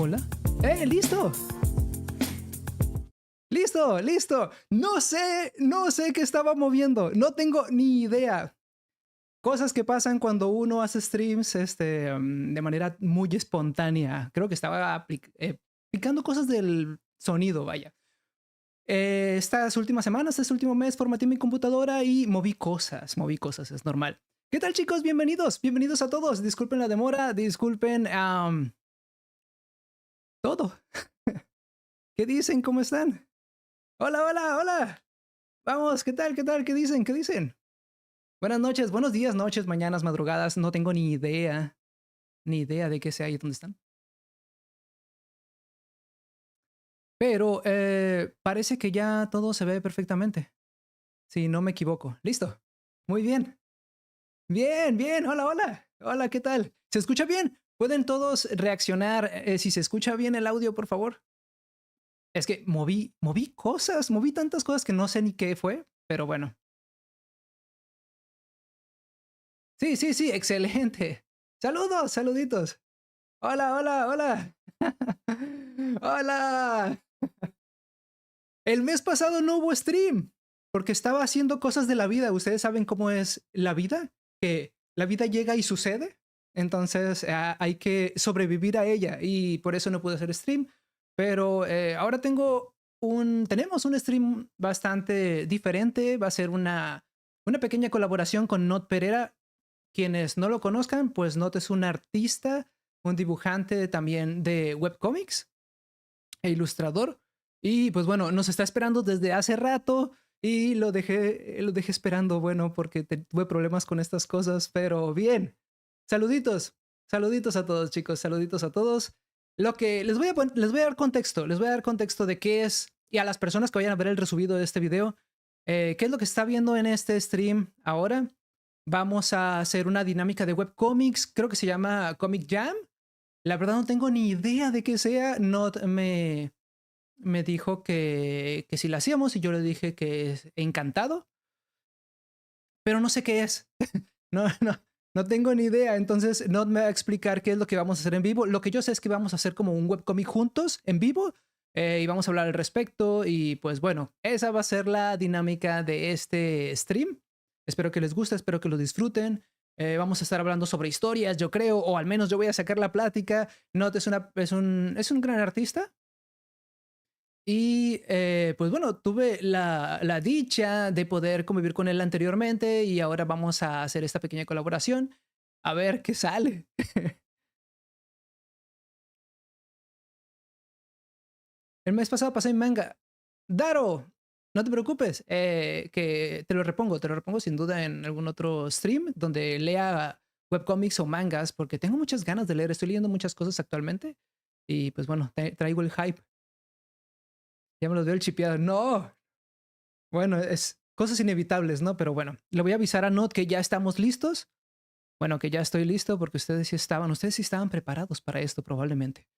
Hola. ¡Listo! ¡Listo! ¡Listo! No sé qué estaba moviendo. No tengo ni idea. Cosas que pasan cuando uno hace streams, de manera muy espontánea. Creo que estaba picando cosas del sonido, vaya. Estas últimas semanas, este último mes, formateé mi computadora y moví cosas, es normal. ¿Qué tal, chicos? Bienvenidos a todos. Disculpen la demora, disculpen todo. ¿Qué dicen? ¿Cómo están? Hola, hola, hola. Vamos, ¿qué tal? ¿Qué tal? ¿Qué dicen? ¿Qué dicen? Buenas noches, buenos días, noches, mañanas, madrugadas. No tengo ni idea de qué sea y dónde están. Pero parece que ya todo se ve perfectamente. Si no me equivoco. Listo. Muy bien. Bien, bien. Hola, hola. Hola, ¿qué tal? ¿Se escucha bien? ¿Pueden todos reaccionar si se escucha bien el audio, por favor? Es que moví tantas cosas que no sé ni qué fue, pero bueno. Sí, sí, sí, excelente. Saludos, saluditos. Hola, hola, hola. Hola. El mes pasado no hubo stream porque estaba haciendo cosas de la vida. Ustedes saben cómo es la vida, que la vida llega y sucede. Entonces hay que sobrevivir a ella y por eso no pude hacer stream. Pero ahora tenemos un stream bastante diferente. Va a ser una pequeña colaboración con Not Pereira. Quienes no lo conozcan, pues Not es un artista, un dibujante también de webcomics e ilustrador. Y pues bueno, nos está esperando desde hace rato y lo dejé esperando, bueno, porque tuve problemas con estas cosas, pero bien. Saluditos, saluditos a todos, chicos, saluditos a todos. Lo que les voy a dar contexto, les voy a dar contexto de qué es, y a las personas que vayan a ver el resubido de este video, qué es lo que está viendo en este stream ahora. Vamos a hacer una dinámica de webcomics, creo que se llama Comic Jam. La verdad no tengo ni idea de qué sea, no me dijo que si la hacíamos y yo le dije que encantado, pero no sé qué es. No, no tengo ni idea. Entonces no me va a explicar qué es lo que vamos a hacer en vivo. Lo que yo sé es que vamos a hacer como un webcomic juntos en vivo y vamos a hablar al respecto. Y pues bueno, esa va a ser la dinámica de este stream. Espero que les guste, espero que lo disfruten. Vamos a estar hablando sobre historias, yo creo, o al menos yo voy a sacar la plática. Not es un gran artista. Y pues bueno, tuve la dicha de poder convivir con él anteriormente y ahora vamos a hacer esta pequeña colaboración. A ver qué sale. El mes pasado pasé en manga. Daro, no te preocupes, que te lo repongo sin duda en algún otro stream donde lea webcomics o mangas, porque tengo muchas ganas de leer, estoy leyendo muchas cosas actualmente y pues bueno, traigo el hype. Ya me lo dio el chipeado. No, bueno, es cosas inevitables, ¿no? Pero bueno, le voy a avisar a Not que ya estamos listos. Bueno, que ya estoy listo porque ustedes sí estaban preparados para esto probablemente.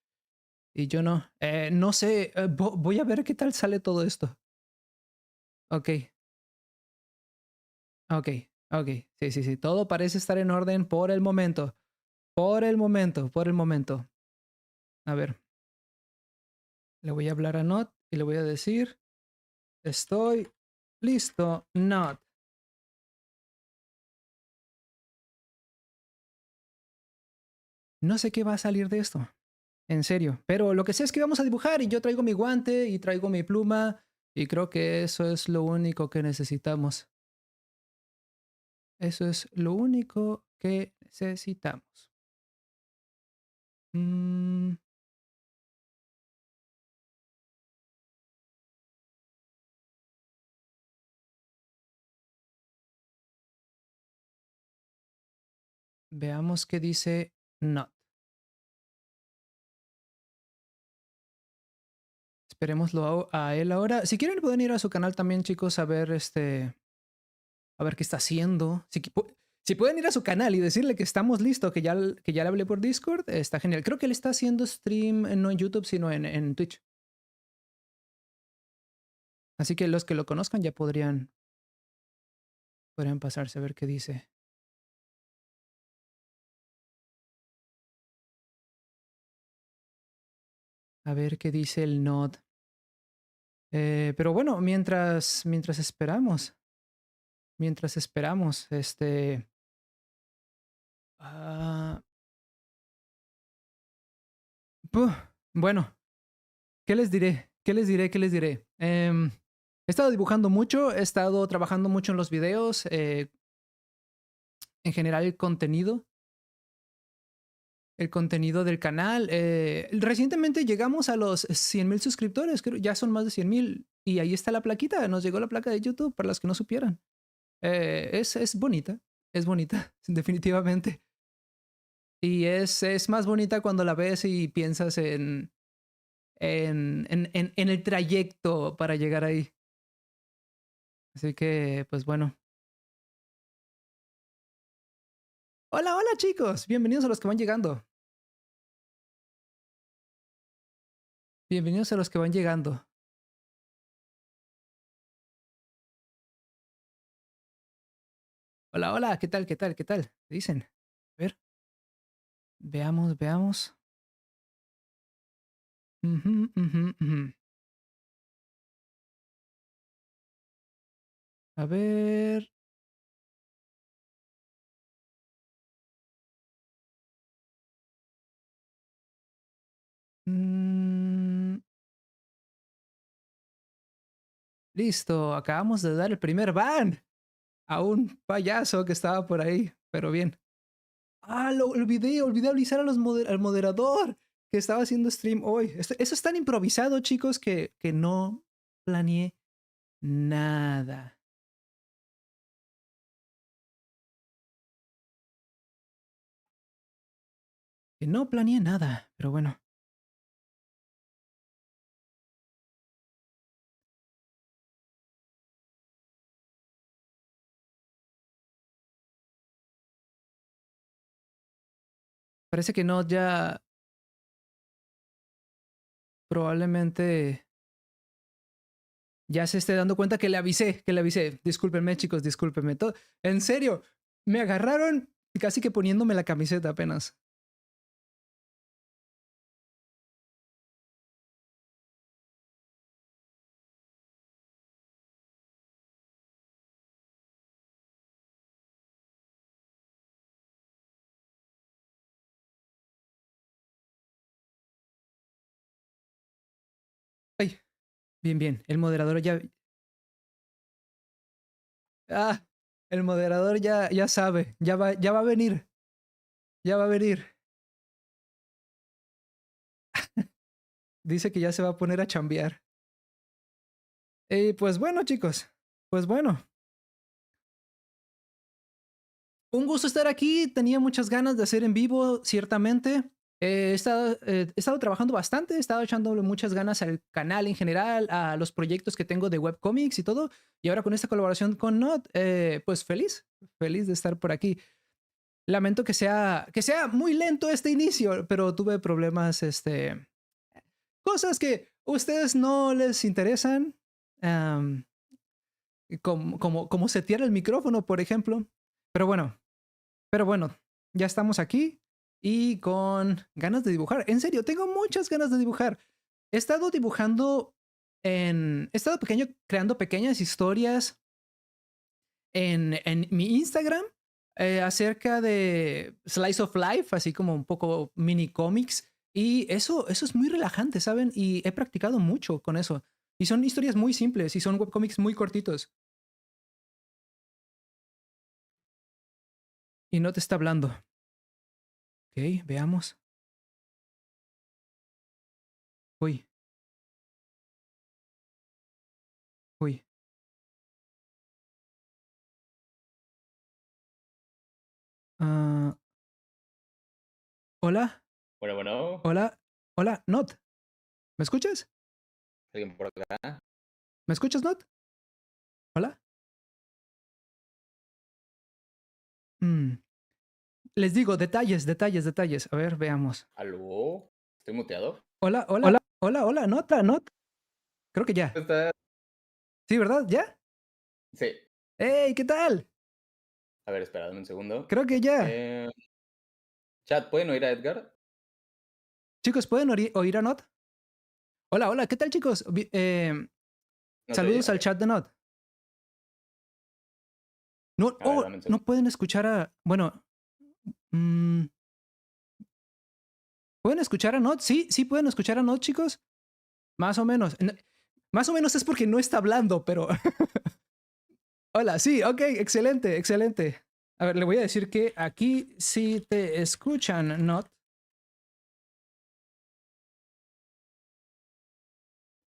Y yo no. No sé, voy a ver qué tal sale todo esto. Ok, ok, ok. Sí, sí, sí. Todo parece estar en orden por el momento. Por el momento, por el momento. A ver, le voy a hablar a Not y le voy a decir, estoy listo, Not. No sé qué va a salir de esto. En serio. Pero lo que sé es que vamos a dibujar y yo traigo mi guante y traigo mi pluma y creo que eso es lo único que necesitamos. Eso es lo único que necesitamos. Mm, veamos qué dice Not. Esperémoslo a él ahora. Si quieren pueden ir a su canal también, chicos, a ver qué está haciendo. Si pueden ir a su canal y decirle que estamos listos, que ya le hablé por Discord, está genial. Creo que él está haciendo stream no en YouTube, sino en Twitch. Así que los que lo conozcan ya podrían pasarse a ver qué dice. A ver qué dice el Nod. Pero bueno, mientras esperamos, ah, puh, bueno, ¿qué les diré? ¿Qué les diré? ¿Qué les diré? He estado dibujando mucho, he estado trabajando mucho en los videos, en general el contenido del canal. Recientemente llegamos a los 100,000 suscriptores, creo, ya son más de 100,000. Y ahí está la plaquita, nos llegó la placa de YouTube, para los que no supieran. Es bonita, definitivamente. Y es más bonita cuando la ves y piensas en el trayecto para llegar ahí. Así que, pues bueno. Hola, hola chicos, bienvenidos a los que van llegando. Bienvenidos a los que van llegando. Hola, hola, ¿qué tal? ¿Qué tal? ¿Qué tal? ¿Qué dicen? A ver, veamos, veamos. Ujú, ujú, ujú. A ver. mm, listo, acabamos de dar el primer ban a un payaso que estaba por ahí, pero bien. Ah, lo olvidé avisar a al moderador que estaba haciendo stream hoy. Eso es tan improvisado, chicos, que no planeé nada. Que no planeé nada, pero bueno. Parece que no, ya probablemente ya se esté dando cuenta que le avisé. Discúlpenme, chicos, discúlpenme. En serio, me agarraron casi que poniéndome la camiseta apenas. Ay, bien, bien. El moderador ya. Ah, el moderador ya sabe. Ya va a venir. Ya va a venir. Dice que ya se va a poner a chambear. Pues bueno, chicos. Pues bueno. Un gusto estar aquí. Tenía muchas ganas de hacer en vivo, ciertamente. He estado trabajando bastante, he estado echándole muchas ganas al canal en general, a los proyectos que tengo de webcomics y todo. Y ahora con esta colaboración con Not, pues feliz de estar por aquí. Lamento que sea muy lento este inicio, pero tuve problemas, cosas que a ustedes no les interesan, am, como setear el micrófono, por ejemplo. Pero bueno, pero bueno, ya estamos aquí y con ganas de dibujar. En serio, tengo muchas ganas de dibujar. He estado dibujando He estado creando pequeñas historias en mi Instagram, acerca de Slice of Life, así como un poco mini cómics. Y eso es muy relajante, ¿saben? Y he practicado mucho con eso. Y son historias muy simples y son webcomics muy cortitos. Y no te está hablando. Ok, veamos. Uy, uy. Ah, hola, Bueno, bueno, hola, hola, Not. ¿Me escuchas? alguien por acá. ¿Me escuchas, Not? Hola. Mm, Les digo, detalles, detalles, detalles. A ver, veamos. ¿Aló? ¿Estoy muteado? Hola, hola, hola, hola, Nota, Not. Creo que ya. ¿Está? Sí, ¿verdad? ¿Ya? Sí. ¡Hey! ¿Qué tal? A ver, espera, dame un segundo. Creo que ya. Eh, Chat, ¿pueden oír a Edgar? Chicos, ¿pueden oír a Not? Hola, hola, ¿qué tal, chicos? ¿No te oye? Saludos al Ok. chat de Not. No, A ver, oh, dame un no segundo. pueden escuchar a. Bueno, mm, ¿pueden escuchar a Not? Sí, sí pueden escuchar a Not, chicos. Más o menos. Más o menos es porque no está hablando, pero. Hola, sí, ok, excelente, excelente. A ver, le voy a decir que aquí sí te escuchan, Not.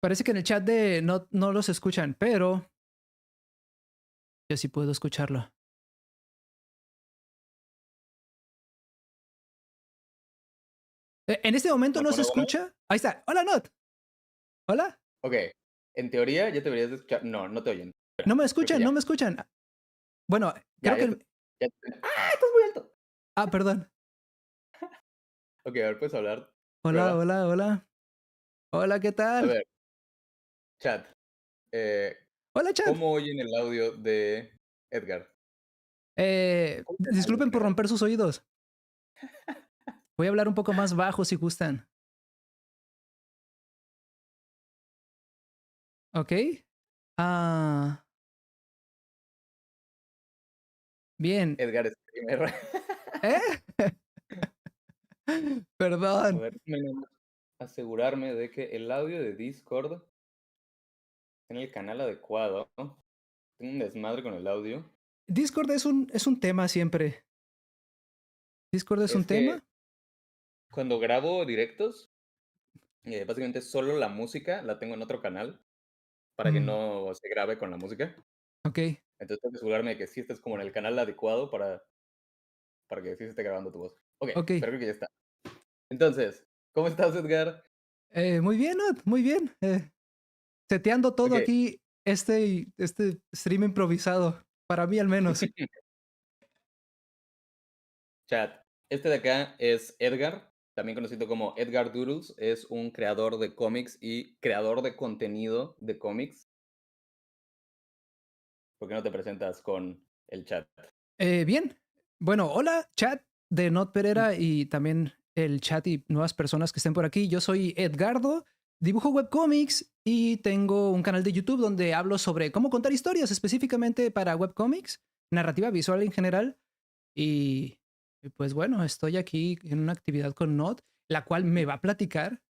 Parece que en el chat de Not no los escuchan, pero yo sí puedo escucharlo. En este momento no se Bueno, bueno. escucha. Ahí está. Hola, Not. Hola. Ok. En teoría ya te deberías de escuchar. No, no te oyen. No me Creo que escuchan, no ya. me escuchan. Bueno, Ya, creo que. ¡Ah! Estás muy alto. Ah, perdón. Ok, a ver, puedes hablar. Hola, Prueba. hola, hola. Hola, ¿qué A tal? ver, chat. Eh, Hola, chat. ¿Cómo oyen el audio de Edgar? ¿Cómo es el audio en Disculpen por general? romper sus oídos. Voy a hablar un poco más bajo si gustan. ¿Ok? Ah, bien. Edgar es streamer. ¿Eh? A Perdón. ver, déjame nada más asegurarme de que el audio de Discord en el canal adecuado. Tengo un desmadre con el audio. Discord es un tema siempre. Discord es un Es que tema. cuando grabo directos, básicamente solo la música la tengo en otro canal para que Mm, no se grabe con la música. ok, Entonces tengo que asegurarme de que sí estés como en el canal adecuado para que sí se esté grabando tu voz. Ok, ok. pero creo que ya está. Entonces, ¿cómo estás, Edgar? Muy bien, Nat, muy bien. Seteando todo Ok, aquí, este stream improvisado. Para mí al menos. chat. Este de acá es Edgar, también conocido como Edgar Doodles. Es un creador de cómics y creador de contenido de cómics. ¿Por qué no te presentas con el chat? Bien. Bueno, hola, chat de Not Pereira y también el chat y nuevas personas que estén por aquí. Yo soy Edgardo, dibujo webcomics y tengo un canal de YouTube donde hablo sobre cómo contar historias específicamente para webcomics, narrativa visual en general. Y, y pues bueno, estoy aquí en una actividad con Not, la cual me va a platicar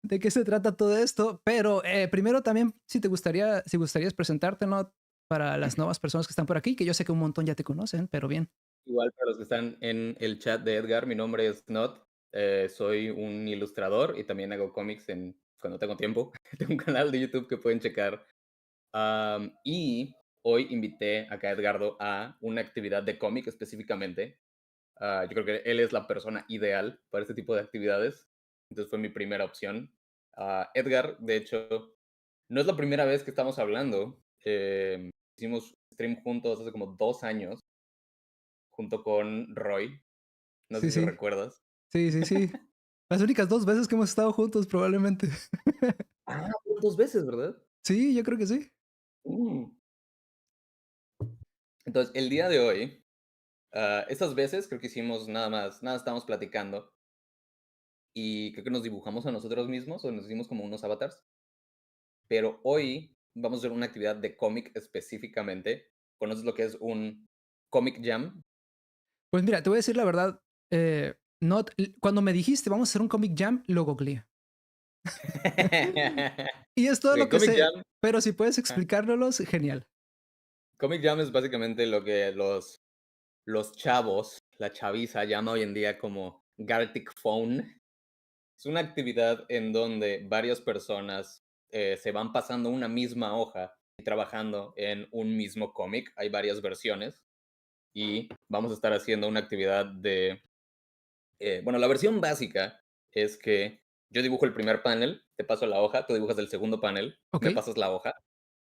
de qué se trata todo esto. Pero primero también, si gustarías presentarte, Not, para las nuevas personas que están por aquí, que yo sé que un montón ya te conocen, pero bien. Igual para los que están en el chat de Edgar, mi nombre es Not. Soy un ilustrador y también hago cómics cuando tengo tiempo. Tengo un canal de YouTube que pueden checar. Y hoy invité acá a Edgardo a una actividad de cómic específicamente. Yo creo que él es la persona ideal para este tipo de actividades. Entonces fue mi primera opción. Edgar, de hecho, no es la primera vez que estamos hablando. Hicimos stream juntos hace como 2 años, junto con Roy. No Sí, sé si sí, recuerdas. sí, sí, sí. Las únicas 2 veces que hemos estado juntos, probablemente. Fueron 2 veces, ¿verdad? Sí, yo creo que sí. Mm. Entonces, el día de hoy, estas veces creo que hicimos nada más, nada, estábamos platicando y creo que nos dibujamos a nosotros mismos o nos hicimos como unos avatars. Pero hoy vamos a hacer una actividad de cómic específicamente. ¿Conoces lo que es un comic jam? Pues mira, te voy a decir la verdad. Cuando me dijiste vamos a hacer un comic jam, lo googleé. Y es todo lo Ok, que comic sé. jam. Pero si puedes Ajá. explicárnoslos, genial. Comic jam es básicamente lo que los chavos, la chaviza llama hoy en día como Gartic Phone. Es una actividad en donde varias personas se van pasando una misma hoja y trabajando en un mismo cómic. Hay varias versiones y vamos a estar haciendo una actividad de... bueno, la versión básica es que yo dibujo el primer panel, te paso la hoja, tú dibujas el segundo panel, Ok, me pasas la hoja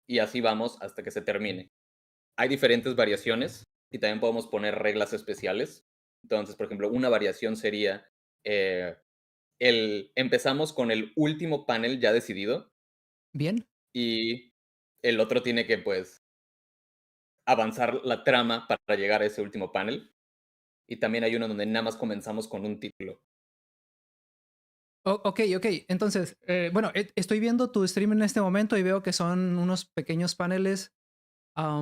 y así vamos hasta que se termine. Hay diferentes variaciones y también podemos poner reglas especiales. Entonces, por ejemplo, una variación sería eh, empezamos con el último panel ya decidido bien. y el otro tiene que, pues, avanzar la trama para llegar a ese último panel. Y también hay uno donde nada más comenzamos con un título. Ok, ok. Entonces, bueno, estoy viendo tu stream en este momento y veo que son unos pequeños paneles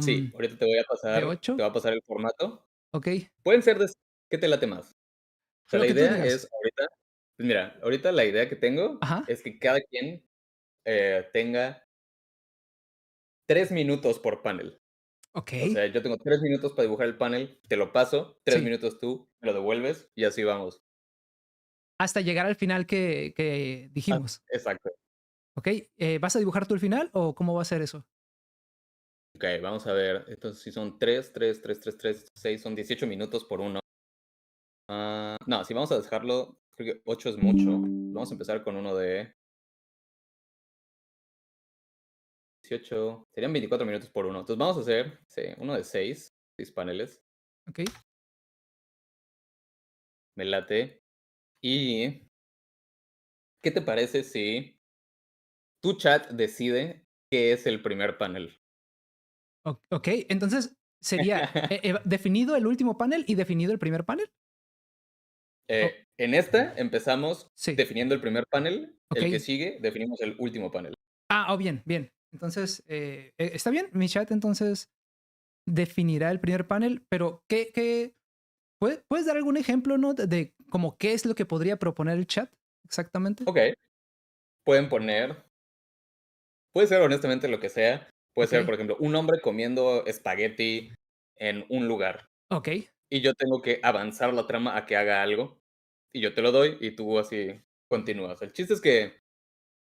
Sí, am, ahorita de te 8. voy a pasar el formato. Ok, Pueden ser de ¿qué te late más? O sea, lo la que tú idea digas. es ahorita pues mira, ahorita la idea que tengo Ajá. es que cada quien, tenga 3 minutos por panel. Ok. O sea, yo tengo 3 minutos para dibujar el panel, te lo paso, 3 Sí. minutos tú, me lo devuelves y así vamos. Hasta llegar al final que Ah, dijimos. exacto. Ok. ¿Vas a dibujar tú el final o cómo va a ser eso? Okey, vamos a ver. Entonces, si son 3, 3, 3, 3, 3, 6, son 18 minutos por uno. No, si vamos a dejarlo, creo que 8 es mucho. Vamos a empezar con uno de 18, serían 24 minutos por uno. Entonces, vamos a hacer, sí, uno de 6 paneles, Ok. me late. Y, ¿qué te parece si tu chat decide qué es el primer panel? Ok. Entonces, sería definido el último panel y definido el primer panel. Oh, En esta empezamos sí. definiendo el primer panel, Ok. el que sigue definimos el último panel. Oh, bien, bien. Entonces, está bien. Mi chat entonces definirá el primer panel, pero ¿puedes dar algún ejemplo, no? De como qué es lo que podría proponer el chat exactamente. Okey, pueden poner puede ser honestamente lo que sea. Puede Ok. ser, por ejemplo, un hombre comiendo espagueti en un lugar, Ok. y yo tengo que avanzar la trama a que haga algo, y yo te lo doy, y tú así continúas. El chiste es que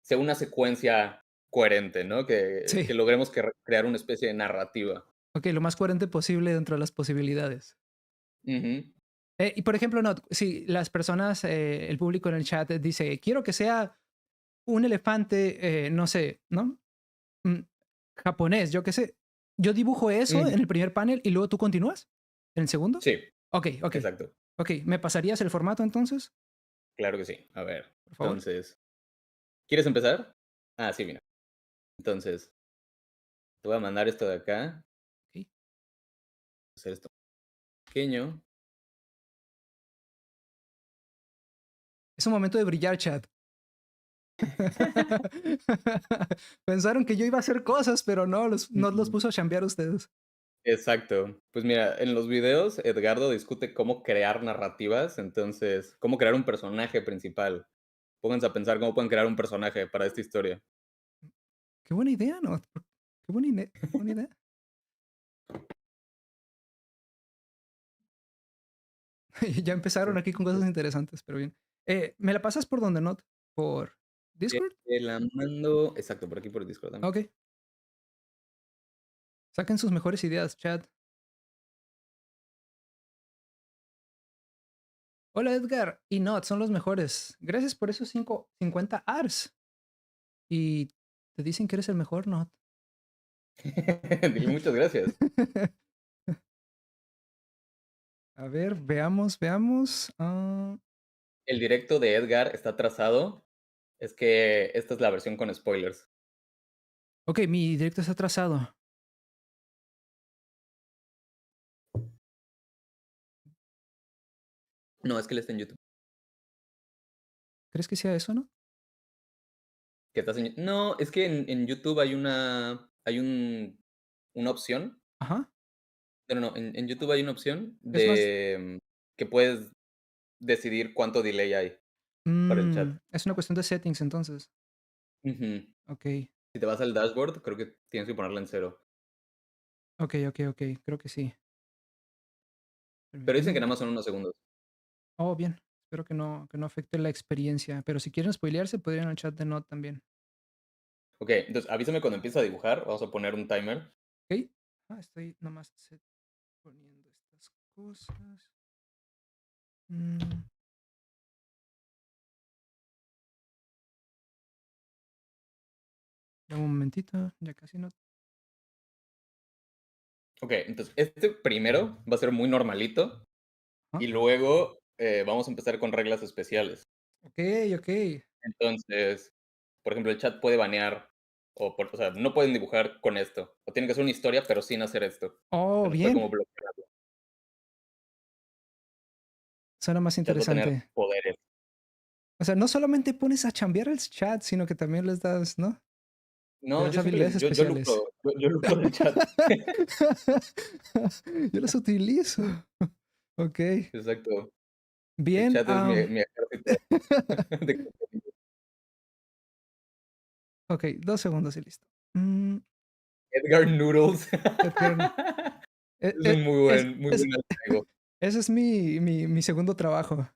sea una secuencia coherente, ¿no? Que Sí. logremos crear una especie de narrativa. Ok, lo más coherente posible dentro de las posibilidades. Ujú, Y por ejemplo, no, si las personas, el público en el chat dice, quiero que sea un elefante, no sé, ¿no? Mm, japonés, yo qué sé. Yo dibujo eso ujú. en el primer panel y luego tú continúas en el segundo. Sí, Ok, ok, exacto. ok. ¿Me pasarías el formato entonces, Claro que sí. A ver, por favor? entonces, ¿quieres empezar? Sí, mira. Entonces, te voy a mandar esto de acá, Ok. hacer esto pequeño. Es un momento de brillar, chat. Pensaron que yo iba a hacer cosas, pero no, no los Ujú. puso a chambear ustedes. Exacto. Pues mira, en los videos Edgardo discute cómo crear narrativas, entonces, cómo crear un personaje principal. Pónganse a pensar cómo pueden crear un personaje para esta historia. Qué buena idea, ¿no? Qué buena idea. Ya empezaron aquí con cosas interesantes, pero bien. ¿Me la pasas por dónde, no? ¿Por Discord? Te la mando exacto, por aquí por el Discord también. Ok. Saquen sus mejores ideas, chat. Hola Edgar y Not, son los mejores. Gracias por esos 50 ars. Y te dicen que eres el mejor, Not. Dile muchas gracias. A ver, veamos, veamos. El directo de Edgar está trazado, es que esta es la versión con spoilers. Ok, mi directo está atrasado. No, es que él está en YouTube. ¿Crees que sea eso, no? Que estás en No, es que en YouTube hay una opción. Ajá. No, en YouTube hay una opción Es más, que puedes decidir cuánto delay hay para el chat. es una cuestión de settings entonces. Ujú. Ok, Si te vas al dashboard, creo que tienes que ponerla en cero. ok, ok, ok. Creo que sí. Pero dicen que Permíteme. nada más son unos segundos. Oh, bien. Espero que no afecte la experiencia. Pero si quieren spoilearse, podrían al chat de Not también. Okey, entonces avísame cuando empieces a dibujar, vamos a poner un timer. Ok. Estoy nomás poniendo estas cosas. Mm, Dame un momentito. Ya casi no. Okey, entonces este primero va a ser muy normalito Ajá. y luego, vamos a empezar con reglas especiales. Ok, ok. Entonces, por ejemplo, el chat puede banear o sea, no pueden dibujar con esto, o tienen que hacer una historia, pero sin hacer esto. Oh, Se nos puede bien. como bloquear. Suena más El chat va a tener interesante. poderes. O sea, no solamente pones a chambear el chat, sino que también les das, ¿no? Les No, das yo siempre habilidades les yo especiales. yo lucro del chat. Yo los utilizo. Ok. Exacto. El Bien. chat es mi ejército de contenido. Ok, 2 segundos y listo. Mm, Edgar Noodles. Edgar, e- Es un e- muy buen alter ego. ese es mi segundo trabajo.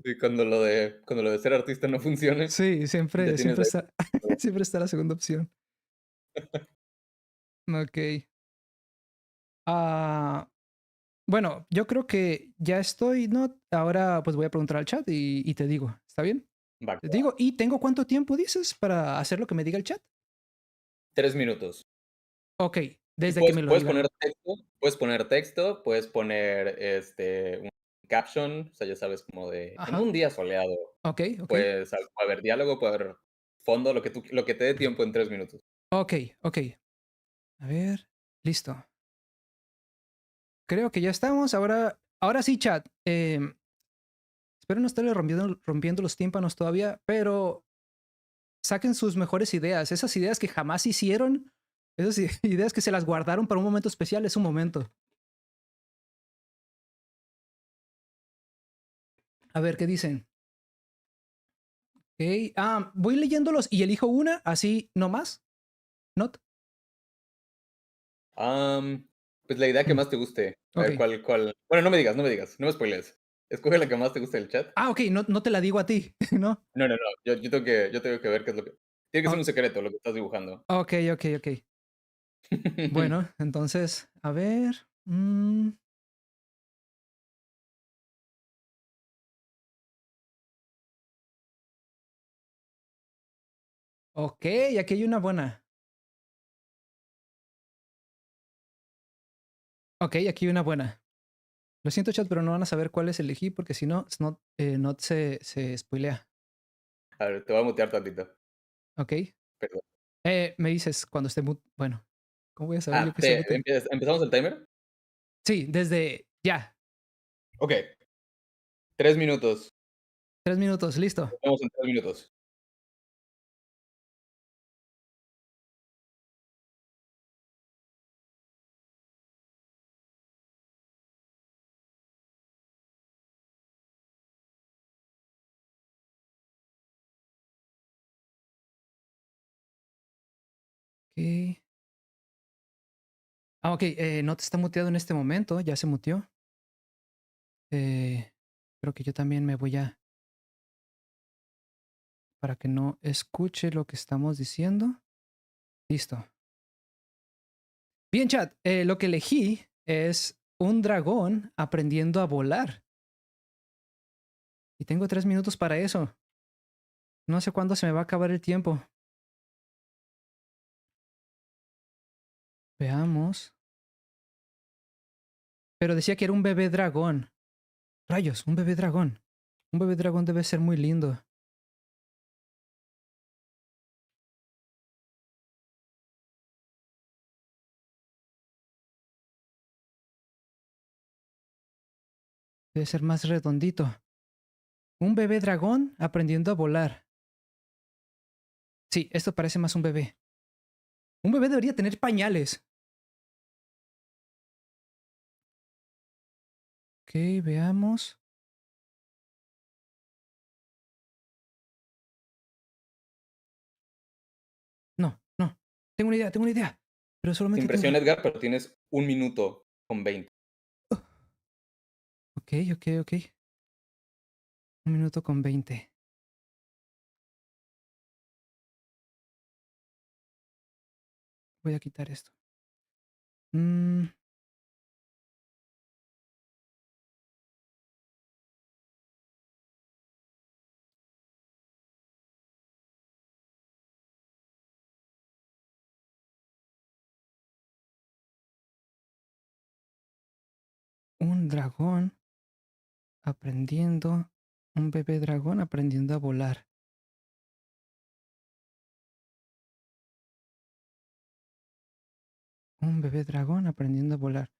Sí, cuando lo de ser artista no funcione, Sí, ya siempre, tienes siempre ahí. está, siempre está la segunda opción. Ok. Ah, bueno, yo creo que ya estoy, ¿no? Ahora pues voy a preguntar al chat y te digo, ¿está bien? Va, Te digo, ¿y tengo cuánto tiempo dices para hacer lo que me diga el chat? 3 minutos. Ok, Y desde que puedes me lo puedes digan. poner texto, puedes poner texto, puedes poner, un caption, o sea, ya sabes, como de en Ajá, un día soleado, ok, ok, pues, puede haber diálogo, puede haber fondo, lo que te dé tiempo en 3 minutos. ok, ok. A ver, listo. Creo que ya estamos. Ahora sí, chat. Espero no estarle rompiendo los tímpanos todavía, pero saquen sus mejores ideas. Esas ideas que jamás hicieron, esas ideas que se las guardaron para un momento especial, es un momento. A ver, ¿qué dicen? Ok, voy leyéndolos y elijo una, así no más. ¿Not? Pues, la idea que Mm, más te guste. A ok. ver, ¿cuál? Bueno, no me spoilees. Escoge la que más te guste del chat. Ok, no te la digo a ti, ¿no? No, no, no, yo tengo que ver qué es lo que tiene que ser O- un secreto lo que estás dibujando. ok, ok, ok. Bueno, entonces, a ver. Ok, aquí hay una buena. Ok, aquí hay una buena. Lo siento, chat, pero no van a saber cuáles elegí porque si no, Not se spoilea. A ver, te voy a mutear tantito, Ok. perdón. Me dices cuando esté mute. Bueno, ¿cómo voy a saber yo que esté Te mute? ¿empezamos el timer? Sí, desde ya. Okey, 3 minutos. 3 minutos, listo. Nos vemos en 3 minutos. Ok. Ok, Not está muteado en este momento, ya se muteó. Creo que yo también me voy a, para que no escuche lo que estamos diciendo. Listo. Bien, chat, lo que elegí es un dragón aprendiendo a volar. Y tengo 3 minutos para eso. No sé cuándo se me va a acabar el tiempo. Veamos. Pero decía que era un bebé dragón. Rayos, un bebé dragón. Un bebé dragón debe ser muy lindo. Debe ser más redondito. Un bebé dragón aprendiendo a volar. Sí, esto parece más un bebé. Un bebé debería tener pañales. Ok, veamos. No, no. Tengo una idea, tengo una idea. Pero solamente Sin tengo... presión, Edgar, pero tienes 1 minuto con 20. Ok, ok, ok. 1 minuto con 20. Voy a quitar esto. Mm, un dragón aprendiendo. Un bebé dragón aprendiendo a volar. Un bebé dragón aprendiendo a volar.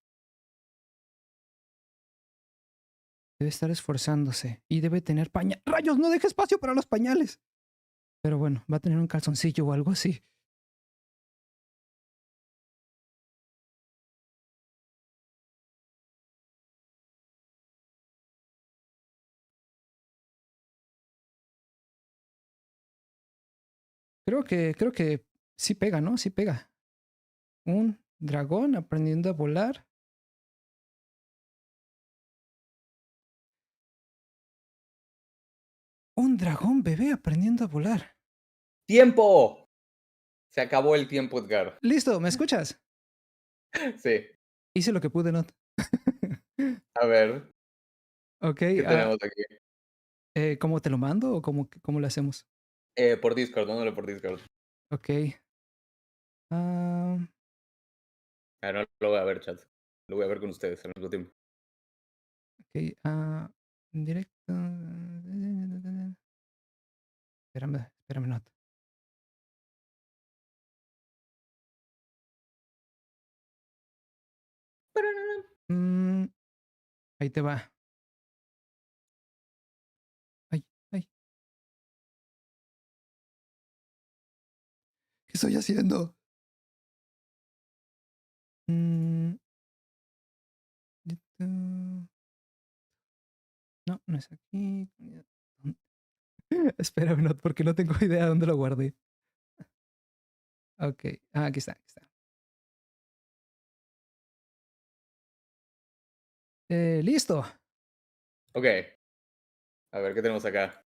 Debe estar esforzándose y debe tener pañales. ¡Rayos! No deja espacio para los pañales. Pero bueno, va a tener un calzoncillo o algo así. Creo que sí pega, ¿no? Sí pega. Un dragón aprendiendo a volar. Un dragón bebé aprendiendo a volar. ¡Tiempo! Se acabó el tiempo, Edgar. Listo, ¿me escuchas? Sí. Hice lo que pude, ¿no? A ver, Ok, ¿qué tenemos aquí? ¿cómo te lo mando o cómo lo hacemos? Por Discord, mándalo por Discord. Ok. ah, Ah, no lo voy a ver, chat. Lo voy a ver con ustedes al mismo tiempo. ok. Directo. Espérame, no. Mm, ahí te va. Ay, ay. ¿Qué estoy haciendo? Mm, no, no es aquí. Espérame, no, porque no tengo idea dónde lo guardé. Ok. Aquí está, aquí está. Listo. Ok, a ver, ¿qué tenemos acá?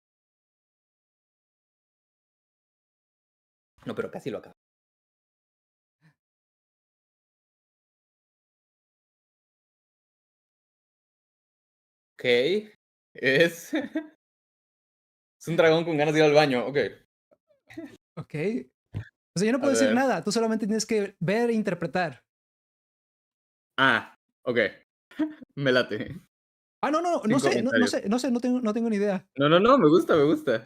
No, pero casi lo acabo. Ok, es... es un dragón con ganas de ir al baño. Ok, Ok. O sea, yo no a puedo decir ver. nada. Tú solamente tienes que ver e interpretar. Ah, ok, me late. No, no, no Sin sé, no comentarios. sé, no sé, no tengo ni idea. No, no, no, me gusta, me gusta.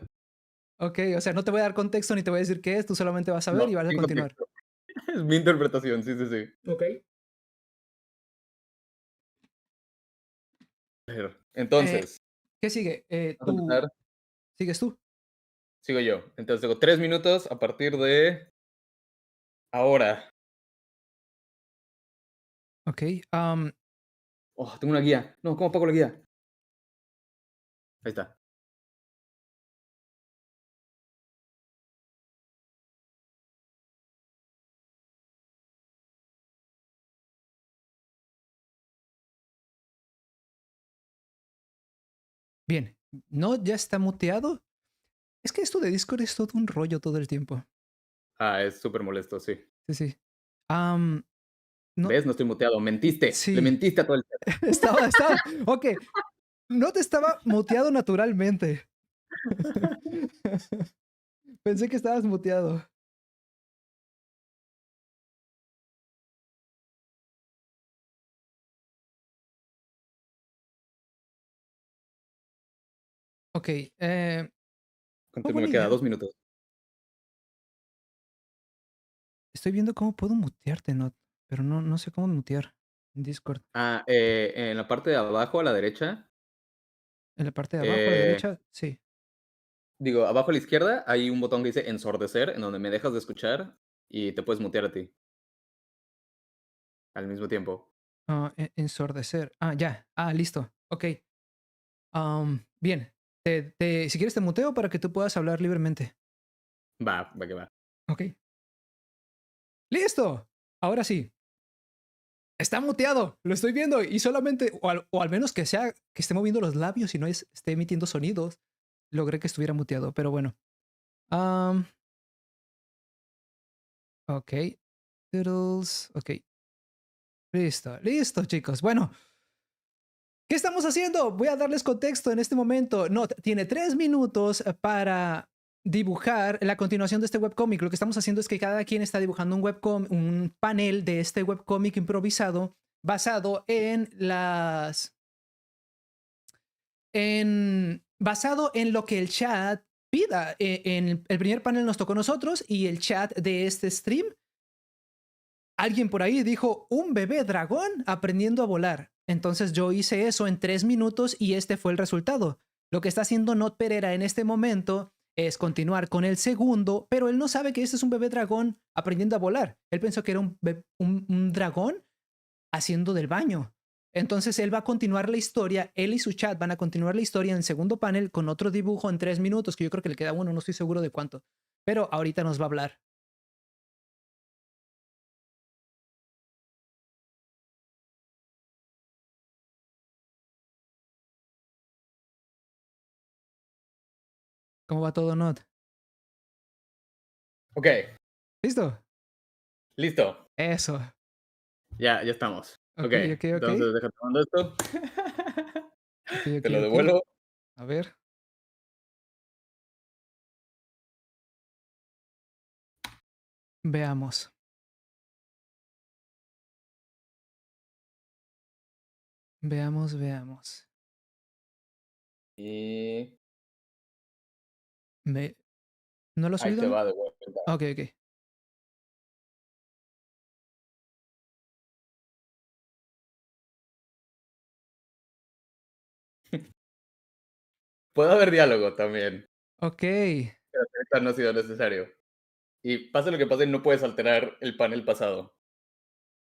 Ok, o sea, no te voy a dar contexto ni te voy a decir qué es, tú solamente vas a ver No, y vas a sin continuar. contexto. Es mi interpretación, sí, sí, sí. Ok. A ver, Eh, entonces, ¿Qué sigue? vamos a empezar. ¿Sigues tú? Sigo yo. Entonces tengo 3 minutos a partir de ahora. Ok. Oh, tengo una guía. No, ¿cómo apago la guía? Ahí está. Bien. ¿No ya está muteado? Es que esto de Discord es todo un rollo todo el tiempo. Ah, es súper molesto, sí. Sí, sí. Am, no, ¿Ves? No estoy muteado. Mentiste. Le sí. mentiste a todo el chat. Estaba. Ok. No te estaba muteado naturalmente. Pensé que estabas muteado. Ok. Continúo, Buena me queda idea. 2 minutos. Estoy viendo cómo puedo mutearte, ¿no? Pero no sé cómo mutear en Discord. Ah, en la parte de abajo a la derecha, En la parte de abajo a la eh, derecha, sí. digo, abajo a la izquierda hay un botón que dice ensordecer, en donde me dejas de escuchar y te puedes mutear a ti al mismo tiempo. Ensordecer. Ya. Listo. Ok. Bien. Si quieres te muteo para que tú puedas hablar libremente. Va, va que va. Ok. ¡Listo! Ahora sí. Está muteado. Lo estoy viendo. Y solamente, o al menos que sea, que esté moviendo los labios y no esté emitiendo sonidos. Logré que estuviera muteado. Pero bueno. Am, ok. Doodles. Ok. Listo. Listo, chicos. Bueno. ¿Qué estamos haciendo? Voy a darles contexto en este momento. No, tiene 3 minutos para dibujar la continuación de este webcómic. Lo que estamos haciendo es que cada quien está dibujando un panel de este webcómic improvisado basado basado en lo que el chat pida. En el primer panel nos tocó a nosotros y el chat de este stream. Alguien por ahí dijo un bebé dragón aprendiendo a volar. Entonces yo hice eso en 3 minutos y este fue el resultado. Lo que está haciendo Not Pereira en este momento es continuar con el segundo, pero él no sabe que este es un bebé dragón aprendiendo a volar. Él pensó que era un dragón haciendo del baño. Entonces él va a continuar la historia, él y su chat van a continuar la historia en el segundo panel con otro dibujo en 3 minutos, que yo creo que le queda uno, no estoy seguro de cuánto. Pero ahorita nos va a hablar. ¿Cómo va todo, Not? Ok, ¿Listo? listo. Eso. Ya estamos. Ok, Ok, ok, ok. entonces déjate mando esto. Ok, ok, Te lo ok. devuelvo. A ver. Veamos. Veamos, veamos. Y Me... ¿No lo has ahí subido, te no? va de vuelta. Ok, ok. Puede haber diálogo también, Ok. pero ahorita no ha sido necesario. Y pase lo que pase, no puedes alterar el panel pasado.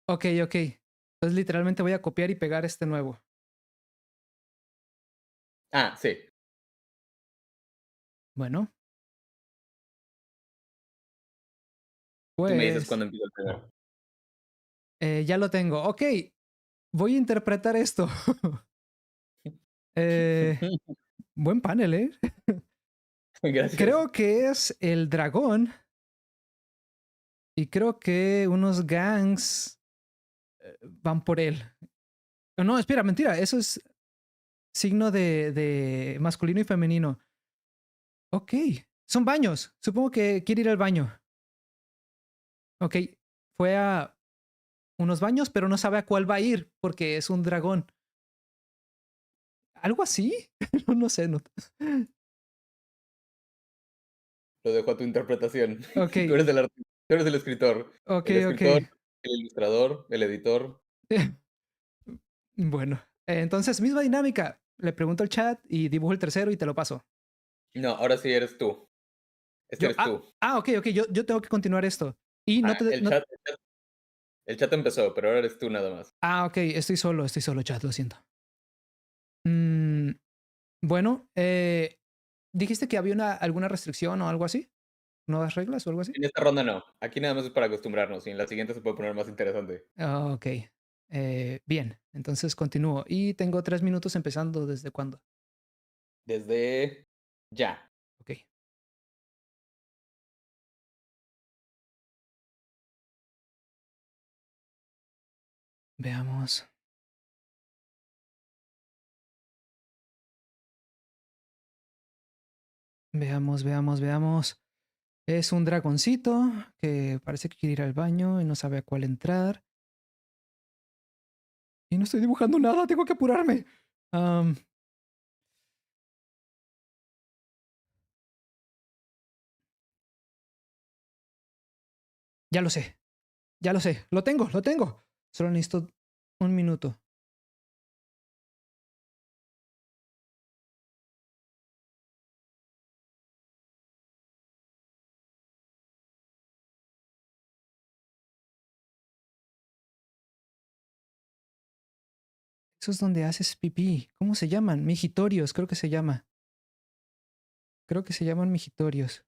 Ok, ok. Entonces literalmente voy a copiar y pegar este nuevo. Ah, sí. Bueno, Tú me dices pues cuándo empieza el primero. ya lo tengo. Ok, voy a interpretar esto. Eh, buen panel, ¿eh? Gracias. Creo que es el dragón y creo que unos gangs van por él. No, espera, mentira. Eso es signo de masculino y femenino. Ok, son baños. Supongo que quiere ir al baño. Ok, fue a unos baños, pero no sabe a cuál va a ir porque es un dragón. ¿Algo así? No sé. No. Lo dejo a tu interpretación. Ok, Tú eres el artista, tú eres el escritor. ok, El ok. escritor, el ilustrador, el editor. Bueno, entonces misma dinámica. Le pregunto al chat y dibujo el tercero y te lo paso. No, ahora sí eres tú. Este Yo, eres tú. ok, ok, yo tengo que continuar esto. Y no Ah, te, no, el chat empezó, pero ahora eres tú nada más. ok, estoy solo, chat, lo siento. Mm, bueno, dijiste que había alguna restricción o algo así, nuevas reglas o algo así. En esta ronda no. Aquí nada más es para acostumbrarnos y en la siguiente se puede poner más interesante. Ok, bien, entonces continúo. Y tengo 3 minutos empezando desde cuándo. Desde ya. Ok, veamos. Veamos, veamos, veamos. Es un dragoncito que parece que quiere ir al baño y no sabe a cuál entrar. Y no estoy dibujando nada, tengo que apurarme. Am, ya lo sé, ya lo sé. Lo tengo, lo tengo. Solo necesito 1 minuto. Eso es donde haces pipí. ¿Cómo se llaman? Mijitorios, creo que se llama. Creo que se llaman mijitorios.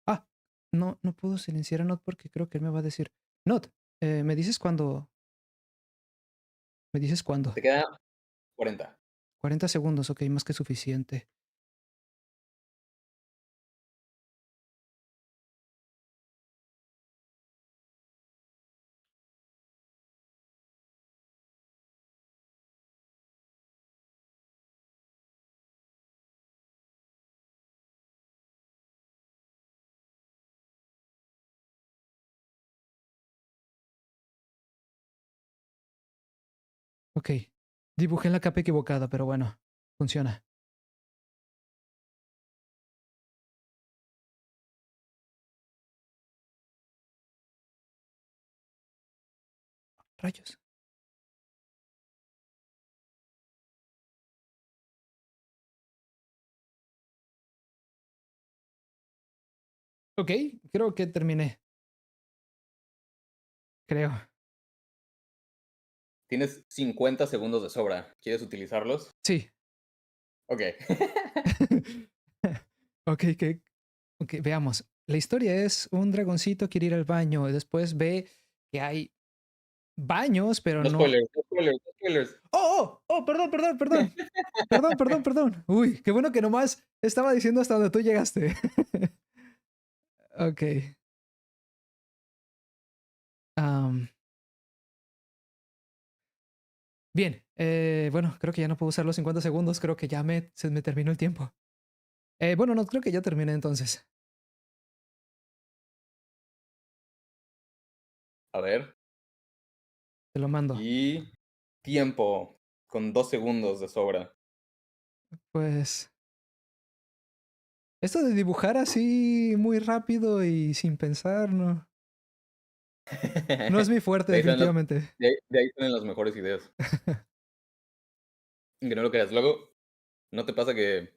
Ah, no, no puedo silenciar a Not porque creo que él me va a decir. Not, ¿me dices cuándo? ¿Me dices cuándo? Te queda 40. 40 segundos, ok, más que suficiente. Ok, dibujé la capa equivocada, pero bueno, funciona. Rayos. Ok, creo que terminé. Creo. Tienes 50 segundos de sobra. ¿Quieres utilizarlos? Sí. Ok. Ok, ok, veamos. La historia es un dragoncito quiere ir al baño y después ve que hay baños, pero No no. spoilers, no spoilers, no spoilers. Perdón, perdón, perdón. Perdón, perdón, perdón. Uy, qué bueno que nomás estaba diciendo hasta donde tú llegaste. Ok. am, bien. Bueno, creo que ya no puedo usar los 50 segundos. Creo que ya se me terminó el tiempo. Bueno, no, creo que ya terminé entonces. A ver. Te lo mando. Y tiempo con 2 segundos de sobra. Pues esto de dibujar así muy rápido y sin pensar, no, no es mi fuerte De ahí salen las, definitivamente. de ahí salen las mejores ideas. Que no lo creas. Luego, ¿no te pasa que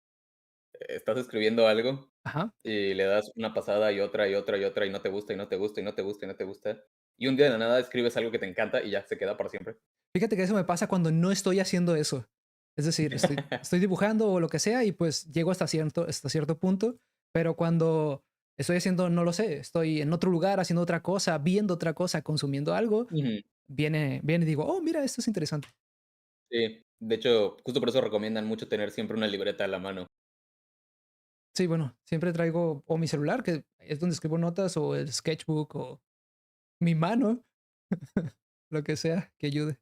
estás escribiendo algo Ajá. y le das una pasada y otra y otra y otra y no te gusta y no te gusta y no te gusta y no te gusta? Y un día de la nada escribes algo que te encanta y ya se queda para siempre. Fíjate que eso me pasa cuando no estoy haciendo eso. Es decir, estoy dibujando o lo que sea y pues llego hasta cierto punto, pero cuando estoy haciendo, no lo sé, estoy en otro lugar haciendo otra cosa, viendo otra cosa, consumiendo algo, Ujú. viene y digo, oh, mira, esto es interesante. Sí, de hecho, justo por eso recomiendan mucho tener siempre una libreta a la mano. Sí, bueno, siempre traigo o mi celular, que es donde escribo notas, o el sketchbook, o mi mano, lo que sea que ayude.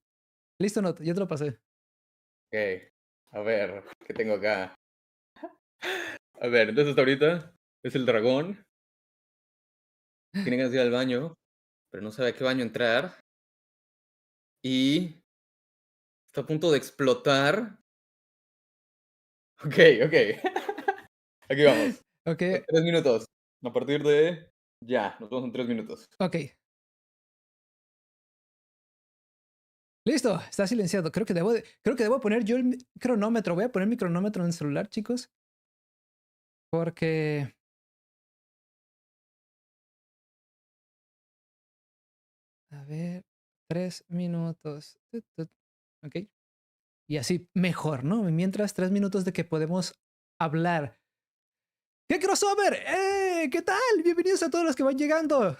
Listo, nota, ya te lo pasé. Ok, a ver, ¿qué tengo acá? A ver, entonces ahorita es el dragón, tiene que ir al baño, pero no sabe a qué baño entrar y está a punto de explotar. Ok, ok. Aquí vamos. Ok, 3 minutos. A partir de ya, nos vemos en 3 minutos. ok. Listo, está silenciado. Creo que debo poner yo cronómetro. Voy a poner mi cronómetro en el celular, chicos, porque a ver, 3 minutos. Ok. Y así mejor, ¿no? Mientras 3 minutos de que podemos hablar. ¿Qué crossover? ¿Qué tal? Bienvenidos a todos los que van llegando.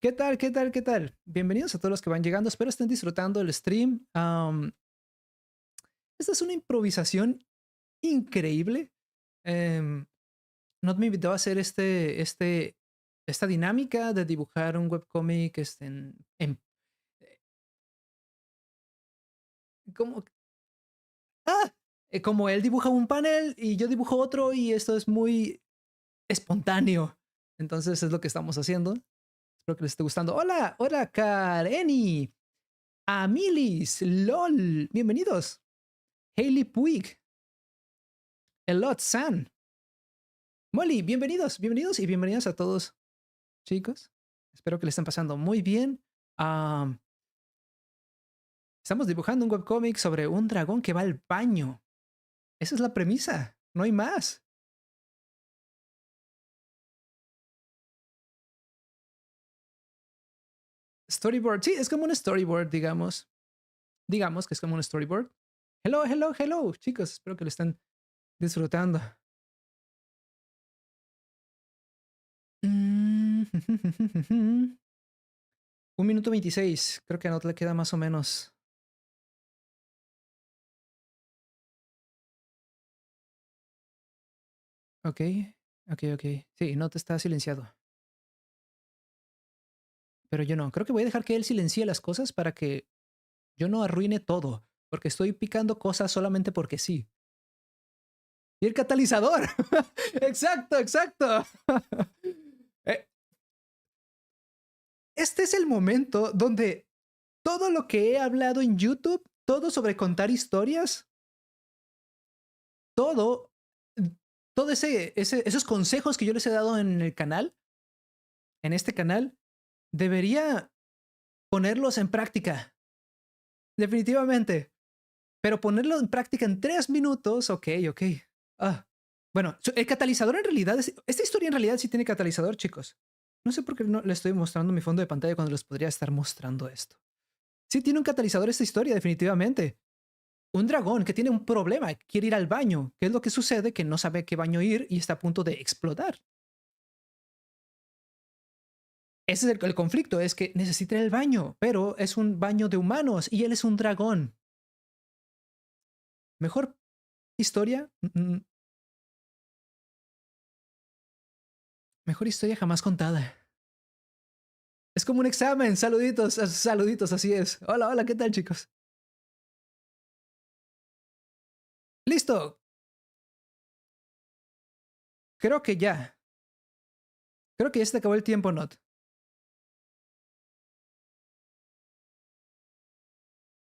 ¿Qué tal? ¿Qué tal? ¿Qué tal? Bienvenidos a todos los que van llegando. Espero estén disfrutando el stream. Esta es una improvisación increíble. Em, Not me invitó a hacer esta dinámica de dibujar un webcomic como, ah, como él dibuja un panel y yo dibujo otro y esto es muy espontáneo. Entonces es lo que estamos haciendo. Espero que les esté gustando. Hola, hola Kareni, Amilis, LOL, bienvenidos. Hailey Puig, Elot San, Molly, bienvenidos, bienvenidos y bienvenidos a todos, chicos. Espero que le estén pasando muy bien. Am, Estamos dibujando un webcómic sobre un dragón que va al baño. Esa es la premisa, no hay más. Storyboard, sí, es como un storyboard, digamos. Digamos que es como un storyboard. Hello, hello, hello, chicos, espero que lo estén disfrutando. Mm, 1 minuto 26, creo que no le queda más o menos. Ok, ok, ok. Sí, no te está silenciado. Pero yo no. Creo que voy a dejar que él silencie las cosas para que yo no arruine todo. Porque estoy picando cosas solamente porque sí. Y el catalizador. Exacto, exacto. Eh, Este es el momento donde todo lo que he hablado en YouTube, todo sobre contar historias, todo, todo esos consejos que yo les he dado en el canal, en este canal, debería ponerlos en práctica. Definitivamente. Pero ponerlo en práctica en 3 minutos, ok, ok. Ah, bueno, el catalizador en realidad, esta historia en realidad sí tiene catalizador, chicos. No sé por qué no le estoy mostrando mi fondo de pantalla cuando les podría estar mostrando esto. Sí tiene un catalizador esta historia, definitivamente. Un dragón que tiene un problema, quiere ir al baño. ¿Qué es lo que sucede? Que no sabe a qué baño ir y está a punto de explotar. Ese es el conflicto, es que necesita ir al baño, pero es un baño de humanos y él es un dragón. Mejor historia, mejor historia jamás contada. Es como un examen, saluditos, saluditos, así es. Hola, hola, ¿qué tal, chicos? Listo, creo que ya. Creo que ya se te acabó el tiempo, Not.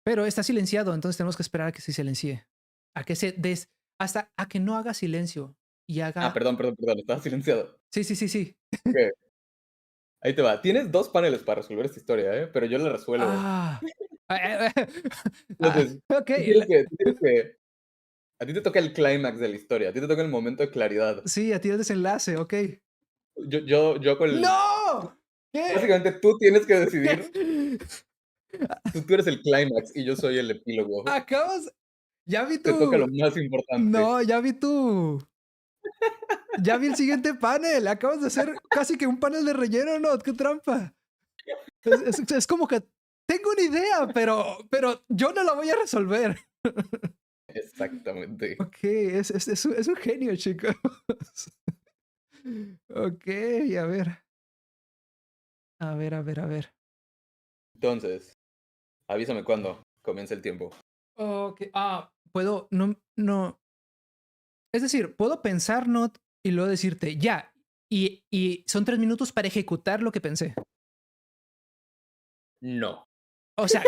Pero está silenciado, entonces tenemos que esperar a que se silencie. A que se des... Hasta a que no haga silencio y Ah, haga... perdón, estaba silenciado. Sí, sí, sí, sí. Okey, ahí te va. Tienes 2 paneles para resolver esta historia, pero yo la resuelvo. Ah. Entonces, Ok. tú tienes que a ti te toca el clímax de la historia, a ti te toca el momento de claridad. Sí, a ti el desenlace, ok. Yo con el ¡No! ¿Qué? básicamente tú tienes que decidir, ¿Qué? tú eres el clímax y yo soy el epílogo. Acabas... Ya vi Te toca lo tú. más importante. No, ya vi tú. Ya vi el siguiente panel. Acabas de hacer casi que un panel de relleno, ¿no? ¡Qué trampa! Es como que tengo una idea, pero yo no la voy a resolver. Exactamente. Ok, es un genio, chicos. Ok, a ver. A ver, a ver, a ver. Entonces, avísame cuándo comience el tiempo. Ok, puedo, no, no. Es decir, puedo pensar, no, y luego decirte, ya. Y son 3 minutos para ejecutar lo que pensé. No. O sea,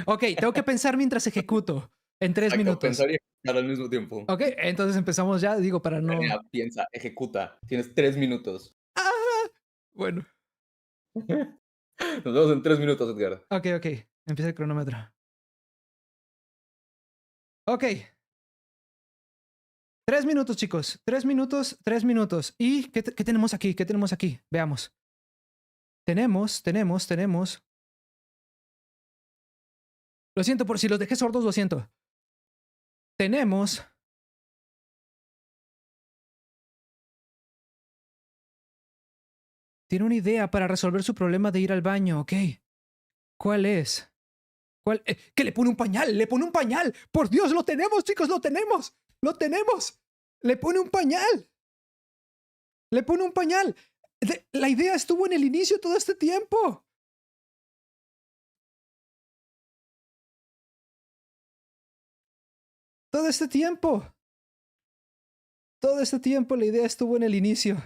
ok, tengo que pensar mientras ejecuto en tres Exacto, minutos. pensar y ejecutar al mismo tiempo. Ok, entonces empezamos ya, digo, para no... Planea, piensa, ejecuta. Tienes 3 minutos. ¡Ah! Bueno, Nos vemos en 3 minutos, Edgar. ok, ok. Empieza el cronómetro. Ok, 3 minutos, chicos. 3 minutos, 3 minutos. ¿Y qué tenemos aquí? ¿Qué tenemos aquí? Veamos. Tenemos. Lo siento por si los dejé sordos, lo siento. Tenemos... Tiene una idea para resolver su problema de ir al baño, ok. ¿Cuál es? ¿Cuál? ¿Que le pone un pañal? ¡Le pone un pañal! ¡Por Dios, lo tenemos, chicos! ¡Lo tenemos! ¡Lo tenemos! ¡Le pone un pañal! ¡Le pone un pañal! La idea estuvo en el inicio todo este tiempo. Todo este tiempo. Todo este tiempo la idea estuvo en el inicio.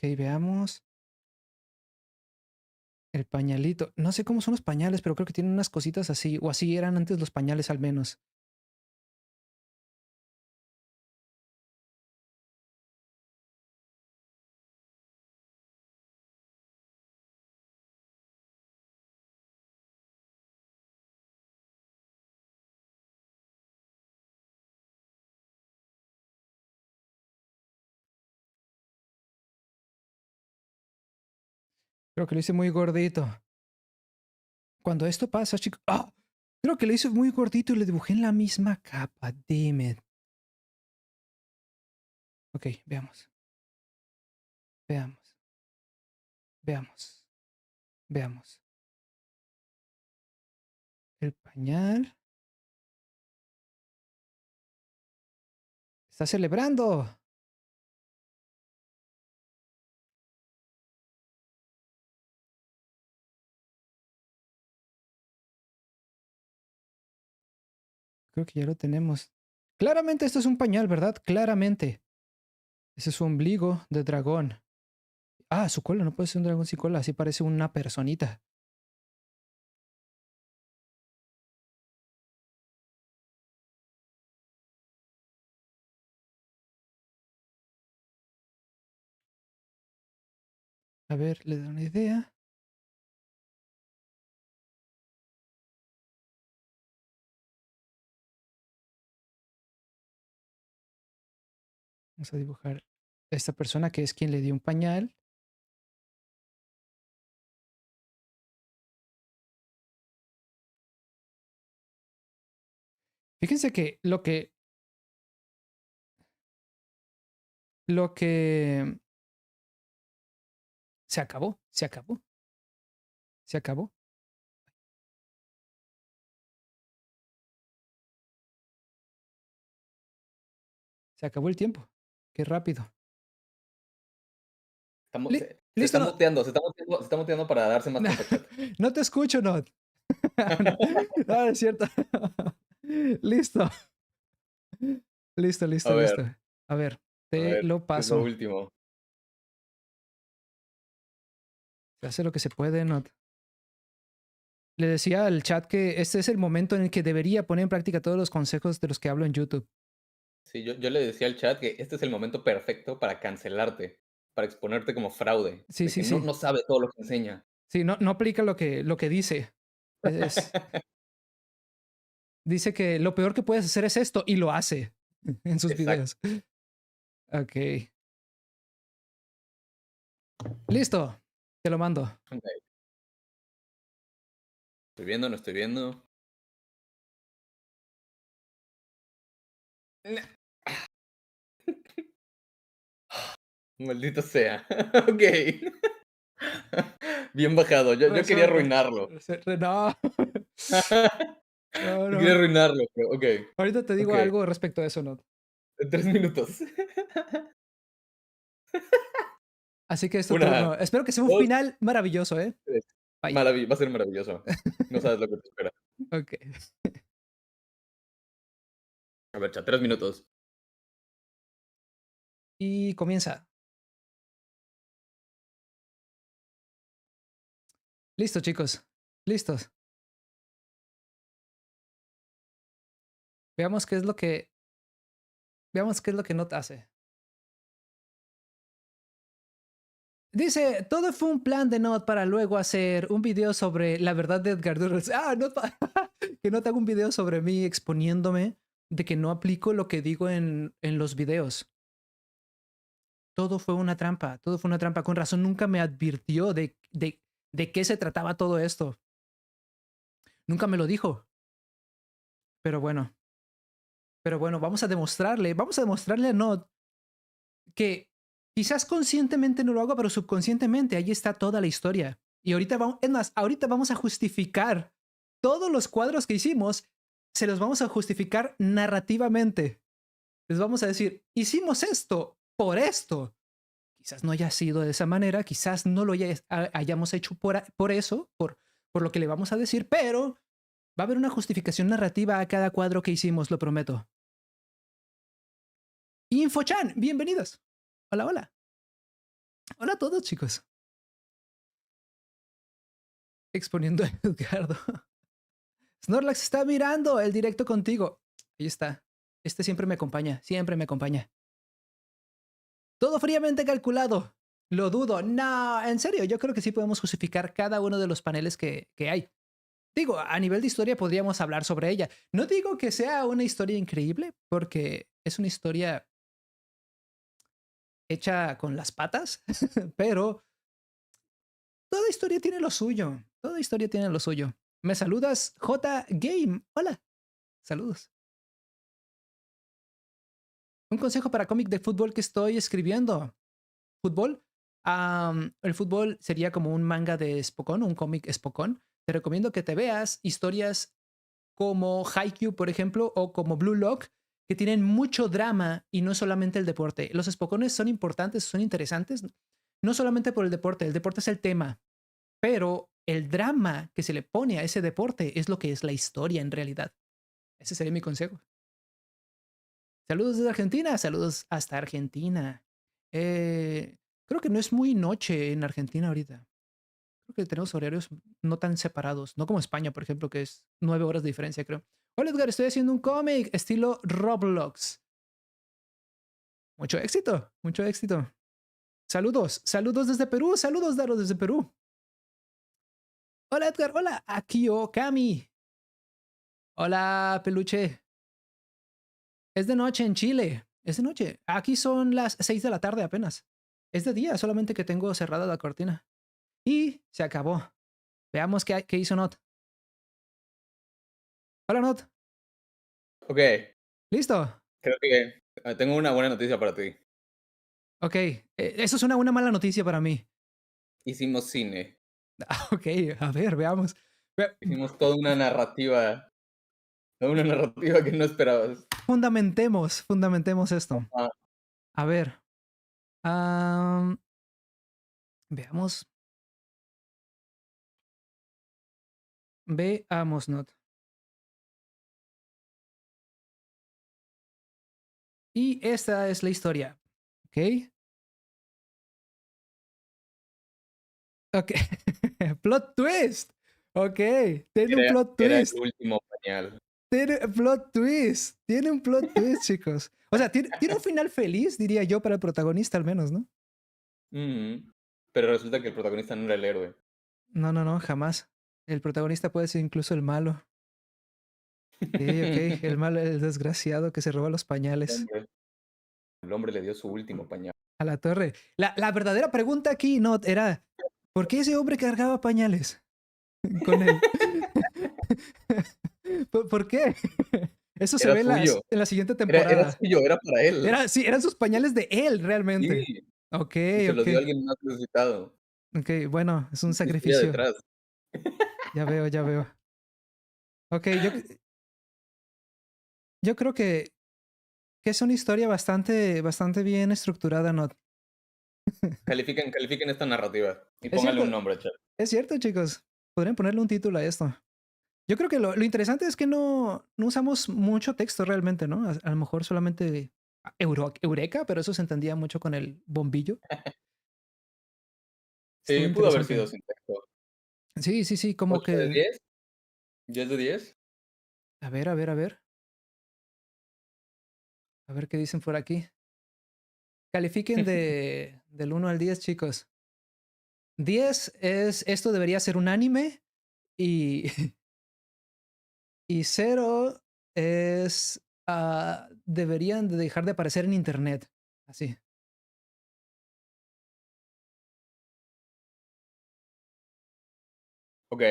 Ok, veamos. El pañalito. No sé cómo son los pañales, pero creo que tienen unas cositas así. O así eran antes los pañales al menos. Creo que lo hice muy gordito. Cuando esto pasa, chicos... ¡Ah! Creo que lo hice muy gordito y le dibujé en la misma capa. Damn it. Ok, veamos. Veamos. Veamos. Veamos. El pañal. Está celebrando. Creo que ya lo tenemos. Claramente esto es un pañal, ¿verdad? Claramente. Ese es su ombligo de dragón. Ah, su cola. No puede ser un dragón sin cola. Así parece una personita. A ver, le doy una idea. Vamos a dibujar a esta persona que es quien le dio un pañal. Fíjense que lo que se acabó, se acabó, se acabó. Se acabó el tiempo. Qué rápido. Estamos, se Listo, está no. muteando, se está muteando para darse más tiempo, chat. No te escucho, no. No, no, es cierto. Listo. Listo, A listo, listo. ver, A ver, a te ver, lo ¿qué es lo paso. último? Se hace lo que se puede, no. Le decía al chat que este es el momento en el que debería poner en práctica todos los consejos de los que hablo en YouTube. Sí, yo le decía al chat que este es el momento perfecto para cancelarte, para exponerte como fraude, Sí, de que sí, no, sí. no sabe todo lo que enseña. Sí, no, no aplica lo que dice. Dice que lo peor que puedes hacer es esto y lo hace en sus Exacto. videos. Ok. Listo. Te lo mando. Ok, estoy viendo, no estoy viendo. Maldito sea. Ok. Bien bajado. Yo quería Resuelto. arruinarlo. No. No, Yo quería no. arruinarlo, pero ok. Ahorita te digo Ok. algo respecto a eso, ¿no? En 3 minutos. Así que es tu Una, turno. Espero que sea un 2, final maravilloso, ¿eh? 3. Bye. Va a ser maravilloso. No sabes lo que te espera. Ok. A ver, chat, 3 minutos. Y comienza. Listo, chicos. Listos. Veamos qué es lo que. Veamos qué es lo que Not hace. Dice, todo fue un plan de Not para luego hacer un video sobre la verdad de Edgar Durrell. Ah, Not que Not haga un video sobre mí exponiéndome de que no aplico lo que digo en los videos. Todo fue una trampa, todo fue una trampa. Con razón nunca me advirtió de qué se trataba todo esto. Nunca me lo dijo. Pero bueno, vamos a demostrarle a Nod que quizás conscientemente no lo hago, pero subconscientemente ahí está toda la historia. Y ahorita vamos, es más, ahorita vamos a justificar todos los cuadros que hicimos, se los vamos a justificar narrativamente. Les vamos a decir, hicimos esto por esto. Quizás no haya sido de esa manera, quizás no lo hayamos hecho por eso, por lo que le vamos a decir, pero va a haber una justificación narrativa a cada cuadro que hicimos, lo prometo. InfoChan, bienvenidos. Hola, hola. Hola a todos, chicos. Exponiendo a Edgardo. Snorlax está mirando el directo contigo. Ahí está. Este siempre me acompaña, siempre me acompaña. Todo fríamente calculado. Lo dudo. No, en serio, yo creo que sí podemos justificar cada uno de los paneles que hay. Digo, a nivel de historia podríamos hablar sobre ella. No digo que sea una historia increíble, porque es una historia hecha con las patas, pero toda historia tiene lo suyo. Toda historia tiene lo suyo. ¿Me saludas, J Game? Hola. Saludos. Un consejo para cómic de fútbol que estoy escribiendo. ¿Fútbol? El fútbol sería como un manga de Spokon, un cómic Spokon. Te recomiendo que te veas historias como Haikyuu, por ejemplo, o como Blue Lock, que tienen mucho drama y no solamente el deporte. Los Spokones son importantes, son interesantes, no solamente por el deporte es el tema, pero el drama que se le pone a ese deporte es lo que es la historia en realidad. Ese sería mi consejo. Saludos desde Argentina, saludos hasta Argentina. Creo que no es muy noche en Argentina ahorita. Creo que tenemos horarios no tan separados, no como España, por ejemplo, que es 9 horas de diferencia, creo. Hola Edgar, estoy haciendo un cómic estilo Roblox. Mucho éxito, mucho éxito. Saludos, saludos desde Perú, saludos, Daro, desde Perú. Hola, Edgar, hola, Akio Kami. Hola, peluche. Es de noche en Chile. Es de noche. Aquí son las 6 de la tarde apenas. Es de día, solamente que tengo cerrada la cortina. Y se acabó. Veamos qué hizo Not. Hola, Not. Ok, ¿Listo? creo que tengo una buena noticia para ti. Ok. Eso es una mala noticia para mí. Hicimos cine. Ok, a ver, veamos. Hicimos toda una narrativa que no esperabas. Fundamentemos esto. Ah, A ver. am, veamos. Veamos, Not. Y esta es la historia. Ok. Ok. Plot twist. Ok. Tiene un plot era el twist. último pañal. Tiene plot twist. Tiene un plot twist, chicos. O sea, tiene un final feliz, diría yo, para el protagonista al menos, ¿no? Ujú. Pero resulta que el protagonista no era el héroe. No, no, no, jamás. El protagonista puede ser incluso el malo. Ok, ok. El malo, el desgraciado que se roba los El pañales. hombre, el hombre le dio su último pañal. A la torre. La verdadera pregunta aquí, no, era, ¿por qué ese hombre cargaba pañales con él? ¿Por qué? Eso se Era ve en, suyo. en la siguiente Era temporada. suyo, era para él. Sí, eran sus pañales de él, realmente. Sí. Ok, Y se lo ok. dio a alguien más necesitado. Ok, bueno, es un Mucha historia sacrificio. detrás. Ya veo, ya veo. Ok, yo creo que es una historia bastante bien estructurada, ¿no? Califiquen esta narrativa y Es póngale un cierto, nombre, chat. es cierto, chicos. Podrían ponerle un título a esto. Yo creo que lo interesante es que no usamos mucho texto realmente, ¿no? A lo mejor solamente Eureka, pero eso se entendía mucho con el bombillo. Estuvo Sí, pudo haber sido interesante. sin texto. Sí, sí, sí, como 8 de que... 10, 10 de 10. A ver, a ver, a ver. A ver qué dicen por aquí. Califiquen del 1 al 10, chicos. 10 es, esto debería ser un anime y, y 0 es, deberían de dejar de aparecer en internet. Así. Ok,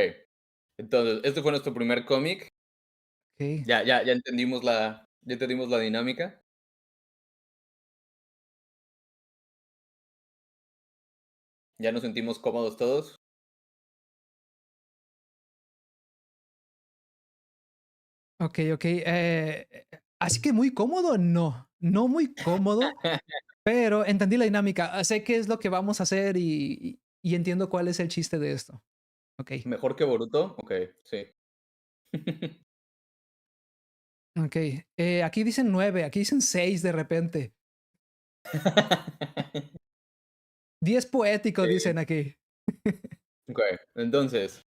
entonces, este fue nuestro primer cómic. Ok. Ya entendimos la dinámica. Ya nos sentimos cómodos todos. Ok, ok. Así que muy cómodo, no. No muy cómodo, pero entendí la dinámica. Sé qué es lo que vamos a hacer y entiendo cuál es el chiste de esto. Ok, ¿Mejor que Boruto? Ok, sí. ok. Aquí dicen 9, aquí dicen 6 de repente. 10 poético, dicen aquí. Ok, entonces,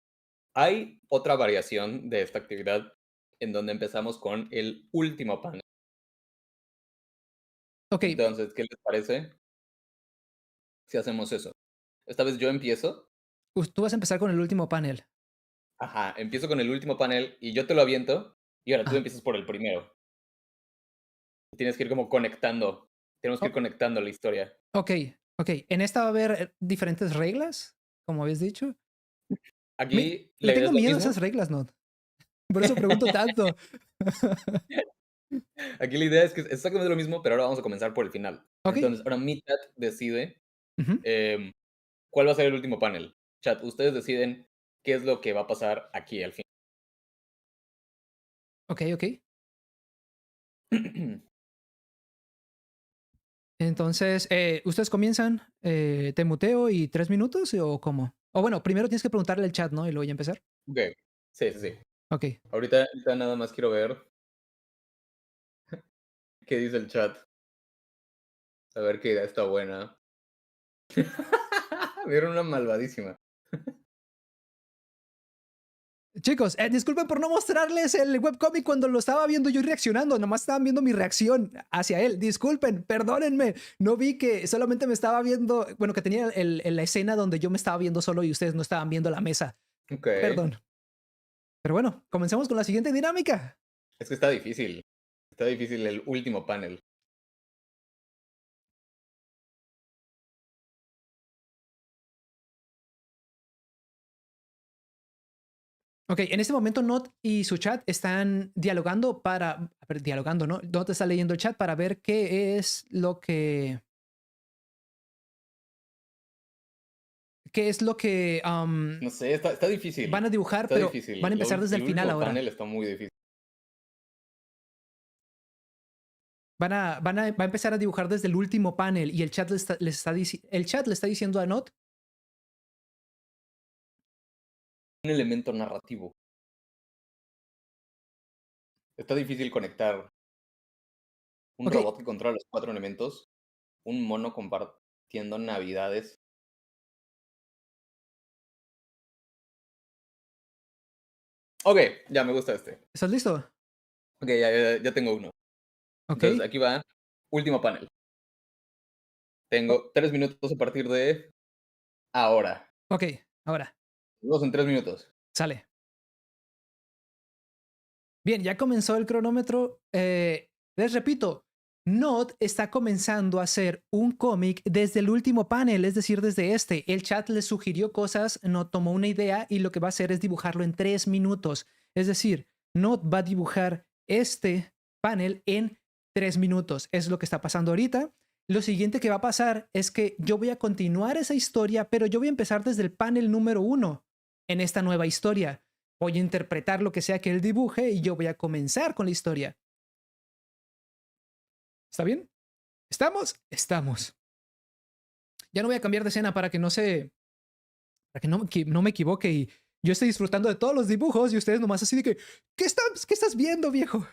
hay otra variación de esta actividad en donde empezamos con el último panel. Ok, Entonces, ¿qué les parece si hacemos eso? Esta vez yo empiezo. tú vas a empezar con el último panel. Ajá, empiezo con el último panel y yo te lo aviento y ahora tú Ah, empiezas por el primero. Tienes que ir como conectando. Tenemos que ir oh, conectando la historia. ok, ok. En esta va a haber diferentes reglas, como habéis dicho. Aquí Le la idea tengo es lo miedo a esas mismo. reglas, ¿no? Por eso pregunto tanto. Aquí la idea es que es exactamente lo mismo, pero ahora vamos a comenzar por el final. Ok. Entonces, ahora mi chat decide Ujú. em, cuál va a ser el último panel. Chat, ustedes deciden qué es lo que va a pasar aquí al Ok, ok. final. Entonces, ¿ustedes comienzan? ¿Te muteo y 3 minutos o cómo? O bueno, primero tienes que preguntarle al chat, ¿no? Y luego ya empezar. Ok, sí, sí, sí. Ok. Ahorita nada más quiero ver qué dice el chat. A ver qué idea está buena. Vieron una malvadísima. Chicos, disculpen por no mostrarles el webcomic cuando lo estaba viendo yo reaccionando. Nomás estaban viendo mi reacción hacia él. Disculpen, perdónenme. No vi que solamente me estaba viendo, bueno, que tenía la escena donde yo me estaba viendo solo y ustedes no estaban viendo la mesa. Okey. Perdón. Pero bueno, comencemos con la siguiente dinámica. Es que está difícil. Está difícil el último panel. Ok, en este momento Not y su chat están dialogando para, a ver, dialogando, ¿no? Not está leyendo el chat para ver qué es lo que No sé, está van difícil. a dibujar, Está pero difícil. van a La empezar ul desde el el final último ahora. panel está muy difícil. Va a empezar a dibujar desde el último panel y el chat el chat le está diciendo a Not. Un elemento narrativo. Está difícil conectar un Ok, robot que controla los 4 elementos, un mono compartiendo navidades. Okey, ya me gusta este. ¿estás listo? Okey, ya tengo uno. Ok, Entonces, aquí va, último panel. o- Tengo 3 minutos a partir de ahora. ok, ahora, Nos vemos en 3 minutos. sale. Bien, ya comenzó el cronómetro. Les repito, Not está comenzando a hacer un cómic desde el último panel, es decir, desde este. El chat le sugirió cosas, Not tomó una idea y lo que va a hacer es dibujarlo en 3 minutos. Es decir, Not va a dibujar este panel en 3 minutos. Es lo que está pasando ahorita. Lo siguiente que va a pasar es que yo voy a continuar esa historia, pero yo voy a empezar desde el panel número 1 en esta nueva historia. Voy a interpretar lo que sea que él dibuje y yo voy a comenzar con la historia. ¿Está bien? ¿Estamos? Estamos. Ya no voy a cambiar de escena para que para que no me equivoque y yo estoy disfrutando de todos los dibujos y ustedes nomás así de que, qué estás viendo, viejo?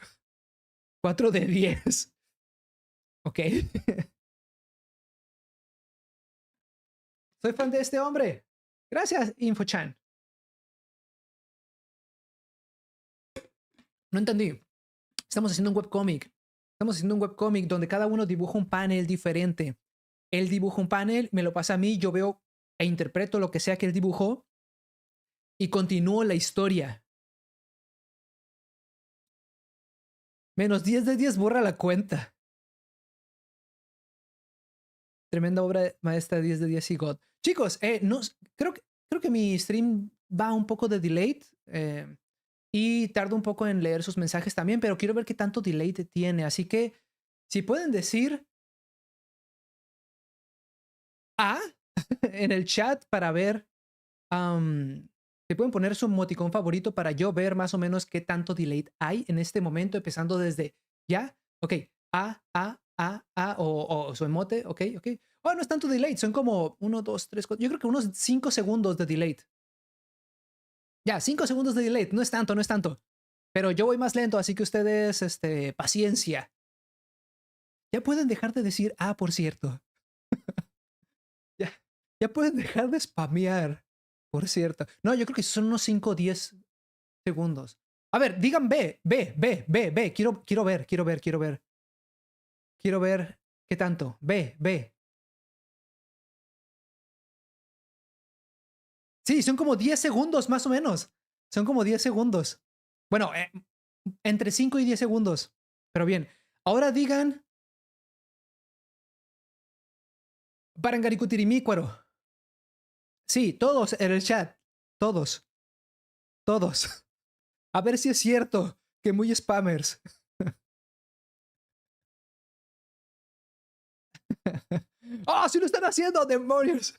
4 de 10. Ok. Soy fan de este hombre. Gracias, InfoChan. No entendí. Estamos haciendo un webcómic. Estamos haciendo un webcómic donde cada uno dibuja un panel diferente. Él dibuja un panel, me lo pasa a mí, yo veo e interpreto lo que sea que él dibujó y continúo la historia. -10 de 10 borra la cuenta. Tremenda obra maestra, 10 de 10 y God. Chicos, no, creo que mi stream va un poco de delay y tardo un poco en leer sus mensajes también, pero quiero ver qué tanto delay tiene. Así que si pueden decir A en el chat para ver, si pueden poner su emoticón favorito para yo ver más o menos qué tanto delay hay en este momento, empezando desde ya. Ok, A, o su emote, ok, ok. Oh, no es tanto delay, son como 1, 2, 3, 4. Yo creo que unos 5 segundos de delay. Ya, 5 segundos de delay, no es tanto, no es tanto. Pero yo voy más lento, así que ustedes, paciencia. Ya pueden dejar de decir, por cierto. Ya, ya pueden dejar de spamear, por cierto. No, yo creo que son unos 5 o 10 segundos. A ver, digan B. Quiero ver, quiero ver, quiero ver. Quiero ver qué tanto. B. Sí, son como 10 segundos más o menos. Son como 10 segundos. Bueno, entre 5 y 10 segundos. Pero bien, ahora digan Parangaricutirimícuaro. Sí, todos en el chat. Todos. Todos. A ver si es cierto que muy spammers. ¡Ah, sí lo están haciendo, demonios!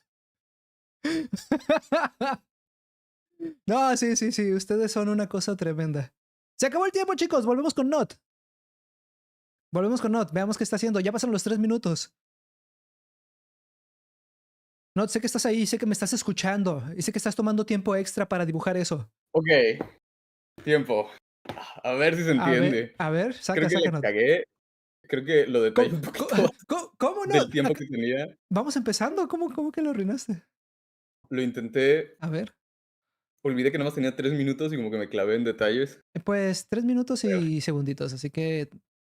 No, sí. Ustedes son una cosa tremenda. Se acabó el tiempo, chicos. Volvemos con Not. Volvemos con Not. Veamos qué está haciendo. Ya pasan los 3 minutos. Not, sé que estás ahí. Sé que me estás escuchando. Y sé que estás tomando tiempo extra para dibujar eso. Okey, tiempo. A ver si se entiende. A ver, Creo saca, que la Not. cagué. Creo que lo ¿Cómo, detallé un cómo, poquito cómo del Not? tiempo que tenía. Vamos empezando. ¿Cómo que lo arruinaste? Lo intenté A ver. olvidé que nada más tenía 3 minutos y como que me clavé en detalles. Pues 3 minutos Pero, y segunditos, así que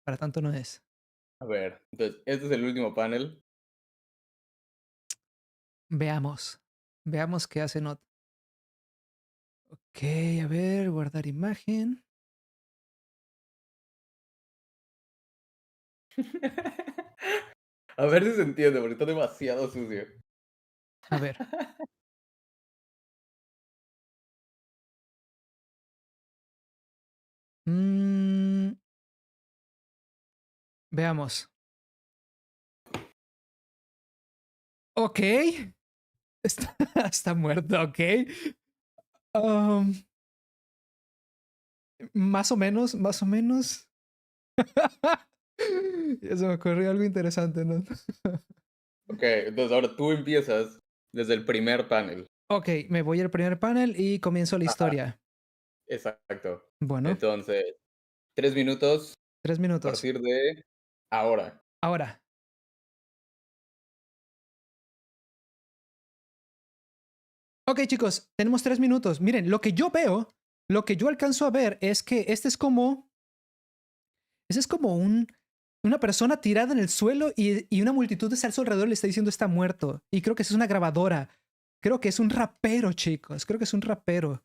para tanto no es. a ver, entonces, este es el último panel. Veamos. Veamos qué hace Not. Ok, a ver, guardar imagen. A ver si se entiende, porque está demasiado sucio. A ver. Mm, veamos. Ok. Está, está muerto, ok. Um, más o menos, más o menos. Ya se me ocurrió algo interesante, ¿no? Ok, entonces ahora tú empiezas desde el primer panel. Ok, me voy al primer panel y comienzo la Ajá, historia. exacto. Bueno, Entonces, 3 minutos 3 a minutos. partir de ahora. Ahora. Ok, chicos, tenemos 3 minutos. Miren, lo que yo veo, lo que yo alcanzo a ver es que este es como una persona tirada en el suelo y una multitud de a su alrededor le está diciendo está muerto. Y creo que es una grabadora. Creo que es un rapero, chicos. Creo que es un rapero.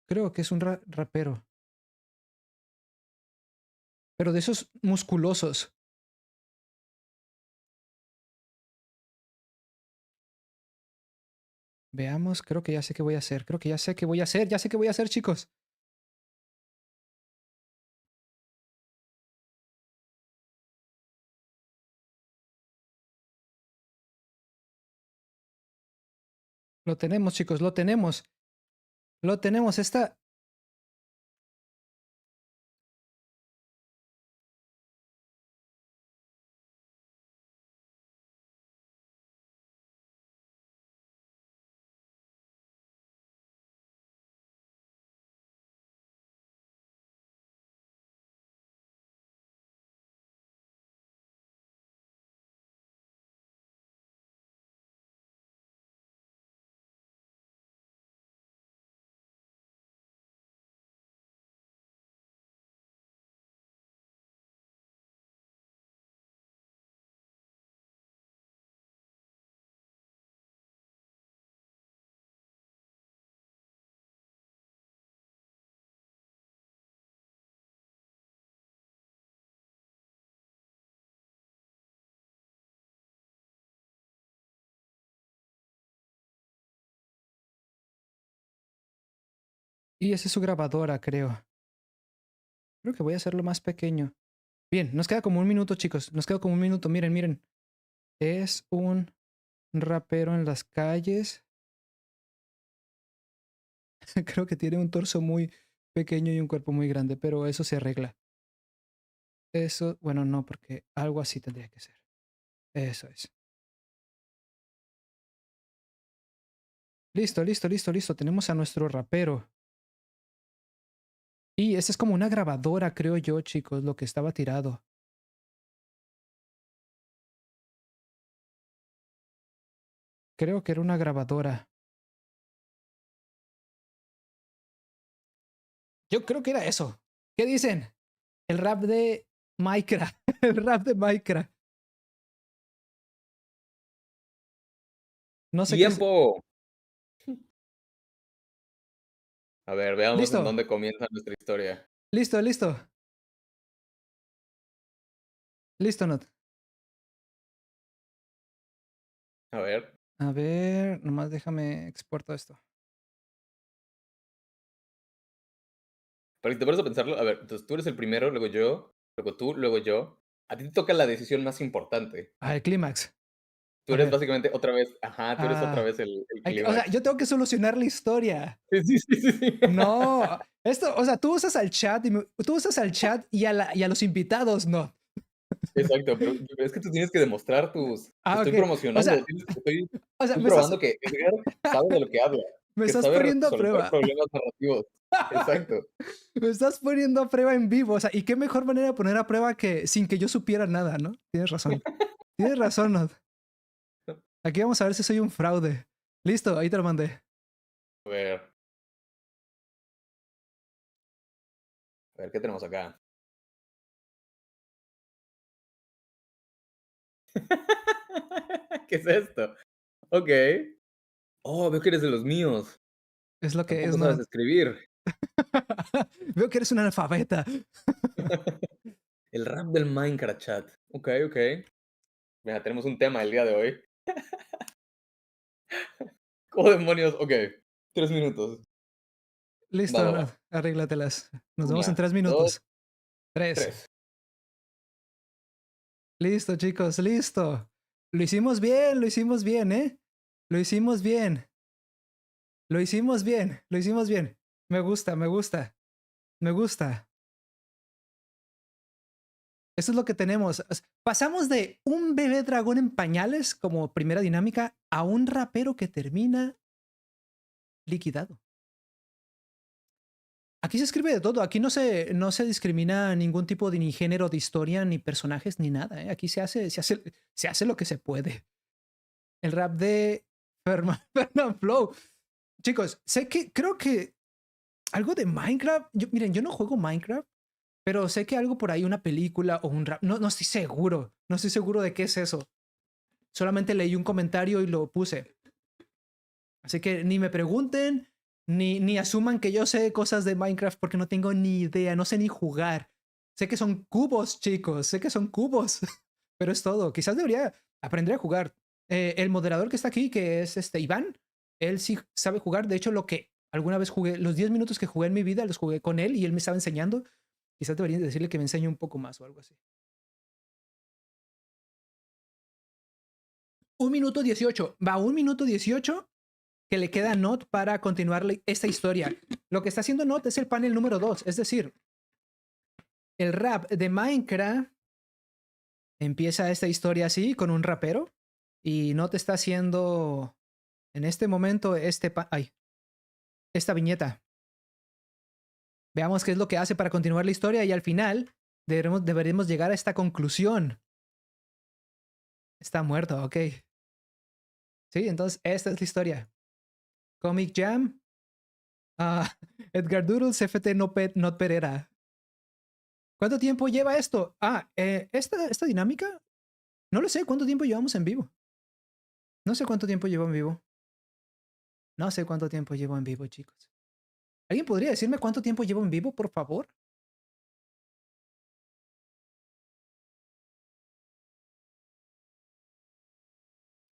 Creo que es un rapero. Pero de esos musculosos. Veamos, creo que ya sé qué voy a hacer. Creo que ya sé qué voy a hacer. Ya sé qué voy a hacer, chicos. Lo tenemos, chicos, lo tenemos. Lo tenemos. Esta. Y esa es su grabadora, creo. Creo que voy a hacerlo más pequeño. Bien, nos queda como un minuto, chicos. Nos queda como un minuto. Miren, miren. Es un rapero en las calles. Creo que tiene un torso muy pequeño y un cuerpo muy grande, pero eso se arregla. Eso, bueno, no, porque algo así tendría que ser. Eso es. Listo, listo, listo, listo. Tenemos a nuestro rapero. Y esa es como una grabadora, creo yo, chicos, lo que estaba tirado. Creo que era una grabadora. Yo creo que era eso. ¿Qué dicen? El rap de Minecraft. El rap de Minecraft. No sé qué es. ¡Tiempo! A ver, veamos en Listo, dónde comienza nuestra historia. listo, listo. Listo, Not. A ver, A ver, nomás déjame exporto esto. para que te pones a pensarlo, a ver, entonces tú eres el primero, luego yo, luego tú, luego yo. A ti te toca la decisión más importante. Ah, el clímax. Tú A eres ver. básicamente otra vez, ajá, tú eres otra Ah, vez el o sea, clímax. yo tengo que solucionar la historia. Sí, sí, sí, sí, sí. No, esto, o sea, tú usas al chat tú usas al chat y a los invitados, no. Exacto, pero es que tú tienes que demostrar tus te Ah, estoy ok. O promocionando, sea, tienes estoy o sea, estoy me estás, probando que Edgar sabe de lo que habla. Me que estás sabe poniendo a resolver prueba. problemas narrativos. Exacto. Me estás poniendo a prueba en vivo. O sea, ¿y qué mejor manera de poner a prueba que sin que yo supiera nada, ¿no? Tienes razón. Tienes razón, Nod. Aquí vamos a ver si soy un fraude. Listo, ahí te lo mandé. A ver qué tenemos acá. ¿Qué es esto? Ok. Oh, veo que eres de los míos. Es lo que es, Tampoco sabes Nod. escribir. Veo que eres un analfabeta. El rap del Minecraft chat. Ok, ok. Mira, tenemos un tema el día de hoy. ¿Cómo demonios? Ok. 3 minutos. Va, Listo, va, va. Nod. Arréglatelas. Nos vemos en Una, 3 dos, minutos. 3. tres. Listo, chicos, listo. Lo hicimos bien, ¿eh? Lo hicimos bien. Lo hicimos bien, lo hicimos bien. Me gusta, me gusta, me gusta. Eso es lo que tenemos. Pasamos de un bebé dragón en pañales como primera dinámica a un rapero que termina liquidado. Aquí se escribe de todo. Aquí no se discrimina ningún tipo de ni género de historia, ni personajes, ni nada. ¿Eh? Aquí se hace lo que se puede. El rap de Fernand Flow. Chicos, creo que algo de Minecraft. Miren, yo no juego Minecraft, pero sé que algo por ahí, una película o un rap. No, no estoy seguro. No estoy seguro de qué es eso. Solamente leí un comentario y lo puse. Así que ni me pregunten, ni asuman que yo sé cosas de Minecraft porque no tengo ni idea, no sé ni jugar. Sé que son cubos, chicos, sé que son cubos, pero es todo. Quizás debería aprender a jugar. El moderador que está aquí, que es Iván, él sí sabe jugar. De hecho, lo que alguna vez jugué, los 10 minutos que jugué en mi vida, los jugué con él y él me estaba enseñando. Quizás debería decirle que me enseñe un poco más o algo así. 1 minuto 18. Va 1 minuto 18 que le queda a Not para continuar esta historia. Lo que está haciendo Not es el panel número 2, es decir, el rap de Minecraft empieza esta historia así con un rapero y Not está haciendo en este momento esta viñeta. Veamos qué es lo que hace para continuar la historia y al final deberemos llegar a esta conclusión. Está muerto, ok. Sí, entonces esta es la historia. Comic Jam, Edgar Doodles, FT Not Pereira. ¿Cuánto tiempo lleva esto? Esta dinámica, no lo sé. ¿Cuánto tiempo llevamos en vivo? No sé cuánto tiempo llevo en vivo. No sé cuánto tiempo llevo en vivo, chicos. ¿Alguien podría decirme cuánto tiempo llevo en vivo, por favor?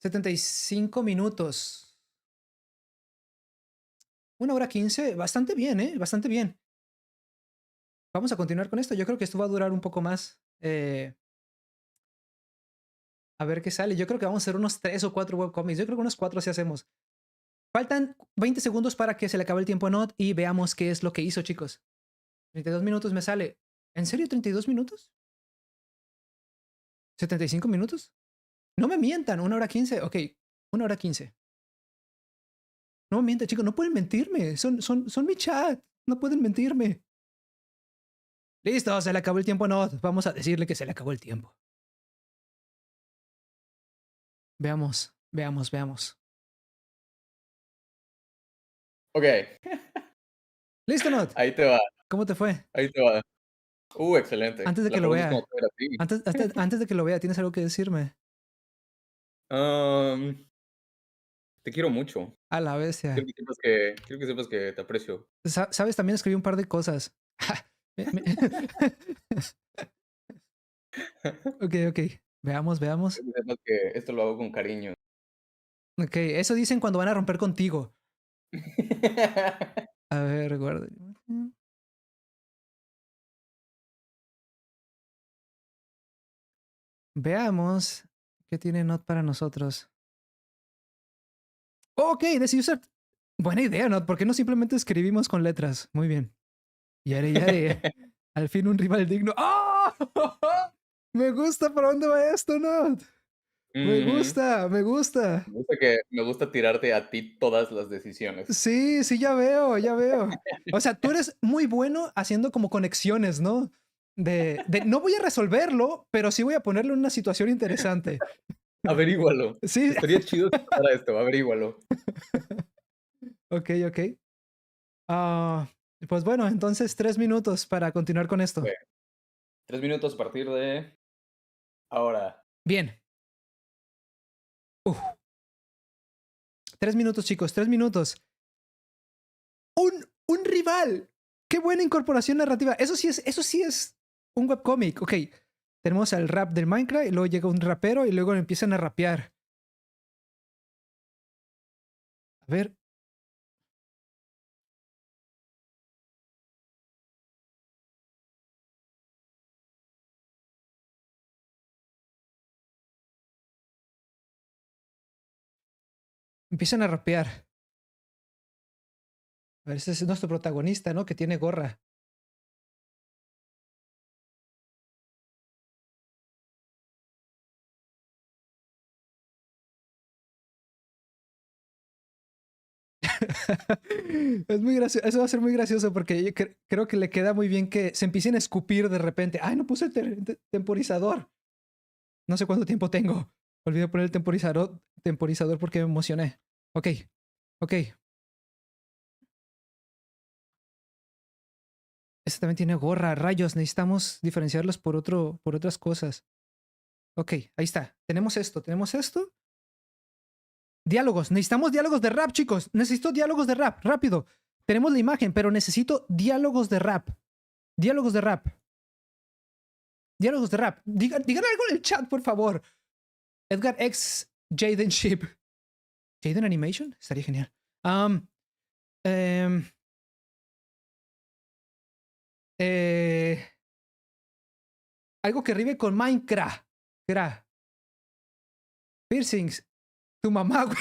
75 minutos. 1 hora 15. Bastante bien, ¿eh? Bastante bien. Vamos a continuar con esto. Yo creo que esto va a durar un poco más. A ver qué sale. Yo creo que vamos a hacer unos 3 o 4 webcomics. Yo creo que unos 4 si hacemos. Faltan 20 segundos para que se le acabe el tiempo a Not y veamos qué es lo que hizo, chicos. 32 minutos me sale. ¿En serio 32 minutos? ¿75 minutos? No me mientan. 1 hora 15. Ok, 1 hora 15. No me mientan, chicos. No pueden mentirme. Son mi chat. No pueden mentirme. Listo, se le acabó el tiempo a Not. Vamos a decirle que se le acabó el tiempo. Veamos, veamos, veamos. Ok. Listo, Not. Ahí te va. ¿Cómo te fue? Ahí te va. Excelente. Antes de La que lo pregunta es cómo vea. te va a ti. Antes de que lo vea, ¿tienes algo que decirme? Am, Te quiero mucho. A la bestia. Quiero que sepas que te aprecio. ¿Sabes? También escribí un par de cosas. Ok, ok. Veamos, veamos. Quiero que sepas que esto lo hago con cariño. Ok, eso dicen cuando van a romper contigo. A ver, guarda. Veamos qué tiene Not para nosotros. Ok, decidí usar. Buena idea, Not. ¿Por qué no simplemente escribimos con letras? Muy bien. Yare, yare. Al fin un rival digno. ¡Ah! Me gusta para dónde va esto, Not. Me Ujú. gusta, me gusta. Me gusta tirarte a ti todas las decisiones. Sí, sí, ya veo, ya veo. O sea, tú eres muy bueno haciendo como conexiones, ¿no? De no voy a resolverlo, pero sí voy a ponerlo en una situación interesante. Averígualo. Sí, Estaría chido si pasara esto, averígualo. okey, okey. Ah, pues bueno, entonces 3 minutos para continuar con esto. Okey, 3 minutos a partir de ahora. Bien. Uf, 3 minutos, chicos, 3 minutos. Un rival. Qué buena incorporación narrativa. Eso sí es un webcómic. Okey, tenemos al rap del Minecraft, y luego llega un rapero, y luego empiezan a rapear. A ver, empiezan a rapear. A ver, ese es nuestro protagonista, ¿no? Que tiene gorra. Es muy gracioso. Eso va a ser muy gracioso porque yo creo que le queda muy bien que se empiecen a escupir de repente. Ay, no puse el temporizador. No sé cuánto tiempo tengo. Olvidé poner el temporizador porque me emocioné. Ok, ok. Este también tiene gorra, rayos. Necesitamos diferenciarlos por otras cosas. Ok, ahí está. Tenemos esto, tenemos esto. Diálogos. Necesitamos diálogos de rap, chicos. Necesito diálogos de rap. Rápido. Tenemos la imagen, pero necesito diálogos de rap. Diálogos de rap. Diálogos de rap. Digan algo en el chat, por favor. Edgar X Jaden Ship. ¿Jaden Animation? Estaría genial. Um, em, eh, algo que rime con Minecraft. Gra. Piercings. Tu mamá, güey.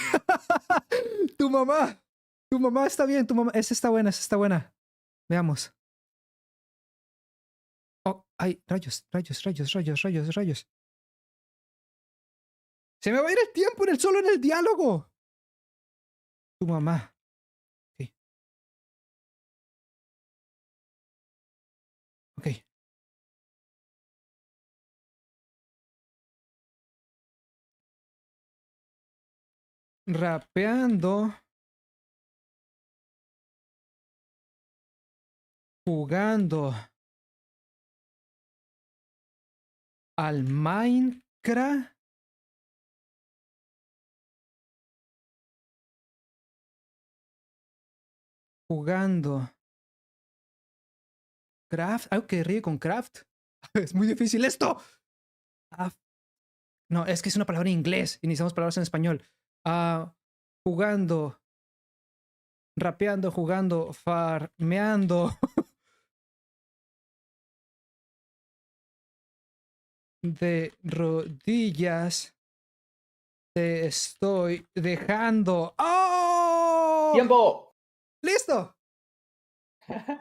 Tu mamá. Tu mamá está bien. Tu mamá. Esa está buena, esa está buena. Veamos. Oh, ay, rayos, rayos, rayos, rayos, rayos, rayos. Se me va a ir el tiempo solo en el diálogo. Tu mamá. Ok, ok. Rapeando, jugando al Minecraft, jugando craft, algo que ríe con craft. Es muy difícil esto. Ah, no, es que es una palabra en inglés y necesitamos palabras en español. Ah, jugando, rapeando, jugando, farmeando de rodillas. Te estoy dejando. ¡Oh! ¡Tiempo! ¡Listo!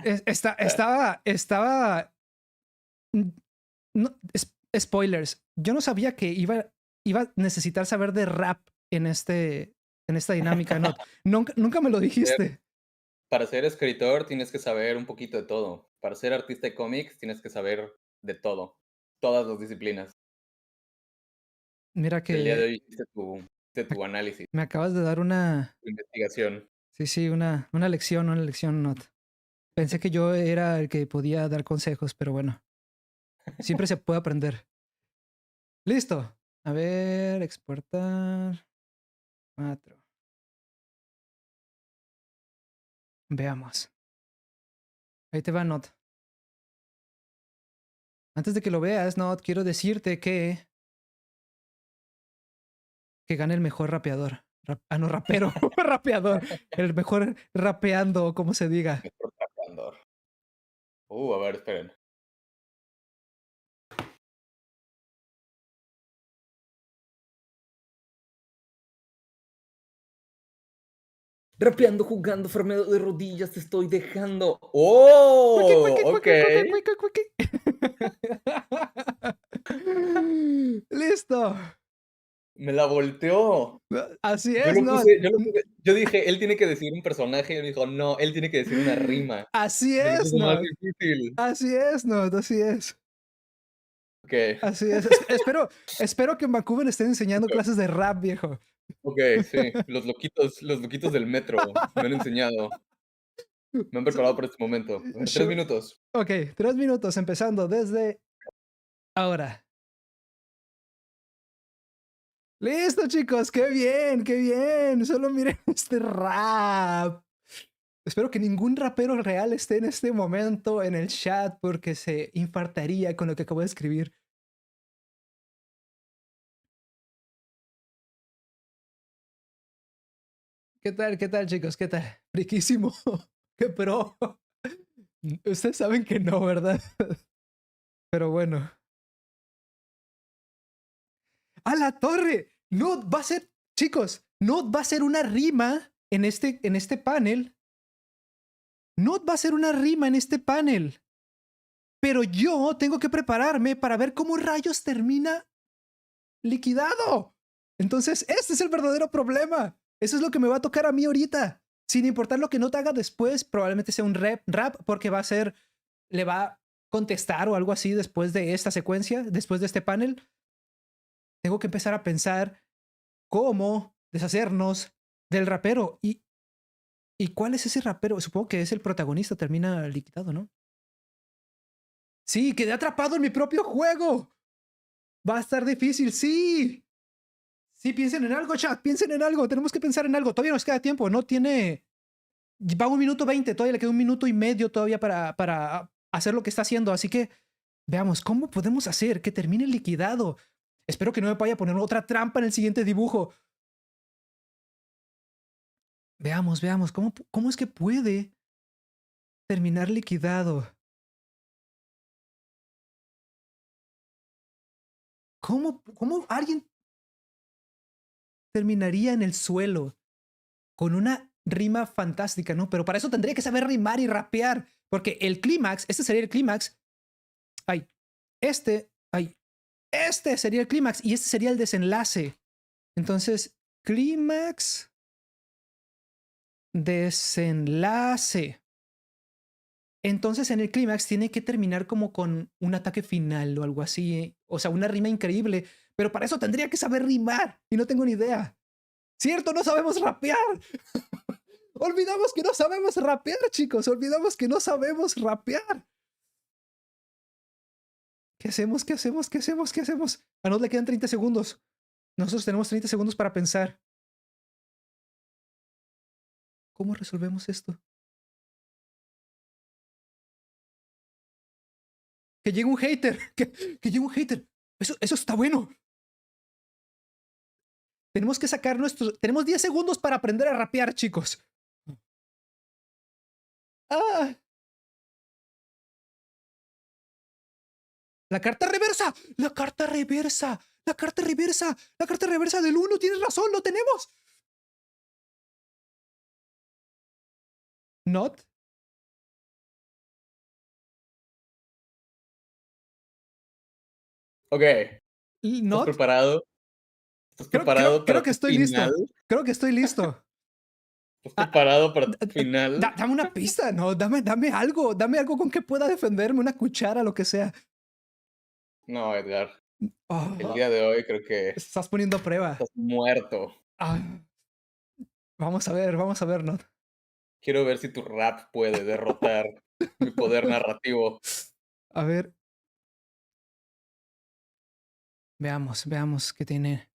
Estaba. No, spoilers. Yo no sabía que iba a necesitar saber de rap en esta dinámica, ¿no? Nunca me lo dijiste. Para ser escritor tienes que saber un poquito de todo. Para ser artista de cómics tienes que saber de todo, todas las disciplinas. Mira El día de que hoy hiciste tu análisis, me acabas de dar una, tu investigación. sí, sí, una lección, Not. Pensé que yo era el que podía dar consejos, pero bueno, siempre se puede aprender. Listo. A ver, exportar. 4. Veamos. Ahí te va, Not. Antes de que lo veas, Not, quiero decirte que gane el mejor rapeador. No, rapero, rapeador. El mejor rapeando, como se diga. Mejor tratador. A ver, esperen. Rapeando, jugando, farmeando de rodillas, te estoy dejando. Cuiqui, ¡Oh! cuiqui, cuiqui, cuiqui, Okey. cuiqui, cuiqui. Listo. Me la volteó. Así Yo es, lo ¿no? puse yo lo puse yo dije: "Él tiene que decir un personaje", y él dijo: "No, él tiene que decir una rima". Así Me lo es, puso más ¿no? difícil. Así es, ¿no? Así es. Okey, Así es. Espero que en Vancouver estén enseñando clases de rap, viejo. okey, sí, los loquitos del metro me han enseñado, me han preparado para este momento. A ver, 3 Sure. minutos. Ok, 3 minutos empezando desde ahora. Listo, chicos, qué bien, qué bien. Solo miren este rap. Espero que ningún rapero real esté en este momento en el chat porque se infartaría con lo que acabo de escribir. Qué tal, chicos? ¿Qué tal? Riquísimo. Qué pro. Ustedes saben que no, ¿verdad? Pero bueno. ¡A la torre! No va a ser, chicos, no va a ser una rima en este panel. No va a ser una rima en este panel. Pero yo tengo que prepararme para ver cómo rayos termina liquidado. Entonces, este es el verdadero problema. Eso es lo que me va a tocar a mí ahorita. Sin importar lo que no te haga después, probablemente sea un rap porque va a ser, le va a contestar o algo así después de esta secuencia, después de este panel. Tengo que empezar a pensar cómo deshacernos del rapero. ¿Y cuál es ese rapero? Supongo que es el protagonista, termina liquidado, ¿no? Sí, quedé atrapado en mi propio juego. Va a estar difícil, sí. Sí, piensen en algo, chat, piensen en algo. Tenemos que pensar en algo. Todavía nos queda tiempo. No tiene. Va 1 minuto 20. Todavía le queda 1 minuto y medio todavía para hacer lo que está haciendo. Así que veamos cómo podemos hacer que termine liquidado. Espero que no me vaya a poner otra trampa en el siguiente dibujo. Veamos. ¿Cómo es que puede terminar liquidado? ¿Cómo alguien terminaría en el suelo con una rima fantástica, ¿no? Pero para eso tendría que saber rimar y rapear, porque el clímax, este sería el clímax. Ay, este sería el clímax y este sería el desenlace. Entonces, clímax, desenlace. Entonces, en el clímax tiene que terminar como con un ataque final o algo así, ¿eh? O sea, una rima increíble, pero para eso tendría que saber rimar y no tengo ni idea. ¿Cierto? No sabemos rapear. Olvidamos que no sabemos rapear, chicos. Olvidamos que no sabemos rapear. ¿Qué hacemos? ¿Qué hacemos? ¿Qué hacemos? ¿Qué hacemos? A nos le quedan 30 segundos. Nosotros tenemos 30 segundos para pensar. ¿Cómo resolvemos esto? Que llegue un hater. Que llegue un hater. Eso está bueno. Tenemos que sacar nuestros. Tenemos 10 segundos para aprender a rapear, chicos. ¡Ah! La carta reversa. La carta reversa. La carta reversa. La carta reversa del 1. Tienes razón, lo tenemos. Not. Okey, ¿estás Not. preparado? ¿Estás preparado Creo para que tu estoy final? listo. Creo que estoy listo. ¿Estás Ah, preparado para tu final? dame una pista, ¿no? Dame algo con que pueda defenderme, una cuchara, lo que sea. No, Edgar, el Oh, día de hoy creo que estás poniendo a prueba. estás muerto. Ah, vamos a ver, ¿no? Quiero ver si tu rap puede derrotar mi poder narrativo. A ver, veamos qué tiene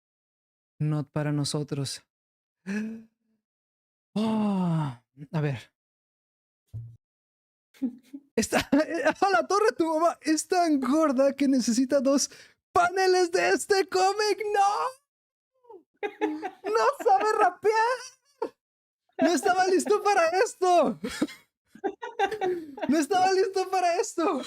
Not para nosotros. Ah, a ver. Está, a la torre tu mamá es tan gorda que necesita 2 paneles de este cómic. ¡No! ¡No sabe rapear! ¡No estaba listo para esto! ¡No estaba listo para esto!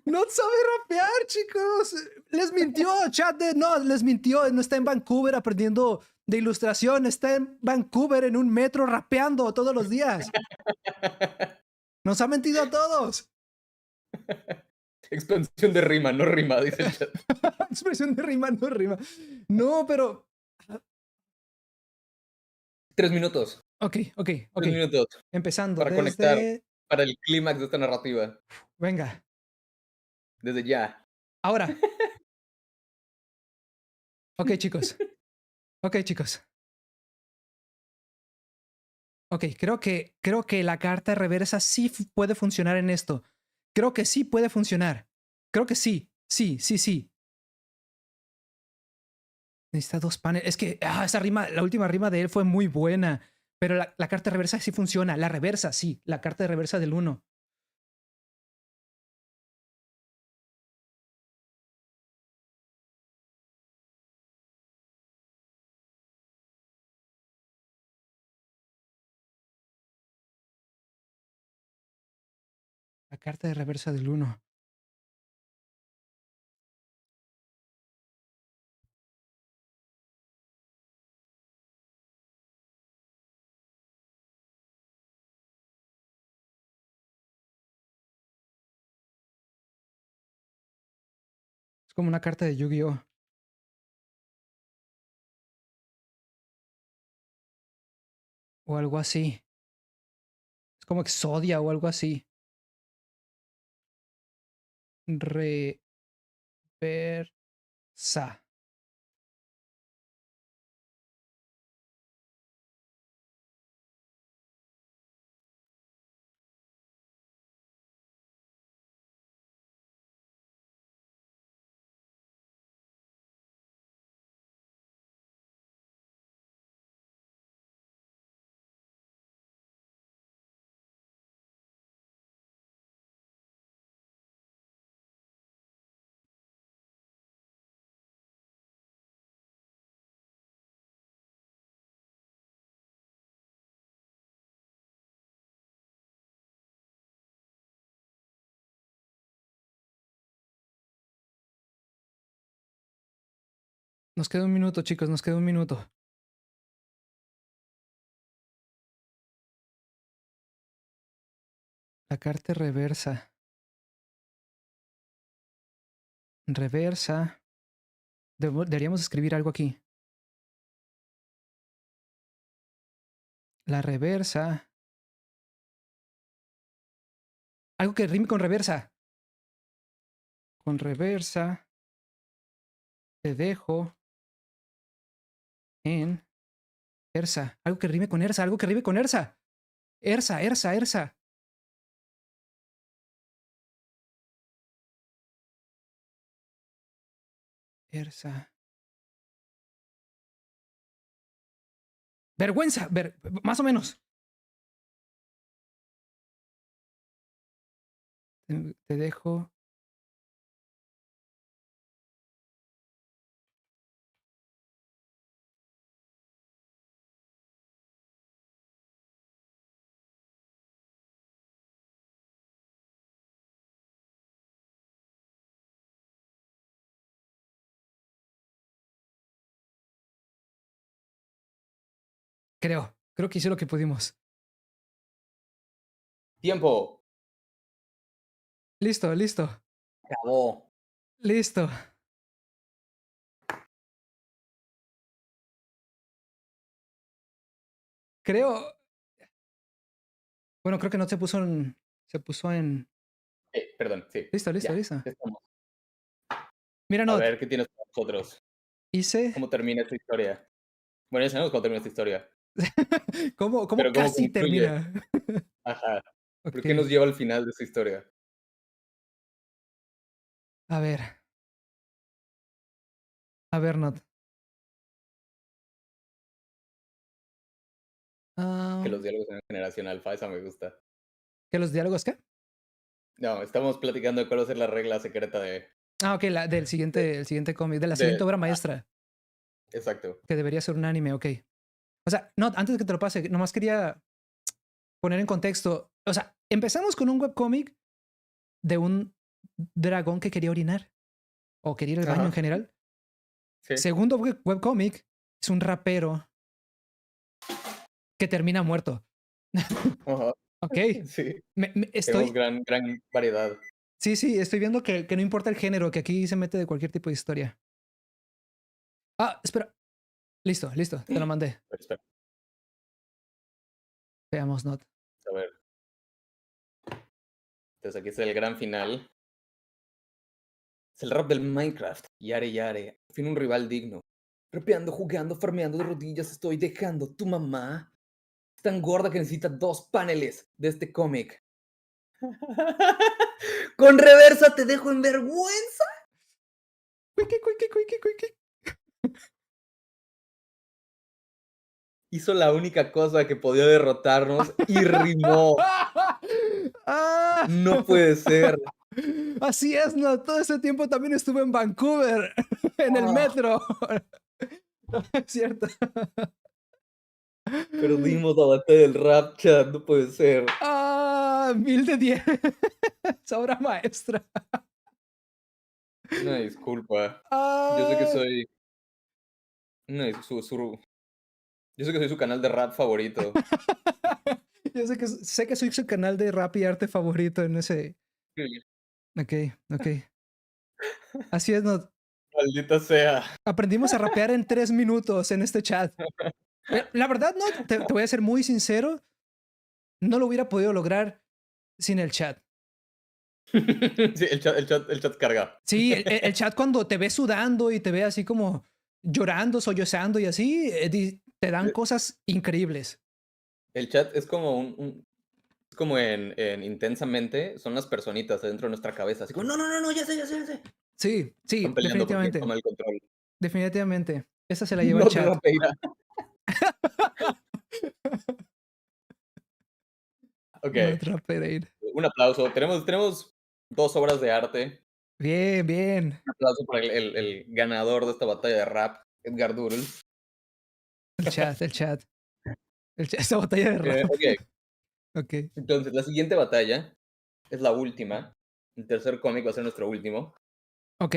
¡No sabe rapear, chicos! Les mintió, chat de... No, les mintió. No está en Vancouver aprendiendo de ilustración. Está en Vancouver en un metro rapeando todos los días. Nos ha mentido a todos. Expansión de rima, no rima, dice el chat. Expresión de rima, no rima. No, pero. 3 minutos, Ok, ok, ok. 3 minutos Empezando para conectar, desde. para el clímax de esta narrativa. Venga. Desde ya. Ahora. Ok, chicos. Ok, chicos. Ok, creo que la carta reversa sí puede funcionar en esto. Creo que sí puede funcionar. Creo que sí. Sí, sí, sí. Necesita dos paneles. Es que esa rima, la última rima de él fue muy buena. Pero la carta reversa sí funciona. La reversa, sí. La carta de reversa del uno. La carta de reversa del uno. Es como una carta de Yu-Gi-Oh! O algo así. Es como Exodia o algo así. Reversa. Nos queda un minuto, chicos. Nos queda un minuto. La carta reversa. Reversa. Deberíamos escribir algo aquí. La reversa. Algo que rime con reversa. Con reversa. Te dejo en Ersa. Algo que rime con Ersa. Algo que rime con Ersa. Ersa, Ersa, Ersa. Ersa. Vergüenza. Más o menos. Te dejo. Creo que hice lo que pudimos. Tiempo. Listo, listo. Acabó. Listo. Creo. Bueno, creo que no se puso en. Se puso en. Perdón, sí. Listo, listo, Ya, listo. ya estamos. Mira, A Not. ver, ¿qué tienes para nosotros? Hice. ¿Cómo termina esta historia? Bueno, ya sabemos cómo termina esta historia, ¿Cómo pero ¿cómo casi concluye? termina? Ajá. ¿Por qué nos Ok. lleva al final de esta historia? A ver. A ver, Not. Que Ah, los diálogos en generación alfa, esa me gusta. ¿Que los diálogos qué? No, estamos platicando de cuál va a ser la regla secreta Ok, del de siguiente, el siguiente cómic, de la de siguiente obra maestra, exacto. que debería ser un anime, ok. O sea, no, antes de que te lo pase, nomás quería poner en contexto. O sea, empezamos con un webcómic de un dragón que quería orinar o quería ir al baño en Ajá, general. sí. Segundo webcómic es un rapero que termina muerto. Ajá, Ok, sí. Tenemos estoy. gran variedad. Sí, sí, estoy viendo que no importa el género, que aquí se mete de cualquier tipo de historia. Ah, espera. Listo, listo, te lo mandé. Espera, Veamos, not. a ver. Entonces aquí está el gran final. Es el rap del Minecraft. Yare, yare. Al fin un rival digno. Rapeando, jugando, farmeando de rodillas. Estoy dejando. Tu mamá es tan gorda que necesita 2 paneles de este cómic. Con reversa te dejo en vergüenza. Cuique, cuique, cuique, cuique. Hizo la única cosa que podía derrotarnos y rimó. Ah, No puede ser. así es, no. Todo ese tiempo también estuve en Vancouver, en el Ah, metro. Es cierto. perdimos la batalla del rap chat. No puede ser. Ah, 1000 de 10. Obra maestra. Una disculpa. Yo sé que Ah, soy. Una yo sé que soy su canal de rap favorito. yo sé que soy su canal de rap y arte favorito en ese. Sí, Ok, ok. Así es, no. maldita sea. Aprendimos a rapear en 3 minutos en este chat. La verdad, no, te voy a ser muy sincero. No lo hubiera podido lograr sin el chat. Sí, el chat carga. Sí, el chat cuando te ve sudando y te ve así como llorando, sollozando y así, te dan cosas increíbles. El chat es como es como en Intensamente, son las personitas adentro de nuestra cabeza, así como, no, no, no, no, ya sé, ya sé, ya sé. Sí, Están sí, peleando por quién definitivamente. toma el control. Definitivamente. Esa se la lleva el No te chat. rapeira. Ok, No Pereira. un aplauso. Tenemos 2 obras de arte. Bien, bien. Un aplauso para el ganador de esta batalla de rap, Edgar Doodle. El chat, el chat. Esta batalla de rap. Ok, Ok. entonces la siguiente batalla es la última. El tercer cómic va a ser nuestro último. Ok.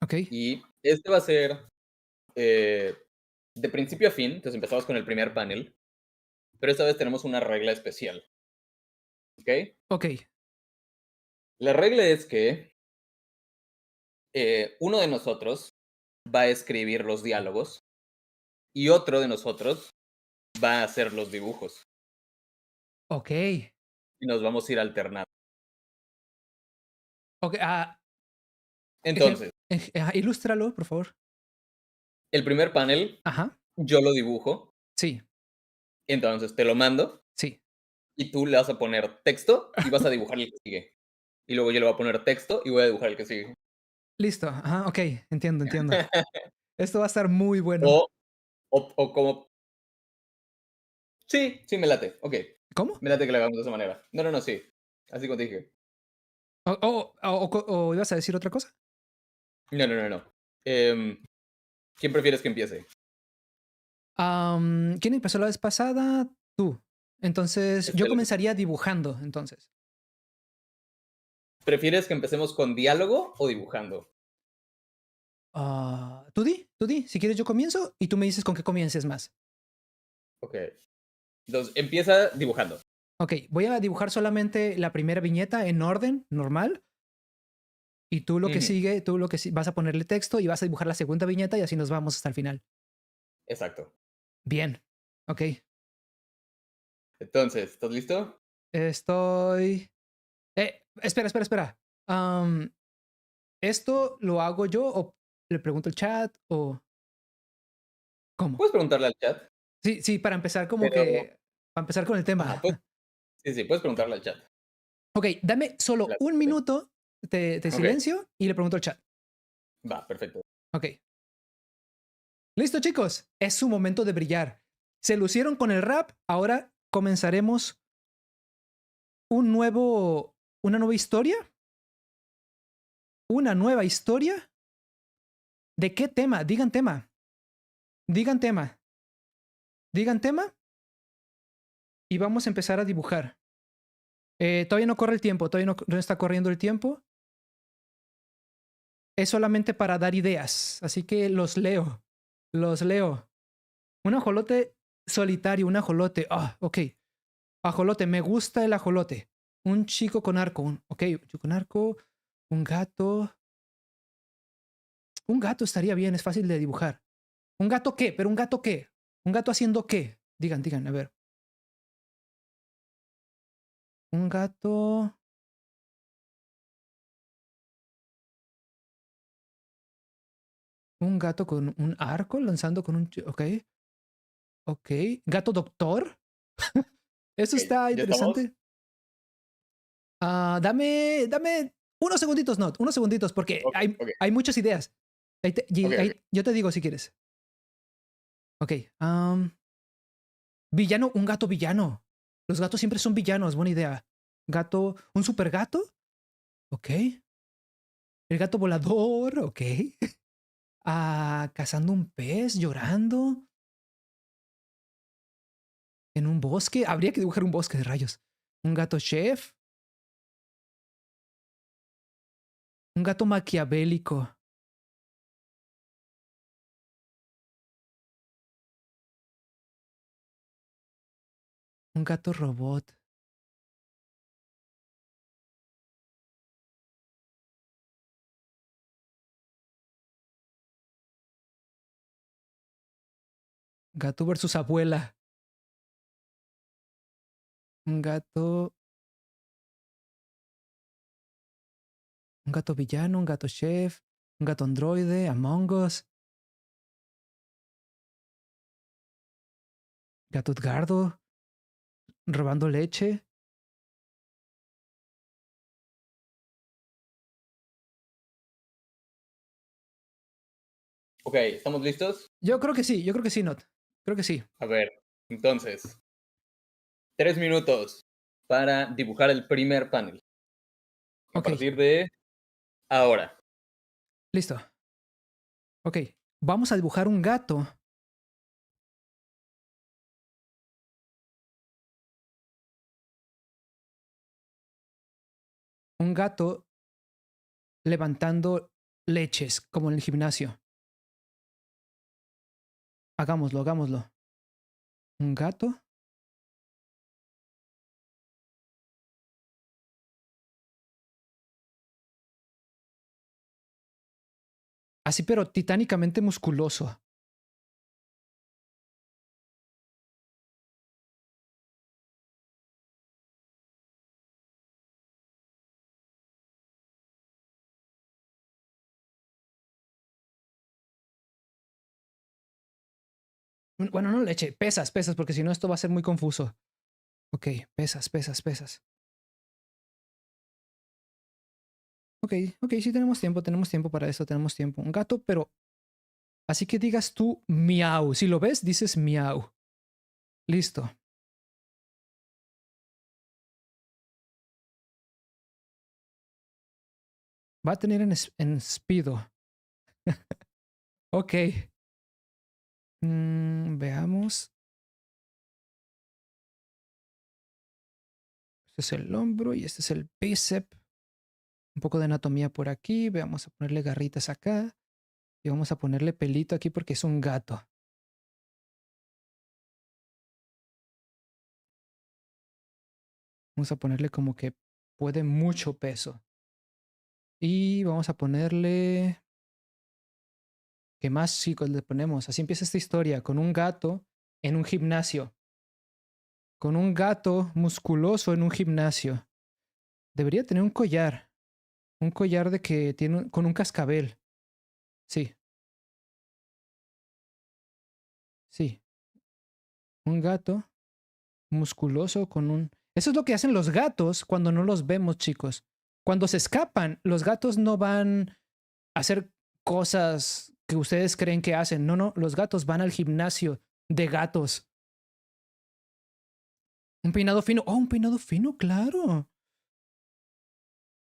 Ok. Y este va a ser eh, de principio a fin. Entonces empezamos con el primer panel. Pero esta vez tenemos una regla especial. ¿Ok? Ok. La regla es que uno de nosotros va a escribir los diálogos y otro de nosotros va a hacer los dibujos. Ok. Y nos vamos a ir alternando. Ok. Entonces, Ilústralo, por favor. el primer panel Ajá. yo lo dibujo. Sí. Entonces te lo mando Sí. y tú le vas a poner texto y vas a dibujar el que sigue. Y luego yo le voy a poner texto y voy a dibujar el que sigue. Listo. Ajá. Ok. Entiendo, entiendo. Esto va a estar muy bueno. O, o como... Sí, sí, me late. Ok. ¿Cómo? Me late que lo hagamos de esa manera. No, no, no, sí. Así como te dije. ¿O ibas a decir otra cosa? No, no, no, no. ¿Quién prefieres que empiece? ¿Quién empezó la vez pasada? Tú. Entonces, yo Espera, comenzaría dibujando, entonces. ¿prefieres que empecemos con diálogo o dibujando? Tú di. Si quieres, yo comienzo y tú me dices con qué comiences más. Ok. Entonces, empieza dibujando. Ok, voy a dibujar solamente la primera viñeta en orden normal y tú lo que Ujú, sigue, vas a ponerle texto y vas a dibujar la segunda viñeta y así nos vamos hasta el final. exacto. Bien. Ok. Entonces, ¿estás listo? Estoy. Espera, espera, espera. ¿Esto lo hago yo o le pregunto al chat o cómo? Puedes preguntarle al chat, Sí, sí, para empezar como pero... que, para empezar con el Ajá, tema. pues, sí, sí, puedes preguntarle al chat. Ok, dame solo Late, un sí. minuto de Ok, silencio y le pregunto al chat. va, perfecto. Ok. Listo, chicos. Es su momento de brillar. Se lucieron con el rap. Ahora comenzaremos una nueva historia. Una nueva historia. ¿De qué tema? Digan tema. Digan tema. Digan tema. Y vamos a empezar a dibujar. Todavía no corre el tiempo. Todavía no está corriendo el tiempo. Es solamente para dar ideas. Así que los leo. Los leo. Un ajolote solitario. Un ajolote. Ok. Ajolote. Me gusta el ajolote. Un chico con arco. Ok, un chico con arco. Un gato. Un gato estaría bien, es fácil de dibujar. ¿Un gato qué? ¿Pero un gato qué? ¿Un gato haciendo qué? Digan, digan, a ver. Un gato. Un gato con un arco lanzando con un. Ok, ok. ¿Gato doctor? Eso Ok, está ¿ya estamos? interesante. Dame unos segunditos, no, unos segunditos, porque Ok, ok, hay muchas ideas. ok, ok. Yo te digo si quieres. Ok. Villano, un gato villano. Los gatos siempre son villanos, buena idea. Gato, un super gato. Ok. El gato volador, ok. Cazando un pez, llorando. En un bosque. Habría que dibujar un bosque de rayos. Un gato chef. Un gato maquiavélico. Un gato robot. Gato versus abuela. Un gato. Un gato villano, un gato chef, un gato androide, Among Us, gato Edgardo, robando leche. Ok, ¿estamos listos? Yo creo que sí, Not. Creo que sí. A ver, entonces, 3 minutos para dibujar el primer panel. A Ok, partir de ahora. listo. Ok, vamos a dibujar un gato. Un gato levantando leches, como en el gimnasio. Hagámoslo, hagámoslo. Un gato. Así, pero titánicamente musculoso. Bueno, no leche, pesas, pesas, porque si no esto va a ser muy confuso. Ok, pesas, pesas, pesas. Ok, ok, sí tenemos tiempo para eso, tenemos tiempo. Un gato, pero así que digas tú miau. Si lo ves, dices miau. Listo. Va a tener en Speedo. Ok. Veamos. Este es el hombro y este es el bíceps. Un poco de anatomía por aquí. Vamos a ponerle garritas acá. Y vamos a ponerle pelito aquí porque es un gato. Vamos a ponerle como que puede mucho peso. Y vamos a ponerle. ¿Qué más, chicos, le ponemos? Así empieza esta historia, con un gato en un gimnasio. Con un gato musculoso en un gimnasio. Debería tener un collar. Un collar de que tiene con un cascabel. Sí, sí. Un gato musculoso con un. Eso es lo que hacen los gatos cuando no los vemos, chicos. Cuando se escapan, los gatos no van a hacer cosas que ustedes creen que hacen. No, no, los gatos van al gimnasio de gatos. Un peinado fino. Oh, un peinado fino, claro.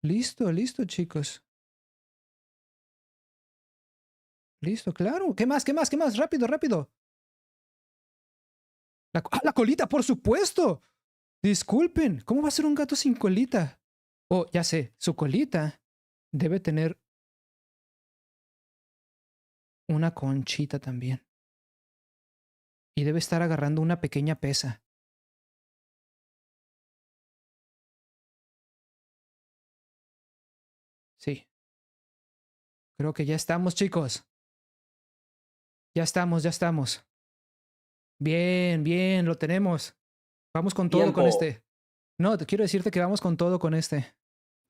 Listo, listo, chicos. Listo, claro. ¿Qué más? ¿Qué más? ¿Qué más? Rápido, rápido. La colita, por supuesto. Disculpen, ¿cómo va a ser un gato sin colita? Oh, ya sé, su colita debe tener una conchita también. Y debe estar agarrando una pequeña pesa. Creo que ya estamos, chicos. Ya estamos, ya estamos. Bien, bien, lo tenemos. Vamos con todo con Tiempo. este. No, te quiero decirte que vamos con todo con este.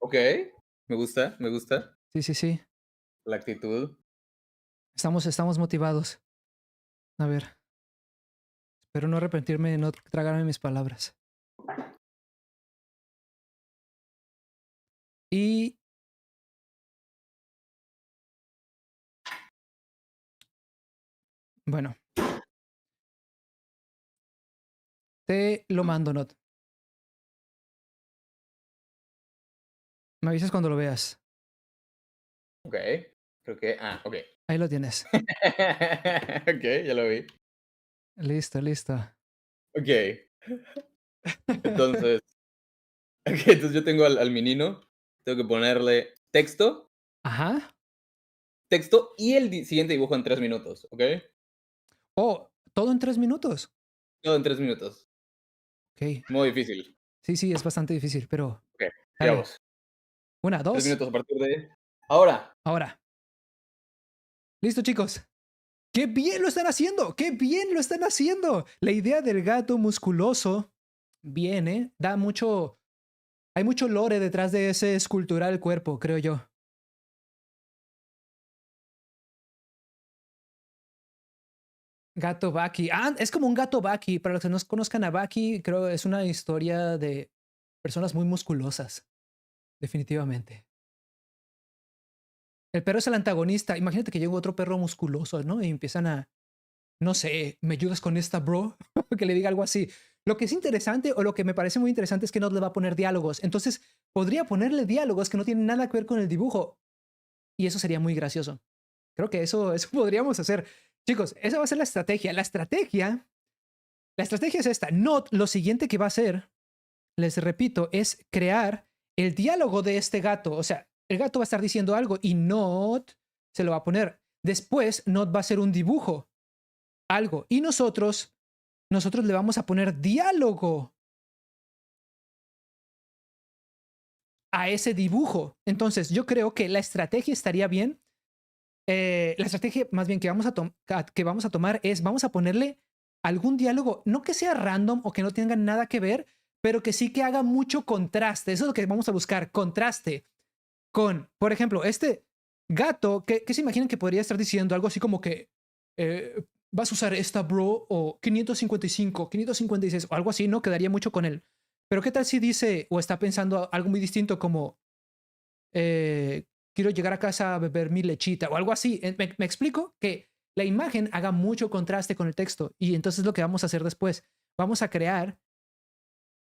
Okey, me gusta Sí, sí, sí. la actitud. Estamos motivados. A ver, espero no arrepentirme, no tragarme mis palabras. Y bueno, te lo mando, Not. Me avisas cuando lo veas. Okey, creo que okey. Ahí lo tienes. Okey, ya lo vi. Listo, listo. Okey, entonces okey, entonces yo tengo al menino, tengo que ponerle Ajá. texto y el siguiente dibujo en 3 minutos, ¿okey? Oh, todo en 3 minutos. Todo en 3 minutos. Ok. Muy difícil. Sí, sí, es bastante difícil, pero Okey, dale. sigamos. 1, 3 2. minutos a partir de ahora. Ahora. Listo, chicos. ¡Qué bien lo están haciendo! ¡Qué bien lo están haciendo! La idea del gato musculoso viene, da mucho, hay mucho lore detrás de ese escultural cuerpo, creo yo. Gato Baki. Ah, es como un gato Baki. Para los que no conozcan a Baki, creo que es una historia de personas muy musculosas, definitivamente. El perro es el antagonista. Imagínate que llega otro perro musculoso, ¿no? Y empiezan a, no sé, ¿me ayudas con esta, bro? Que le diga algo así. Lo que es interesante o lo que me parece muy interesante es que no le va a poner diálogos. Entonces, podría ponerle diálogos que no tienen nada que ver con el dibujo. Y eso sería muy gracioso. Creo que eso podríamos hacer. Chicos, esa va a ser la estrategia. La estrategia es esta. Not, lo siguiente que va a hacer, les repito, es crear el diálogo de este gato. O sea, el gato va a estar diciendo algo y Not se lo va a poner. Después, Not va a hacer un dibujo, algo. Y nosotros le vamos a poner diálogo a ese dibujo. Entonces, yo creo que la estrategia estaría bien. La estrategia más bien que vamos a tomar es, vamos a ponerle algún diálogo, no que sea random o que no tenga nada que ver, pero que sí que haga mucho contraste. Eso es lo que vamos a buscar, contraste con, por ejemplo, este gato, que se imaginan que podría estar diciendo algo así como que vas a usar esta, bro, o 555, 556, o algo así, ¿no? Quedaría mucho con él. Pero ¿qué tal si dice o está pensando algo muy distinto como eh, quiero llegar a casa a beber mi lechita o algo así? ¿Me explico? Que la imagen haga mucho contraste con el texto y entonces lo que vamos a hacer después, vamos a crear,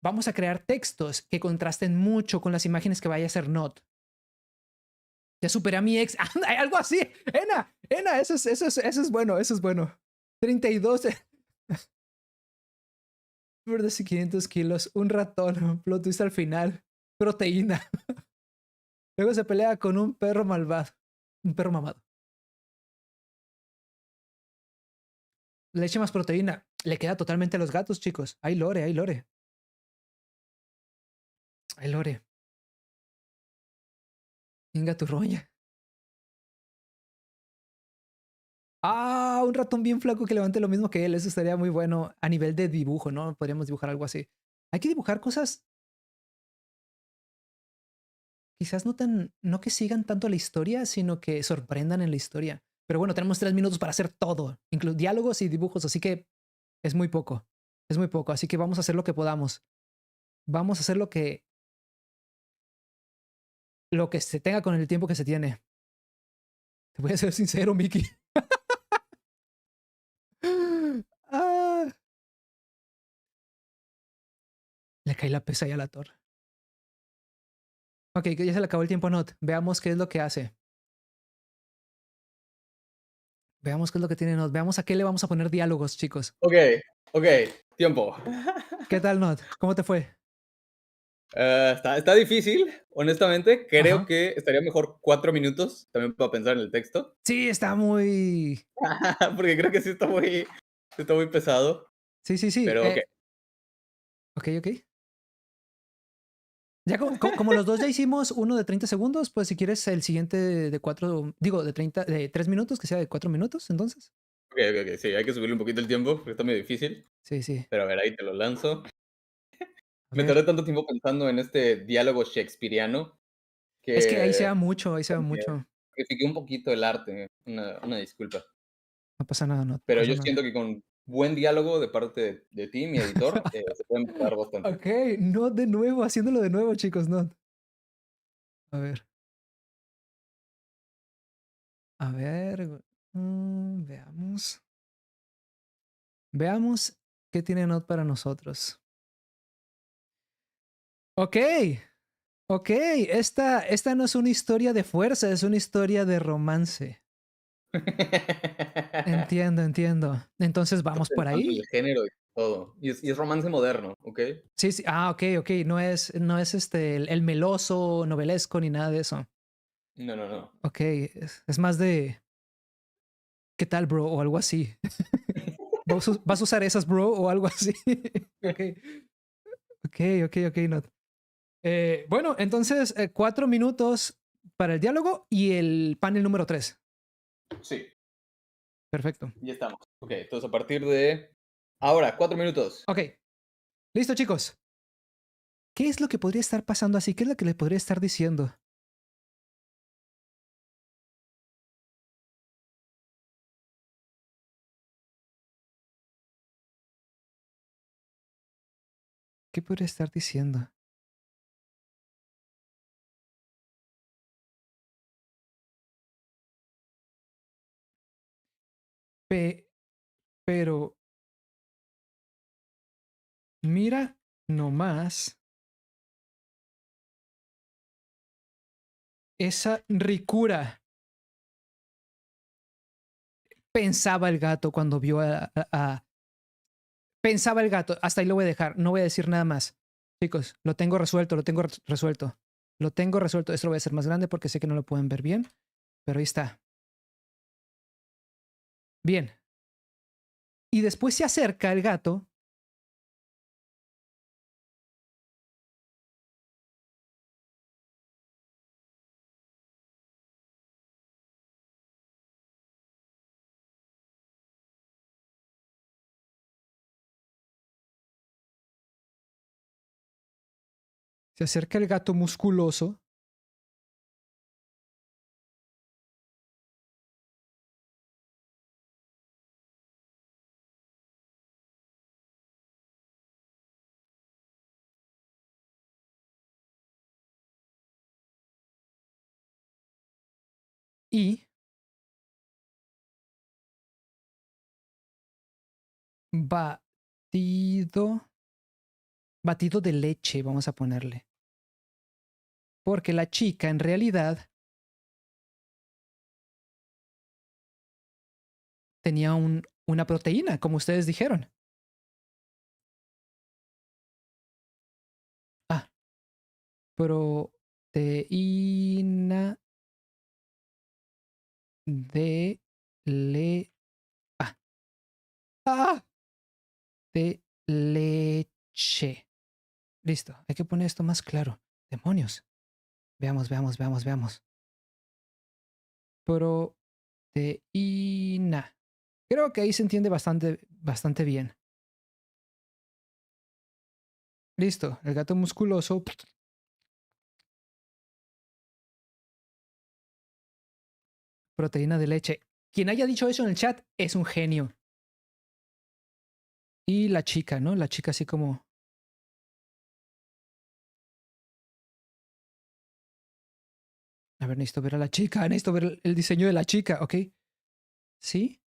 vamos a crear textos que contrasten mucho con las imágenes que vaya a ser Not. Ya superé a mi ex. Algo así. Ena, eso es bueno, eso es bueno. 32 de 500 kilos, un ratón, plot twist al final, proteína. Luego se pelea con un perro malvado, un perro mamado. Leche más proteína. Le queda totalmente a los gatos, chicos. Hay lore, hay lore. Hay lore. Venga tu roña. Ah, un ratón bien flaco que levante lo mismo que él. Eso estaría muy bueno a nivel de dibujo, ¿no? Podríamos dibujar algo así. Hay que dibujar cosas quizás no que sigan tanto la historia, sino que sorprendan en la historia. Pero bueno, tenemos 3 minutos para hacer todo, incluso diálogos y dibujos, así que es muy poco. Es muy poco, así que vamos a hacer lo que podamos. Vamos a hacer lo que se tenga con el tiempo que se tiene. Te voy a ser sincero, Mickey. Ah, le cae la pesa ya a la torre. Ok, que ya se le acabó el tiempo, Not. Veamos qué es lo que hace. Veamos qué es lo que tiene Not. Veamos a qué le vamos a poner diálogos, chicos. Okey, okey, tiempo. ¿Qué tal, Not? ¿Cómo te fue? Está difícil, honestamente, creo Ajá. que estaría mejor 4 minutos, también para pensar en el texto, Sí, está muy. porque creo que sí está muy pesado, Sí, sí, sí. pero okey. Ok, ok. Ya como los dos ya hicimos uno de 30 segundos, pues si quieres el siguiente de 4, digo, de 30, de 3 minutos, que sea de 4 minutos, entonces. Ok, sí, hay que subirle un poquito el tiempo, porque está medio difícil. Sí, sí. Pero a ver, ahí te lo lanzo. A Me ver. tardé tanto tiempo pensando en este diálogo shakespeariano Es que ahí se va que mucho, ahí se va como que mucho. critiqué un poquito el arte, una disculpa. No pasa nada, no Pero pasa yo nada. siento que con buen diálogo de parte de ti, mi editor, se puede mejorar bastante. Ok, no de nuevo, haciéndolo de nuevo, chicos, no. A ver, a ver. Veamos. Veamos qué tiene Not para nosotros. Ok, ok. Esta no es una historia de fuerza, es una historia de romance. Entiendo, entiendo. Entonces Estoy vamos por pensando en ahí. el género y todo. Y es romance moderno, ¿ok? Sí, sí. Ah, ok, ok. No es el meloso, novelesco ni nada de eso. No, no, no. Ok, es más de ¿qué tal, bro? O algo así. ¿Vas a usar esas, bro? O algo así. Ok, ok, ok, ok. No. Bueno, entonces 4 minutos para el diálogo y el panel número 3. Sí, Perfecto. ya estamos. Ok, entonces a partir de ahora, 4 minutos. Ok, listo, chicos. ¿Qué es lo que podría estar pasando así? ¿Qué es lo que le podría estar diciendo? ¿Qué podría estar diciendo? Pe- pero mira nomás esa ricura. Pensaba el gato cuando vio Pensaba el gato. Hasta ahí lo voy a dejar. No voy a decir nada más. Chicos, lo tengo resuelto, lo tengo resuelto. Lo tengo resuelto. Esto lo voy a hacer más grande porque sé que no lo pueden ver bien. Pero ahí está. Bien. Y después se acerca el gato. Se acerca el gato musculoso. Y batido. Batido de leche, vamos a ponerle. Porque la chica en realidad tenía una proteína, como ustedes dijeron. Ah, proteína de le... Ah, ah, de leche. Listo, hay que poner esto más claro. Demonios. Veamos, veamos, veamos, veamos. Proteína. Creo que ahí se entiende bastante, bastante bien. Listo, el gato musculoso. Proteína de leche. Quien haya dicho eso en el chat es un genio. Y la chica, ¿no? La chica así como... A ver, necesito ver a la chica, necesito ver el diseño de la chica, ¿ok? ¿Sí?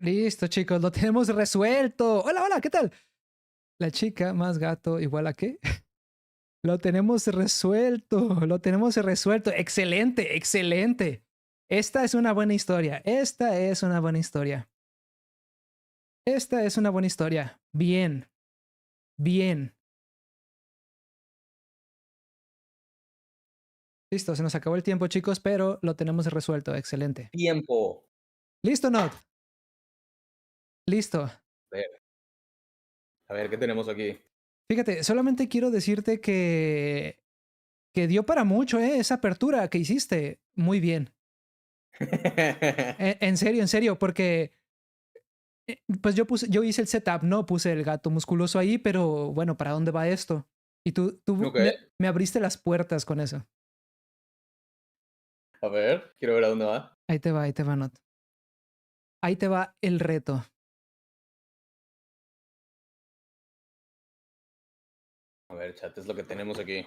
Listo, chicos, lo tenemos resuelto. Hola, hola, ¿qué tal? La chica más gato igual a qué? Lo tenemos resuelto, lo tenemos resuelto. Excelente, excelente. Esta es una buena historia. Esta es una buena historia. Esta es una buena historia. Bien, bien. Listo, se nos acabó el tiempo, chicos, pero lo tenemos resuelto. Excelente. Tiempo. Listo, Not. Listo. A ver, ¿qué tenemos aquí? Fíjate, solamente quiero decirte que dio para mucho, esa apertura que hiciste. Muy bien. En serio, porque pues yo hice el setup, ¿no? Puse el gato musculoso ahí, pero bueno, ¿para dónde va esto? Y tú Ok, me abriste las puertas con eso. a ver, quiero ver a dónde va. Ahí te va, Not. Ahí te va el reto. A ver, chat, es lo que tenemos aquí.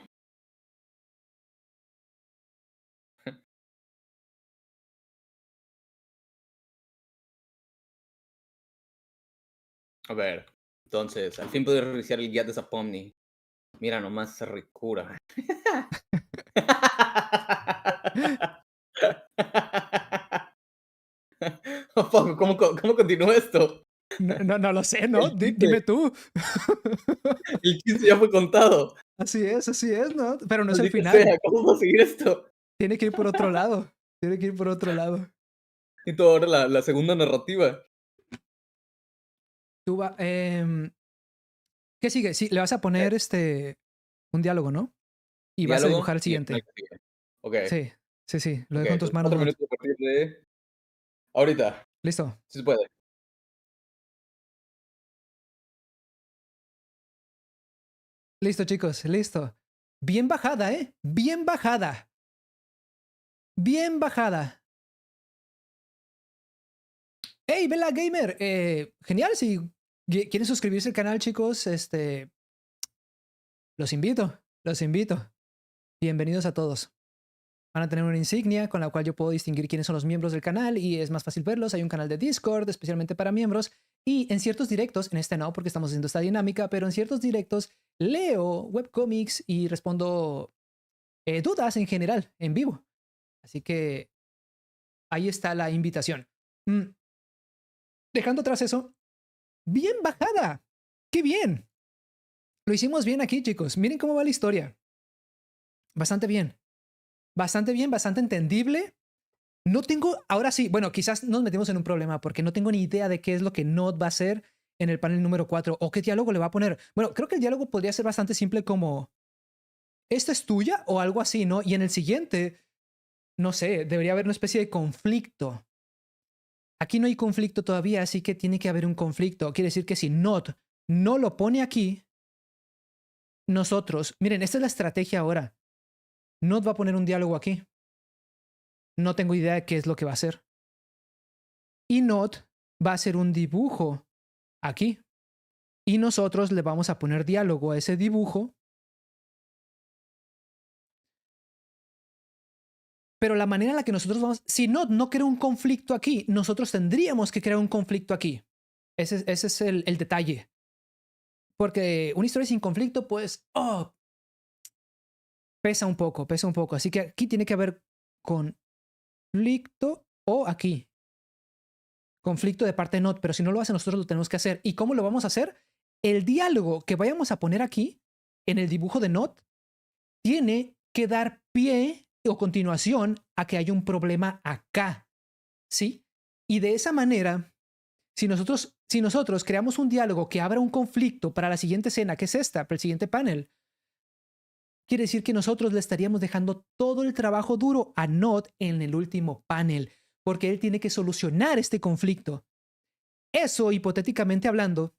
A ver, entonces, al fin pude reiniciar el Get Pomni. Mira nomás esa ricura. ¿Cómo continúa esto? No lo sé, ¿no? El 15, Dime tú. el 15 ya fue contado. Así es, ¿no? Pero no es el Maldita final. sea, ¿cómo puedo seguir esto? Tiene que ir por otro lado. Tiene que ir por otro lado. Y todo ahora la segunda narrativa. Tú va, ¿qué sigue? Sí, le vas a poner un diálogo, ¿no? Y vas a dibujar Diálogo el y el siguiente. que sigue. Ok, Sí, sí, sí. Lo ok, dejo en tus entonces manos, 4 Not. minutos a partir de ahorita. Listo. Sí se puede. Listo, chicos. Listo. Bien bajada, ¿eh? Bien bajada. Bien bajada. Hey, Bella Gamer. Genial. Si quieren suscribirse al canal, chicos, los invito. Los invito. Bienvenidos a todos. Van a tener una insignia con la cual yo puedo distinguir quiénes son los miembros del canal y es más fácil verlos. Hay un canal de Discord especialmente para miembros y en ciertos directos, en este no porque estamos haciendo esta dinámica, pero en ciertos directos leo webcomics y respondo dudas en general en vivo. Así que ahí está la invitación. Mm, Dejando atrás eso, bien bajada. ¡Qué bien! Lo hicimos bien aquí, chicos. Miren cómo va la historia. Bastante bien. Bastante bien, bastante entendible. No tengo, ahora sí, bueno, quizás nos metimos en un problema porque no tengo ni idea de qué es lo que Node va a hacer en el panel número 4 o qué diálogo le va a poner. Bueno, creo que el diálogo podría ser bastante simple como, ¿esta es tuya? O algo así, ¿no? Y en el siguiente, no sé, debería haber una especie de conflicto. Aquí no hay conflicto todavía, así que tiene que haber un conflicto. Quiere decir que si Node no lo pone aquí, nosotros, miren, esta es la estrategia ahora. Node va a poner un diálogo aquí. No tengo idea de qué es lo que va a hacer. Y Node va a hacer un dibujo aquí. Y nosotros le vamos a poner diálogo a ese dibujo. Pero la manera en la que nosotros vamos, si no crea un conflicto aquí, nosotros tendríamos que crear un conflicto aquí. Ese es el detalle. Porque una historia sin conflicto, pues, pesa un poco, pesa un poco. Así que aquí tiene que haber conflicto o aquí. Conflicto de parte de Not, pero si no lo hace, nosotros lo tenemos que hacer. ¿Y cómo lo vamos a hacer? El diálogo que vayamos a poner aquí, en el dibujo de Not, tiene que dar pie o continuación a que haya un problema acá. ¿Sí? Y de esa manera, si nosotros creamos un diálogo que abra un conflicto para la siguiente escena, que es esta, para el siguiente panel, quiere decir que nosotros le estaríamos dejando todo el trabajo duro a Nod en el último panel, porque él tiene que solucionar este conflicto. Eso, hipotéticamente hablando,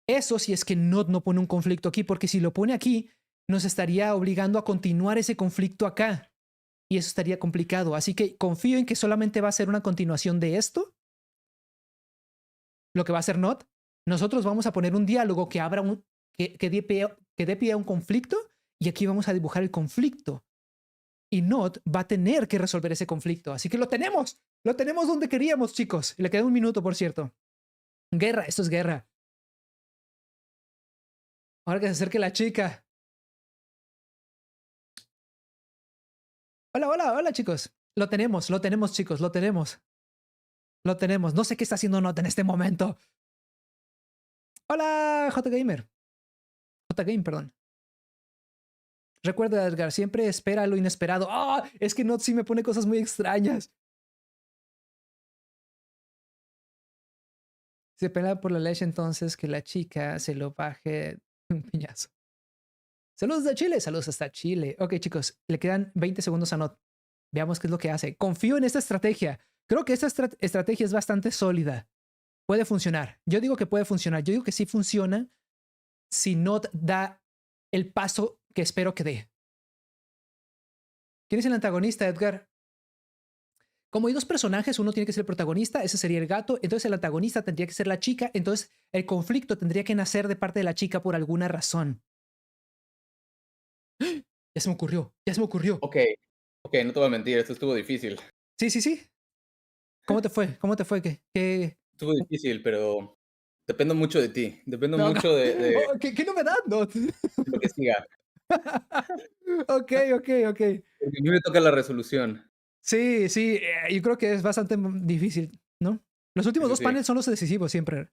eso si es que Nod no pone un conflicto aquí, porque si lo pone aquí, nos estaría obligando a continuar ese conflicto acá. Y eso estaría complicado. Así que confío en que solamente va a ser una continuación de esto. Lo que va a hacer Nod. Nosotros vamos a poner un diálogo que abra que dé pie a un conflicto. Y aquí vamos a dibujar el conflicto. Y Nod va a tener que resolver ese conflicto. Así que lo tenemos. Lo tenemos donde queríamos, chicos. Le queda un minuto, por cierto. Guerra, esto es guerra. Ahora que se acerque la chica. Hola, hola, hola, chicos. Lo tenemos, chicos, lo tenemos. Lo tenemos. No sé qué está haciendo Nota en este momento. Hola, J Gamer. J Game, perdón. Recuerda, Edgar, siempre espera lo inesperado. ¡Ah! Es que Not sí me pone cosas muy extrañas. Se pelea por la leche, entonces que la chica se lo baje un piñazo. Saludos de Chile, saludos hasta Chile. Ok, chicos, le quedan 20 segundos a Not. Veamos qué es lo que hace. Confío en esta estrategia. Creo que esta estrategia es bastante sólida. Puede funcionar. Yo digo que puede funcionar. Yo digo que sí funciona si Not da el paso que espero que dé. ¿Quién es el antagonista, Edgar? Como hay dos personajes, uno tiene que ser el protagonista, ese sería el gato, entonces el antagonista tendría que ser la chica, entonces el conflicto tendría que nacer de parte de la chica por alguna razón. Ya se me ocurrió, ya se me ocurrió. Ok, ok, no te voy a mentir, esto estuvo difícil. Sí, sí, sí. ¿Cómo te fue? ¿Cómo te fue? ¿Qué? Estuvo difícil, pero dependo mucho de ti. Dependo No, no. mucho de Oh, ¿qué novedad? No. lo que siga. Ok, ok, ok. Porque a mí me toca la resolución. Sí, sí, yo creo que es bastante difícil, ¿no? Los Sí, últimos sí, dos sí. paneles son los decisivos siempre.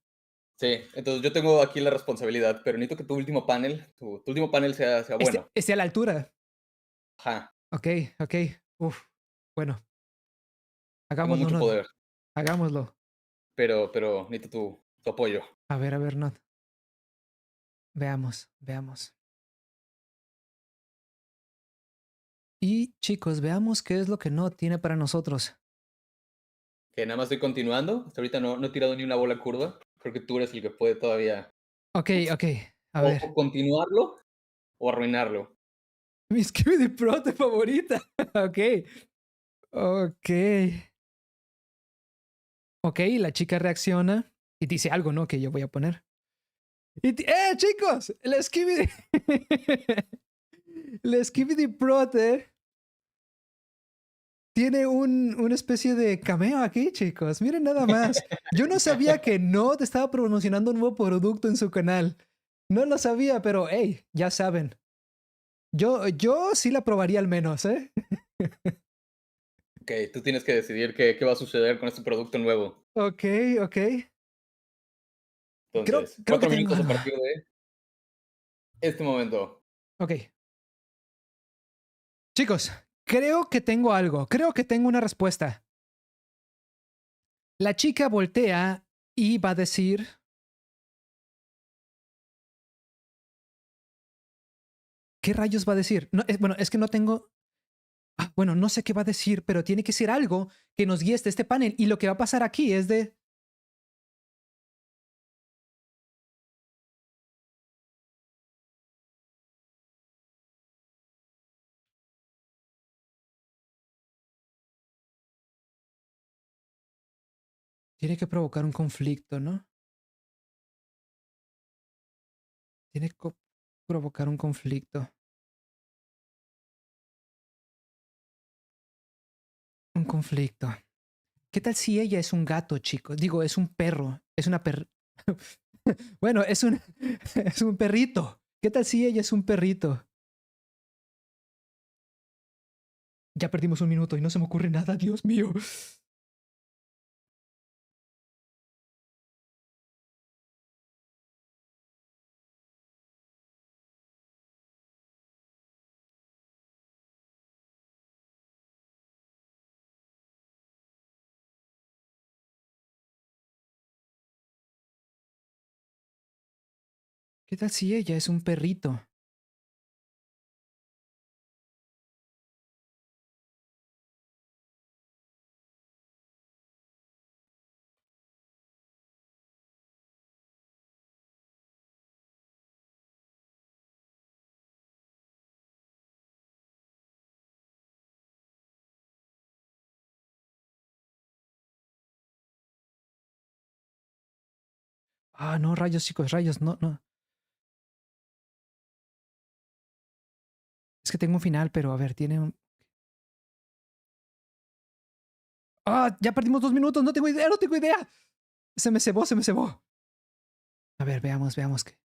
Sí, entonces yo tengo aquí la responsabilidad, pero necesito que tu último panel, tu último panel sea bueno. Esté a la altura. Ajá, Ok, ok. Uf, bueno, tengo hagámoslo, mucho no, poder, hagámoslo. pero necesito tu apoyo. A ver, no. Veamos, veamos. Y chicos, veamos qué es lo que no tiene para nosotros. Que nada más estoy continuando. Hasta ahorita no he tirado ni una bola curva. Creo que tú eres el que puede todavía Ok, ok. A o ver. continuarlo o arruinarlo. Mi Skibidi Prote favorita. Ok. Ok. Ok, la chica reacciona y dice algo, ¿no? Que yo voy a poner. Chicos! El Skibidi. El Skibidi Prote tiene una especie de cameo aquí, chicos. Miren nada más. Yo no sabía que Nod estaba promocionando un nuevo producto en su canal. No lo sabía, pero hey, ya saben. Yo sí la probaría al menos, ¿eh? Ok, tú tienes que decidir qué va a suceder con este producto nuevo. Ok, ok. Entonces, Creo que 4 tengo minutos a algo. partir de este momento. Ok. Chicos, creo que tengo algo. Creo que tengo una respuesta. La chica voltea y va a decir... ¿Qué rayos va a decir? No, bueno, es que no tengo... bueno, no sé qué va a decir, pero tiene que ser algo que nos guíe hasta este panel. Y lo que va a pasar aquí es de... Tiene que provocar un conflicto, ¿no? Tiene que provocar un conflicto. Un conflicto. ¿Qué tal si ella es un gato, chicos? Digo, es un perro. Es una bueno, es un perrito. ¿Qué tal si ella es un perrito? Ya perdimos un minuto y no se me ocurre nada, Dios mío. ¿Qué tal si ella es un perrito? Ah, no, rayos, chicos, rayos, no, no. Es que tengo un final, pero a ver, tiene un... Ah, ya perdimos 2 minutos. No tengo idea, no tengo idea. Se me cebó, se me cebó. A ver, veamos, veamos qué.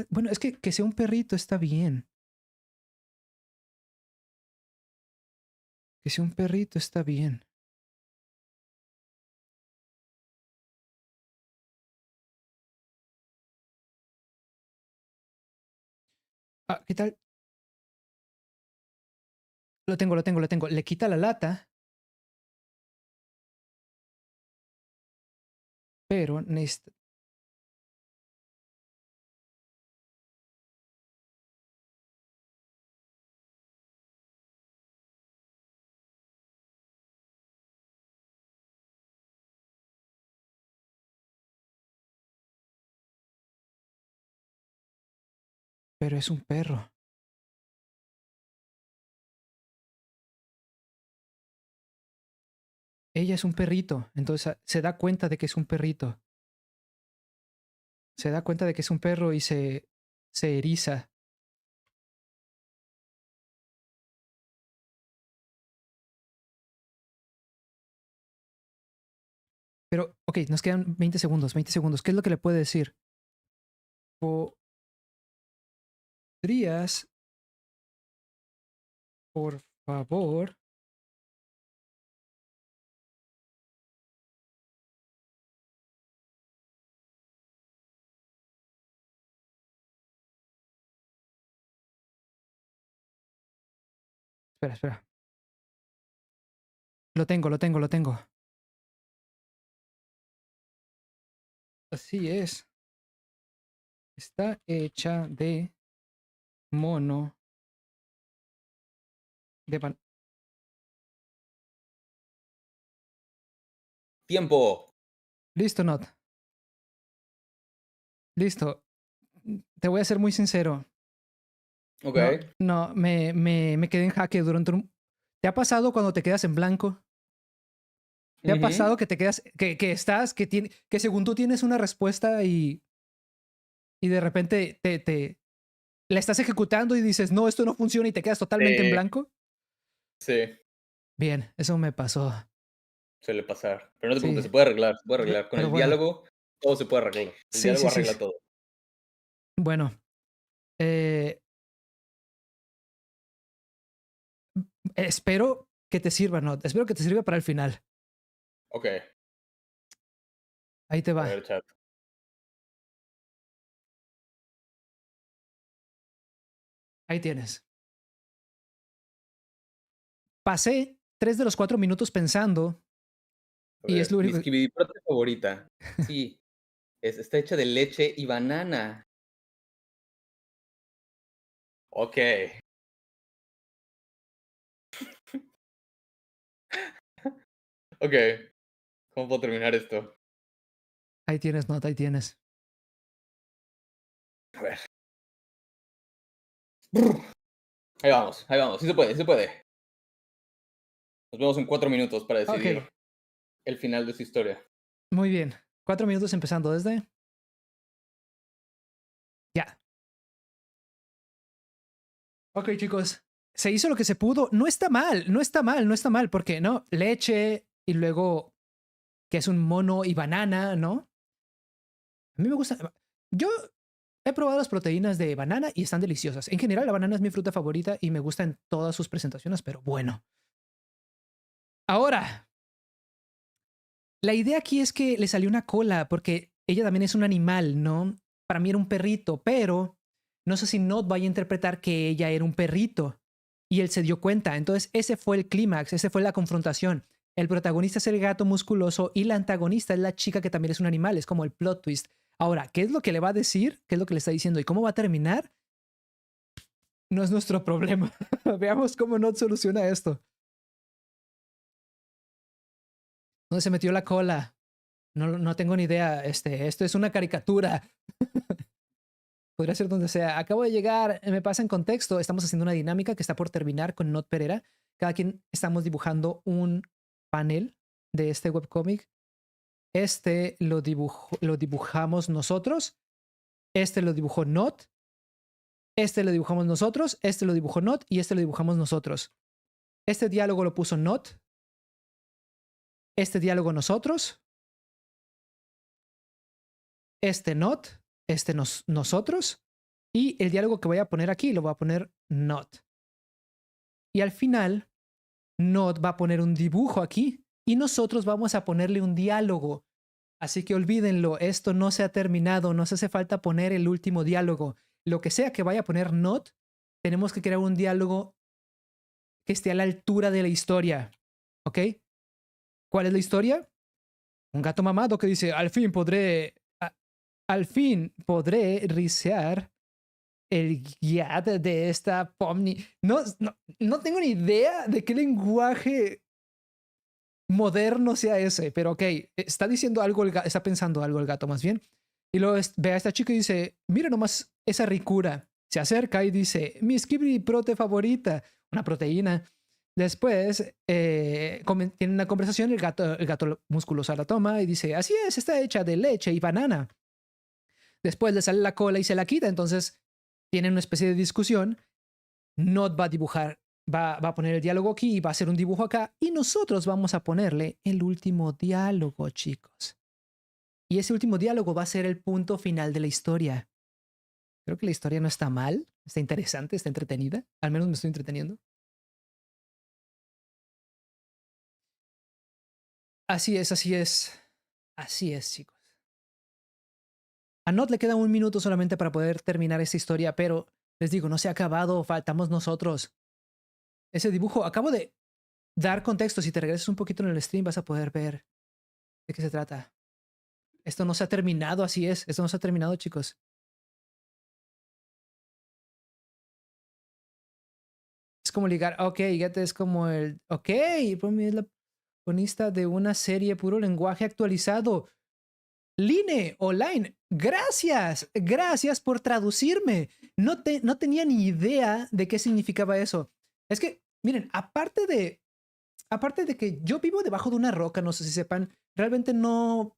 Bueno, es que sea un perrito está bien. Que sea un perrito está bien. Ah, ¿qué tal? Lo tengo, lo tengo, lo tengo. Le quita la lata. Pero necesita... Pero es un perro. Ella es un perrito. Entonces se da cuenta de que es un perrito. Se da cuenta de que es un perro y se eriza. Pero, ok, nos quedan 20 segundos, 20 segundos. ¿Qué es lo que le puede decir? ¿Podrías, por favor? Espera, espera. Lo tengo, lo tengo, lo tengo. Así es. Está hecha de mono de pan. ¡Tiempo! Listo, Not. Listo. Te voy a ser muy sincero. Ok. No, no, me quedé en jaque durante un... ¿Te ha pasado cuando te quedas en blanco? ¿Te ha Ujú. pasado que te quedas, que estás, que según tú tienes una respuesta y de repente la estás ejecutando y dices, no, esto no funciona y te quedas totalmente en Sí, blanco? sí, Bien, eso me pasó. suele pasar. Pero no te preocupes, Sí, se puede arreglar, se puede arreglar. Con pero el bueno, diálogo, todo se puede arreglar. El sí, diálogo sí, sí. arregla todo. Bueno, eh, espero que te sirva, ¿no? Espero que te sirva para el final. Ok, Ahí te a va. ver, chat. Ahí tienes. Pasé 3 de los 4 minutos pensando A y es ver, lo mi único... skibidi favorita. Sí, está hecha de leche y banana. Ok. Ok, ¿cómo puedo terminar esto? Ahí tienes, Not, ahí tienes. A ver. Ahí vamos, sí se puede, sí se puede. Nos vemos en 4 minutos para decidir Ok, el final de su historia. muy bien. 4 minutos empezando desde... Ya. Ok, chicos. Se hizo lo que se pudo. No está mal, no está mal, no está mal, porque no, leche y luego que es un mono y banana, ¿no? A mí me gusta. Yo he probado las proteínas de banana y están deliciosas. En general, la banana es mi fruta favorita y me gusta en todas sus presentaciones, pero bueno. Ahora, la idea aquí es que le salió una cola porque ella también es un animal, ¿no? Para mí era un perrito, pero no sé si Nod vaya a interpretar que ella era un perrito y él se dio cuenta. Entonces, ese fue el clímax, ese fue la confrontación. El protagonista es el gato musculoso y la antagonista es la chica que también es un animal, es como el plot twist. Ahora, ¿qué es lo que le va a decir? ¿Qué es lo que le está diciendo? ¿Y cómo va a terminar? No es nuestro problema. Veamos cómo Nod soluciona esto. ¿Dónde se metió la cola? No, no tengo ni idea. Esto es una caricatura. Podría ser donde sea. Acabo de llegar, me pasa en contexto. Estamos haciendo una dinámica que está por terminar con Not Pereira. Cada quien estamos dibujando un panel de este webcómic. Lo dibujamos nosotros. Este lo dibujó Not. Este lo dibujamos nosotros. Este lo dibujó Not. Y este lo dibujamos nosotros. Este diálogo lo puso Not. este diálogo nosotros, este not, este nosotros, y el diálogo que voy a poner aquí lo voy a poner not. Y al final, not va a poner un dibujo aquí y nosotros vamos a ponerle un diálogo. Así que olvídenlo, esto no se ha terminado, no se hace falta poner el último diálogo. Lo que sea que vaya a poner not, tenemos que crear un diálogo que esté a la altura de la historia. ¿Ok? ¿Cuál es la historia? Un gato mamado que dice, al fin podré risear el guiad de esta pomni. No tengo ni idea de qué lenguaje moderno sea ese, pero ok, está diciendo algo, está pensando algo el gato más bien. Y luego ve a esta chica y dice, mira nomás esa ricura. Se acerca y dice, mi Skibidi prote favorita, una proteína. Después tiene una conversación, el gato musculoso la toma y dice, así es, está hecha de leche y banana. Después le sale la cola y se la quita, entonces tienen una especie de discusión. Not va a dibujar, va a poner el diálogo aquí y va a hacer un dibujo acá y nosotros vamos a ponerle el último diálogo, chicos. Y ese último diálogo va a ser el punto final de la historia. Creo que la historia no está mal, está interesante, está entretenida. Al menos me estoy entreteniendo. Así es, así es. Así es, chicos. A Not le queda un minuto solamente para poder terminar esta historia, pero les digo, no se ha acabado, faltamos nosotros. Ese dibujo, acabo de dar contexto. Si te regresas un poquito en el stream, vas a poder ver de qué se trata. Esto no se ha terminado, así es. Esto no se ha terminado, chicos. Es como ligar. Ok, Get es como el. Ok, Pomi es la protagonista de una serie puro lenguaje actualizado. Line, online. Gracias, gracias por traducirme. No tenía ni idea de qué significaba eso. Es que, miren, aparte de que yo vivo debajo de una roca, no sé si sepan, realmente no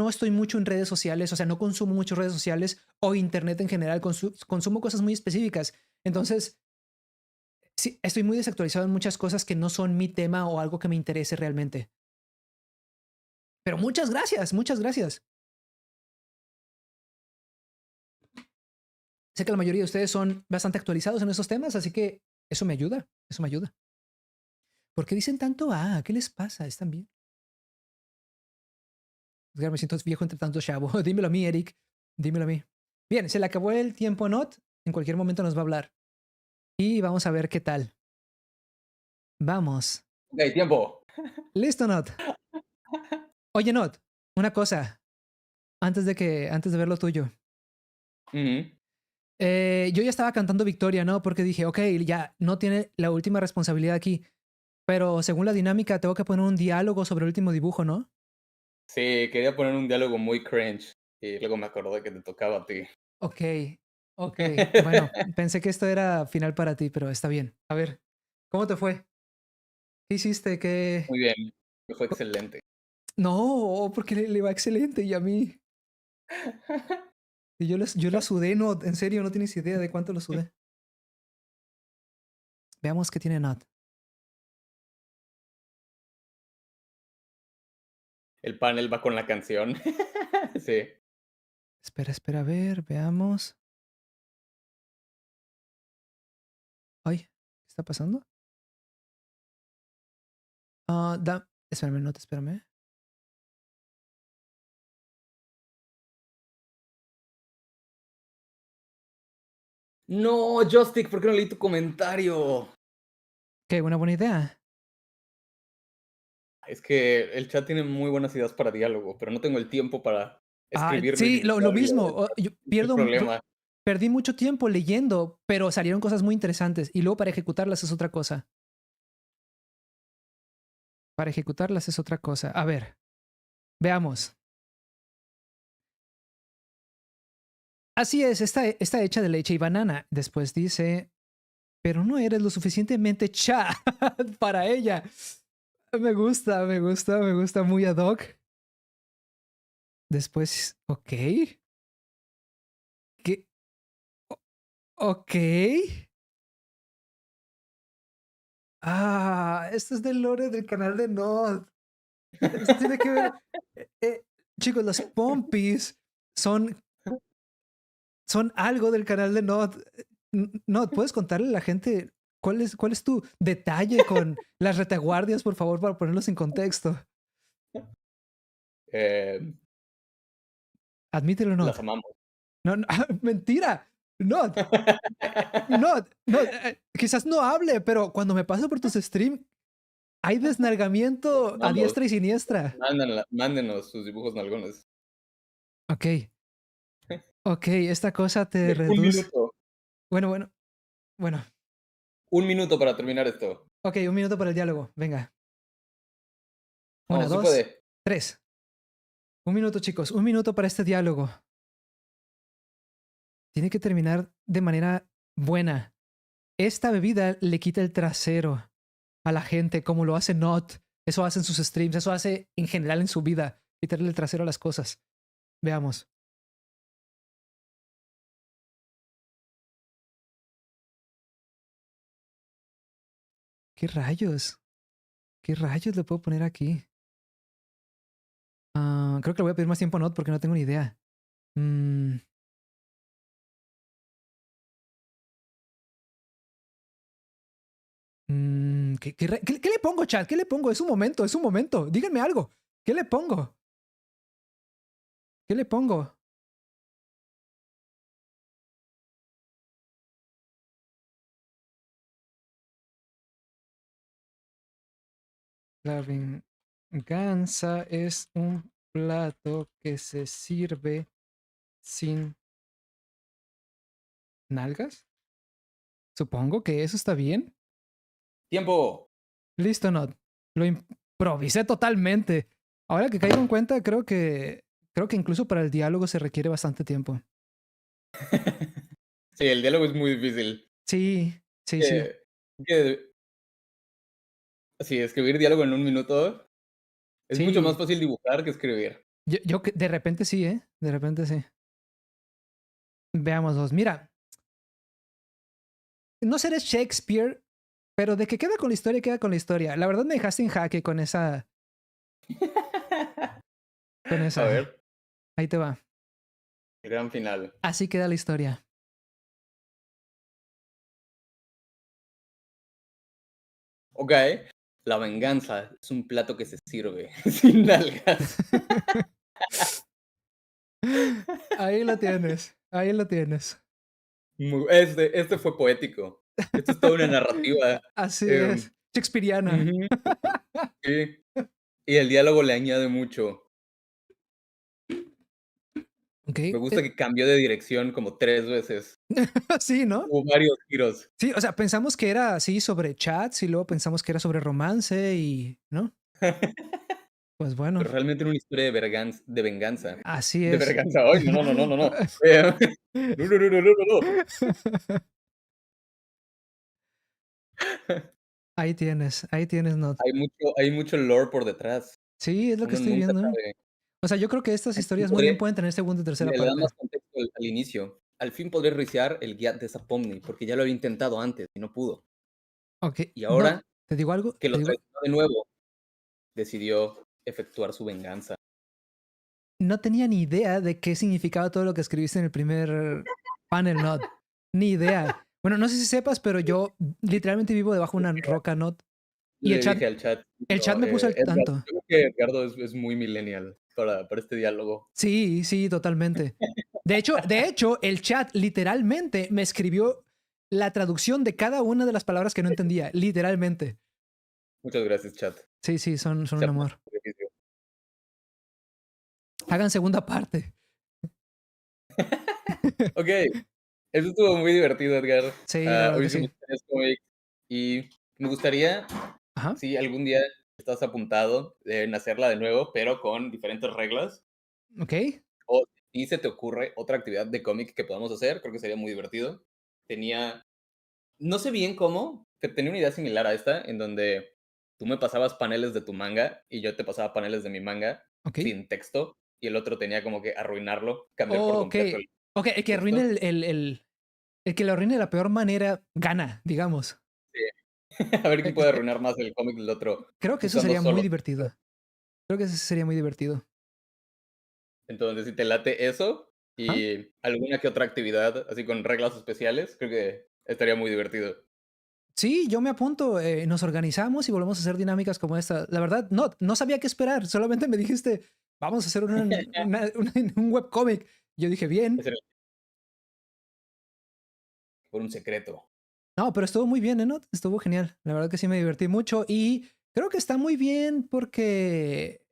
estoy mucho en redes sociales, o sea, no consumo mucho redes sociales o internet en general, consumo cosas muy específicas. Entonces, sí, estoy muy desactualizado en muchas cosas que no son mi tema o algo que me interese realmente. Pero muchas gracias, muchas gracias. Sé que la mayoría de ustedes son bastante actualizados en esos temas, así que eso me ayuda, eso me ayuda. ¿Por qué dicen tanto ¿Qué les pasa? ¿Están bien? Edgar, me siento viejo entre tanto chavo. Dímelo a mí, Eric. Dímelo a mí. Bien, se le acabó el tiempo, Not. En cualquier momento nos va a hablar. Y vamos a ver qué tal. Vamos. Ok, tiempo. Listo, Not. Oye, Not, una cosa. Antes de ver lo tuyo. Ujú. Yo ya estaba cantando victoria, ¿no? Porque dije, ok, ya no tiene la última responsabilidad aquí. Pero según la dinámica, tengo que poner un diálogo sobre el último dibujo, ¿no? Sí, quería poner un diálogo muy cringe y luego me acordé que te tocaba a ti. Ok, ok. Bueno, pensé que esto era final para ti, pero está bien. A ver, ¿cómo te fue? ¿Qué hiciste? ¿Qué? Muy bien, me fue excelente. No, porque le va excelente y a mí. Y yo la sudé, no, en serio, no tienes idea de cuánto lo sudé. Veamos qué tiene Nat. El panel va con la canción. Sí. Espera, a ver, veamos. Ay, ¿qué está pasando? Espérame, Nat, espérame. No, Joystick, ¿por qué no leí tu comentario? Qué buena idea. Es que el chat tiene muy buenas ideas para diálogo, pero no tengo el tiempo para escribirlo y Sí, lo dibujarlo. mismo. Yo Es el problema. perdí mucho tiempo leyendo, pero salieron cosas muy interesantes. Y luego para ejecutarlas es otra cosa. Para ejecutarlas es otra cosa. A ver, veamos. Así es, está hecha de leche y banana. Después dice, pero no eres lo suficientemente cha para ella. Me gusta muy ad hoc. Después, ok. ¿Qué? Ok. Esto es del lore del canal de Nod. Esto tiene que ver. Chicos, los pompis son, son algo del canal de Nod. Nod, ¿puedes contarle a la gente cuál es tu detalle con las retaguardias, por favor, para ponerlos en contexto? Eh, Admítelo, Nod. las amamos. No, no, mentira. Nod, Nod, Nod, quizás no hable, pero cuando me paso por tus streams, hay Las desnalgamiento a amamos. diestra y siniestra. Mándenos sus dibujos nalgones. Ok, ok, esta cosa te Un reduce. minuto. Bueno, bueno, bueno. Un minuto para terminar esto. Ok, un minuto para el diálogo. Venga. Una, Vamos, se dos, puede. tres. Un minuto, chicos. Un minuto para este diálogo. Tiene que terminar de manera buena. Esta bebida le quita el trasero a la gente, como lo hace Not. Eso hace en sus streams. Eso hace en general en su vida. Quitarle el trasero a las cosas. Veamos. ¿Qué rayos? ¿Qué rayos le puedo poner aquí? Creo que le voy a pedir más tiempo a Not porque no tengo ni idea. Mm, ¿qué le pongo, chat? ¿Qué le pongo? Es un momento, es un momento. Díganme algo. ¿Qué le pongo? ¿Qué le pongo? La venganza es un plato que se sirve sin nalgas. Supongo que eso está bien. Tiempo. Listo, Not. Lo improvisé totalmente. Ahora que caigo en cuenta, creo que incluso para el diálogo se requiere bastante tiempo. Sí, el diálogo es muy difícil. Sí, sí, sí. Que, que, sí, escribir diálogo en un minuto es mucho más Sí. fácil dibujar que escribir. De repente sí, ¿eh? De repente sí. Veamos dos. Mira, no seré Shakespeare, pero de que queda con la historia, queda con la historia. La verdad me dejaste en jaque con esa. Con A esa. ver, Ahí te va. el gran final. Así queda la historia. Ok, la venganza es un plato que se sirve sin nalgas. Ahí lo tienes. Ahí lo tienes. Este fue poético. Esto es toda una narrativa. Así em, es. Shakespeareana. Ujú, sí. Y el diálogo le añade mucho. Ok. Me gusta que cambió de dirección como 3 veces. Sí, ¿no? Hubo varios giros. Sí, o sea, pensamos que era así sobre chats y luego pensamos que era sobre romance y, ¿no? Pues bueno, Pero realmente era una historia de venganza. así De es. venganza. Ay, no, no, no, no, no. Eh, no, no, no, no, no, no, no. Ahí tienes, Not. Hay mucho lore por detrás. Sí, es lo que Uno estoy nunca viendo. sabe. O sea, yo creo que estas Al fin historias muy bien podré pueden tener segunda y tercera le da parte. más contexto al inicio. Al fin podré riciar el Giat de Zapomni, porque ya lo había intentado antes y no pudo. Ok, Y Not, ahora te digo algo, que te lo digo, traicionó de nuevo, decidió efectuar su venganza. no tenía ni idea de qué significaba todo lo que escribiste en el primer panel, Not. Ni idea. Bueno, no sé si sepas, pero yo literalmente vivo debajo de una roca, Not. Y Le dije al chat, el chat no, me puso al Edgar, tanto. yo creo que Edgardo es muy millennial para este diálogo. Sí, sí, totalmente. De hecho, el chat literalmente me escribió la traducción de cada una de las palabras que no entendía, literalmente. Muchas gracias, chat. Sí, sí, son Se un aprecia amor. el sacrificio. Hagan segunda parte. Ok, eso estuvo muy divertido, Edgar. Sí, la verdad Hoy que hicimos sí. 3 cómics y me gustaría, Ajá. si algún día estás apuntado en hacerla de nuevo, pero con diferentes reglas, Ok. o si se te ocurre otra actividad de cómic que podamos hacer, creo que sería muy divertido. Tenía no sé bien cómo, que tenía una idea similar a esta, en donde tú me pasabas paneles de tu manga y yo te pasaba paneles de mi manga Ok. sin texto, y el otro tenía como que arruinarlo, cambiar por Ok. completo el Ok, el que arruine texto. el que lo arruine de la peor manera gana, digamos. Sí. A ver quién puede Eh, arruinar más el cómic del otro Creo que eso usando sería muy solo divertido. Creo que eso sería muy divertido. Entonces, si te late eso Ajá. y alguna que otra actividad, así con reglas especiales, creo que estaría muy divertido. Sí, yo me apunto, nos organizamos y volvemos a hacer dinámicas como esta. La verdad, no sabía qué esperar, solamente me dijiste, vamos a hacer un webcomic. Yo dije, bien. Ese era por un secreto. No, pero estuvo muy bien, ¿eh? ¿No? Estuvo genial. La verdad que sí me divertí mucho y creo que está muy bien porque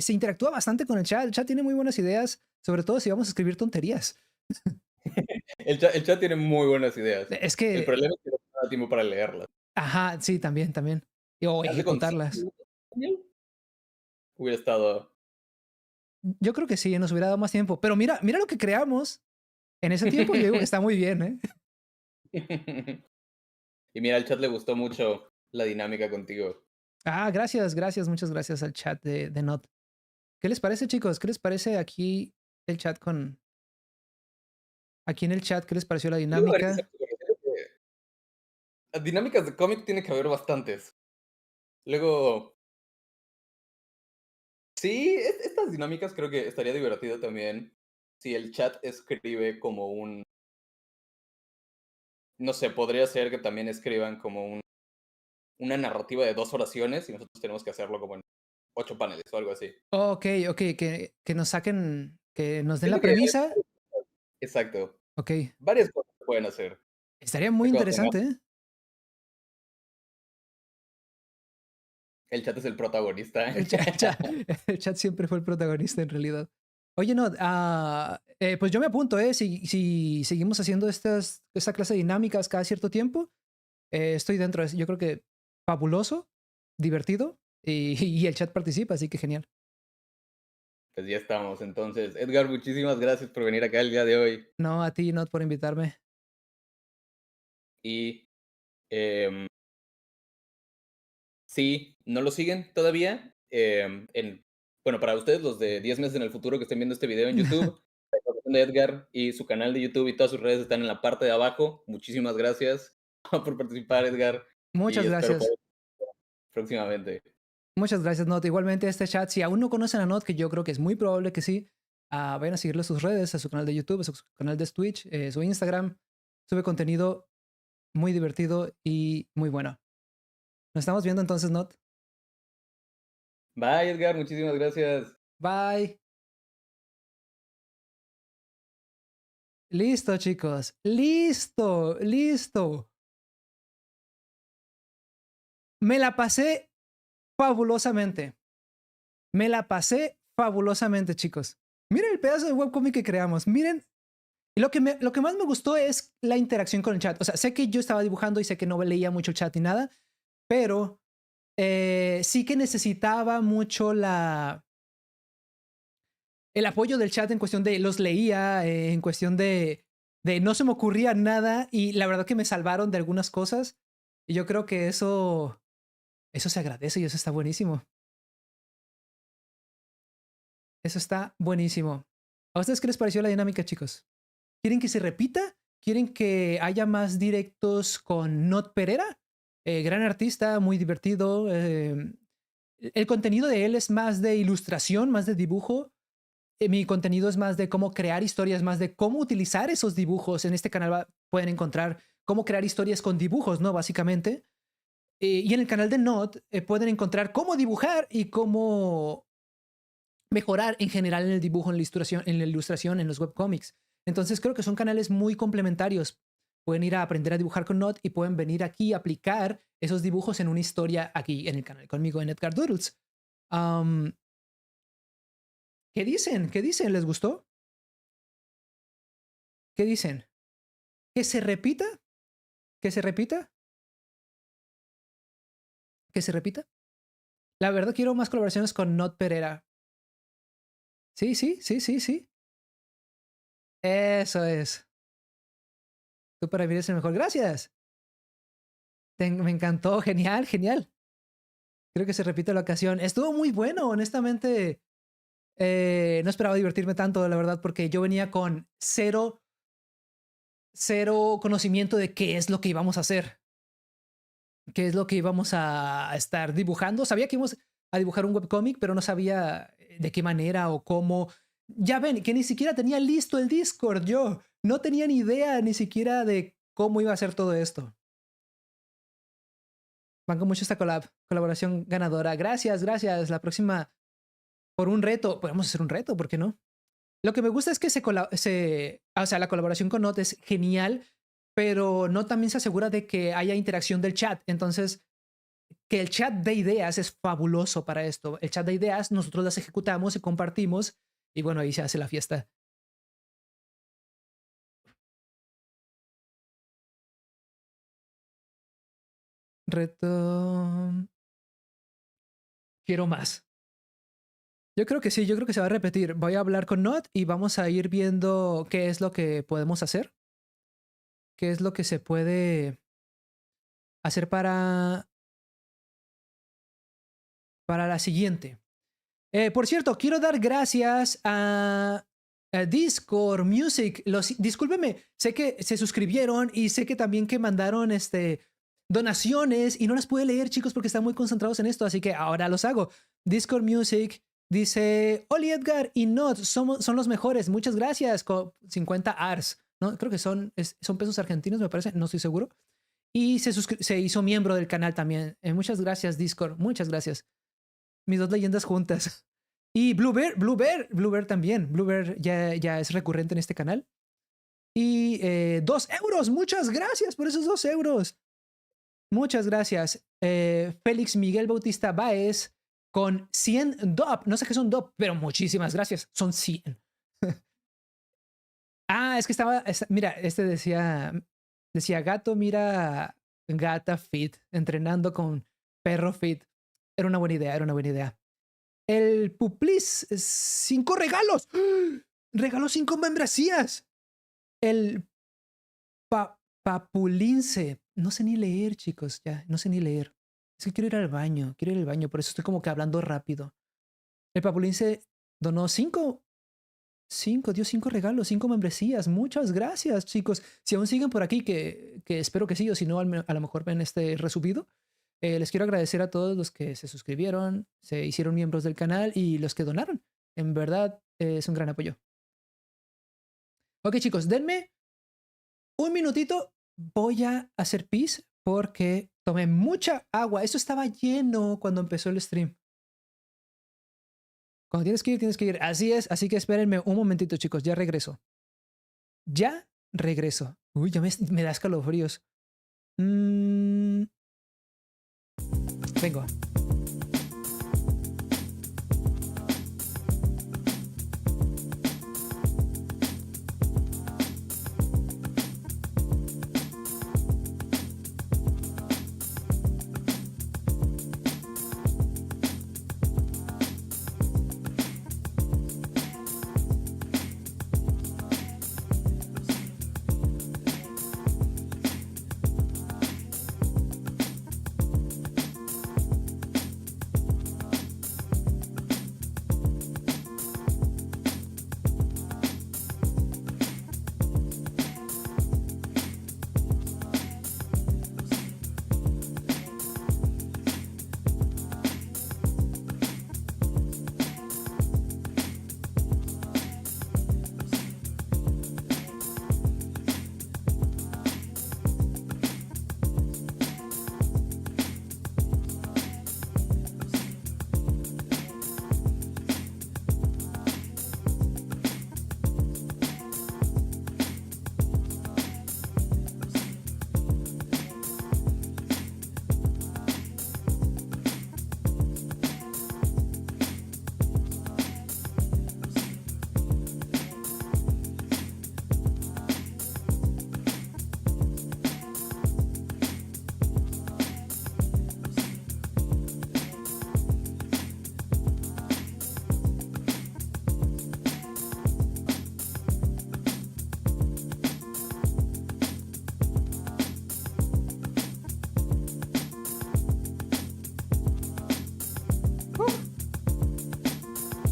se interactúa bastante con el chat. El chat tiene muy buenas ideas, sobre todo si vamos a escribir tonterías. El chat tiene muy buenas ideas. Es El que, problema es que no te da tiempo para leerlas. ajá, sí, también, también. O Hace con 5 ejecutarlas. minutos también hubiera estado. Yo creo que sí, nos hubiera dado más tiempo. Pero mira lo que creamos en ese tiempo. Yo digo que está muy bien, ¿eh? Y mira, al chat le gustó mucho la dinámica contigo. Ah, gracias, gracias, muchas gracias al chat de Not. ¿Qué les parece, chicos? ¿Qué les parece aquí el chat aquí en el chat? ¿Qué les pareció la Luego habría que ser dinámica? las dinámicas de cómic tiene que haber bastantes. Luego, sí, estas dinámicas creo que estaría divertido también si el chat escribe como un, no sé, podría ser que también escriban como una narrativa de 2 oraciones y nosotros tenemos que hacerlo como en 8 paneles o algo así. Ok, ok, que nos saquen, que nos den Siento la que premisa. exacto, Ok, varias cosas se pueden hacer. estaría muy Ya cuando interesante, tengamos ¿eh? el chat es el protagonista. El chat siempre fue el protagonista en realidad. Oye, no, pues yo me apunto, ¿eh? Si seguimos haciendo esta clase de dinámicas cada cierto tiempo, estoy dentro. Yo creo que fabuloso, divertido y el chat participa, así que genial. Pues ya estamos. Entonces, Edgar, muchísimas gracias por venir acá el día de hoy. No, a ti, Not, por invitarme. Y em, si no lo siguen todavía, bueno, para ustedes, los de 10 meses en el futuro que estén viendo este video en YouTube, la información de Edgar y su canal de YouTube y todas sus redes están en la parte de abajo. Muchísimas gracias por participar, Edgar, y Muchas espero gracias. poder próximamente. Muchas gracias, Not. Igualmente, este chat, si aún no conocen a Not, que yo creo que es muy probable que sí, vayan a seguirle a sus redes, a su canal de YouTube, a su canal de Twitch, su Instagram. Sube contenido muy divertido y muy bueno. Nos estamos viendo entonces, Not. Bye, Edgar, muchísimas gracias. Bye. Listo, chicos. Listo, listo. Me la pasé fabulosamente. Me la pasé fabulosamente, chicos. Miren el pedazo de webcomic que creamos. Miren. Y lo que más me gustó es la interacción con el chat. O sea, sé que yo estaba dibujando y sé que no leía mucho el chat ni nada, pero sí que necesitaba mucho el apoyo del chat en cuestión de los leía, en cuestión de no se me ocurría nada y la verdad que me salvaron de algunas cosas. Y yo creo que eso se agradece y eso está buenísimo. Eso está buenísimo. ¿A ustedes qué les pareció la dinámica, chicos? ¿Quieren que se repita? ¿Quieren que haya más directos con Not Pereira? Gran artista, muy divertido. El contenido de él es más de ilustración, más de dibujo. Mi contenido es más de cómo crear historias, más de cómo utilizar esos dibujos. En este canal pueden encontrar cómo crear historias con dibujos, ¿no? Básicamente. Y en el canal de Not pueden encontrar cómo dibujar y cómo mejorar en general en el dibujo, en los webcomics. Entonces creo que son canales muy complementarios. Pueden ir a aprender a dibujar con Not y pueden venir aquí a aplicar esos dibujos en una historia aquí en el canal conmigo en Edgar Doodles. Um, ¿Qué dicen? ¿Qué dicen? ¿Les gustó? ¿Qué dicen? ¿Que se repita? ¿Que se repita? ¿Que se repita? La verdad quiero más colaboraciones con Not Pereira. Sí, sí, sí, sí, sí. Eso es. Tú para mí eres el mejor. Gracias. Me encantó. Genial, genial. Creo que se repite la ocasión. Estuvo muy bueno, honestamente. No esperaba divertirme tanto, la verdad, porque yo venía con cero conocimiento de qué es lo que íbamos a hacer, qué es lo que íbamos a estar dibujando. Sabía que íbamos, a dibujar un webcómic, pero no sabía de qué manera o cómo. Ya ven, que ni siquiera tenía listo el Discord yo. No tenía ni idea ni siquiera de cómo iba a ser todo esto. Banco mucho esta colaboración ganadora. Gracias, gracias. La próxima, por un reto. Podemos hacer un reto, ¿por qué no? Lo que me gusta es que o sea, la colaboración con Not es genial, pero no también se asegura de que haya interacción del chat. Entonces, que el chat de ideas es fabuloso para esto. El chat de ideas, nosotros las ejecutamos y compartimos, y bueno, ahí se hace la fiesta. Reto. Quiero más. Yo creo que sí, yo creo que se va a repetir. Voy a hablar con Not y vamos a ir viendo qué es lo que podemos hacer. Qué es lo que se puede hacer para la siguiente. Por cierto, quiero dar gracias a Discord Music. Discúlpeme, sé que se suscribieron y sé que también que mandaron donaciones y no las pude leer, chicos, porque están muy concentrados en esto, así que ahora los hago. Discord Music dice: Oli Edgar y Not son los mejores. Muchas gracias. Con 50 ARS. ¿No? Creo que son pesos argentinos, me parece. No estoy seguro. Y se hizo miembro del canal también. Muchas gracias, Discord. Muchas gracias. Mis dos leyendas juntas. Y Bluebear también. Bluebear ya es recurrente en este canal. Y 2 euros. Muchas gracias por esos 2 euros. Muchas gracias. Félix Miguel Bautista Báez con 100 DOP. No sé qué son DOP, pero muchísimas gracias. Son 100. Es que mira, decía gato, mira, gata fit, entrenando con perro fit. Era una buena idea, era una buena idea. El Puplis, 5 regalos. Regaló 5 membresías. El Papulince. No sé ni leer, chicos, ya, no sé ni leer. Es que quiero ir al baño, por eso estoy como que hablando rápido. El Papulince donó 5 dio 5 regalos, 5 membresías. Muchas gracias, chicos. Si aún siguen por aquí, que espero que sí, o si no, a lo mejor ven este resubido. Les quiero agradecer a todos los que se suscribieron, se hicieron miembros del canal y los que donaron. En verdad, es un gran apoyo. Ok, chicos, denme un minutito. Voy a hacer pis porque tomé mucha agua. Esto estaba lleno cuando empezó el stream. Cuando tienes que ir, tienes que ir. Así es, así que espérenme un momentito, chicos. Ya regreso. Ya regreso. Uy, ya me da escalofríos. Vengo.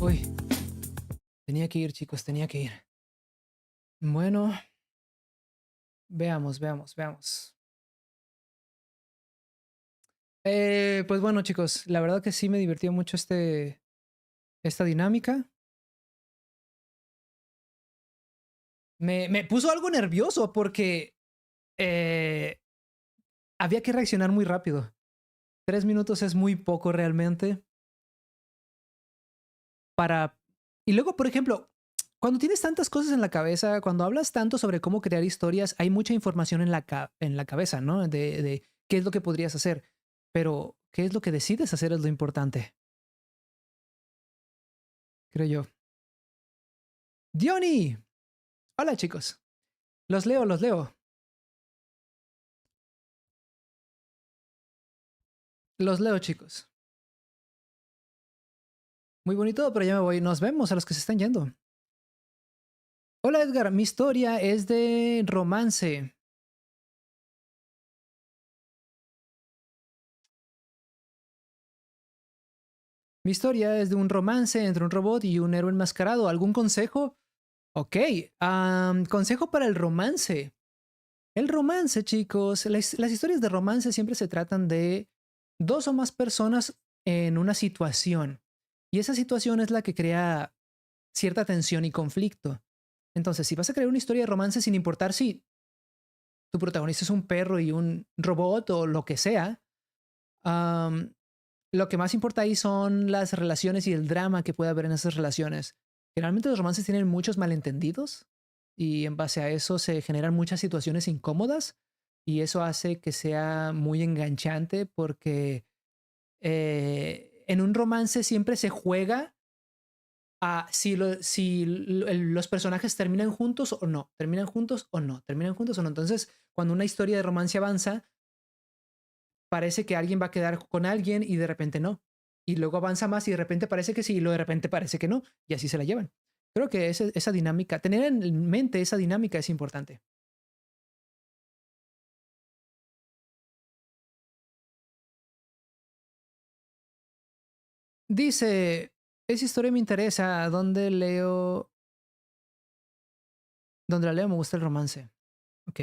Uy, tenía que ir, chicos, tenía que ir. Bueno, veamos. Pues bueno, chicos, la verdad que sí me divirtió mucho esta dinámica. Me puso algo nervioso porque eh, había que reaccionar muy rápido. 3 minutos es muy poco realmente para... Y luego, por ejemplo, cuando tienes tantas cosas en la cabeza, cuando hablas tanto sobre cómo crear historias, hay mucha información en en la cabeza, ¿no? De qué es lo que podrías hacer. Pero, ¿qué es lo que decides hacer es lo importante, creo yo. Diony, hola chicos. Los leo, los leo. Los leo, chicos. Muy bonito, pero ya me voy. Nos vemos a los que se están yendo. Hola Edgar, mi historia es de romance. Mi historia es de un romance entre un robot y un héroe enmascarado. ¿Algún consejo? Ok. Consejo para el romance. El romance, chicos. Las historias de romance siempre se tratan de dos o más personas en una situación. Y esa situación es la que crea cierta tensión y conflicto. Entonces, si vas a crear una historia de romance sin importar si tu protagonista es un perro y un robot o lo que sea, am, lo que más importa ahí son las relaciones y el drama que puede haber en esas relaciones. Generalmente los romances tienen muchos malentendidos y en base a eso se generan muchas situaciones incómodas y eso hace que sea muy enganchante porque en un romance siempre se juega a si los personajes terminan juntos o no, terminan juntos o no, terminan juntos o no. Entonces, cuando una historia de romance avanza, parece que alguien va a quedar con alguien y de repente no. Y luego avanza más y de repente parece que sí y luego de repente parece que no. Y así se la llevan. Creo que esa dinámica, tener en mente esa dinámica es importante. Dice, esa historia me interesa, donde la leo me gusta el romance. Ok.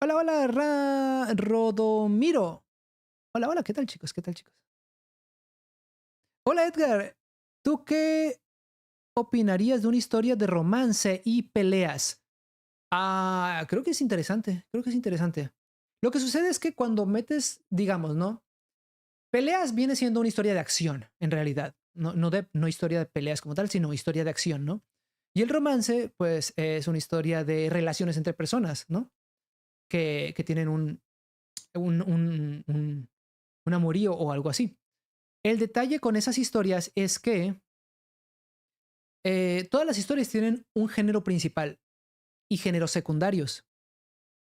Hola, hola, Rodomiro. Hola, hola, ¿qué tal chicos? ¿Qué tal chicos? Hola Edgar, ¿tú qué opinarías de una historia de romance y peleas? Creo que es interesante, creo que es interesante. Lo que sucede es que cuando metes, digamos, ¿no? Peleas viene siendo una historia de acción, en realidad. No historia de peleas como tal, sino historia de acción, ¿no? Y el romance, pues, es una historia de relaciones entre personas, ¿no? Que tienen un, un, un, un amorío o algo así. El detalle con esas historias es que todas las historias tienen un género principal y géneros secundarios.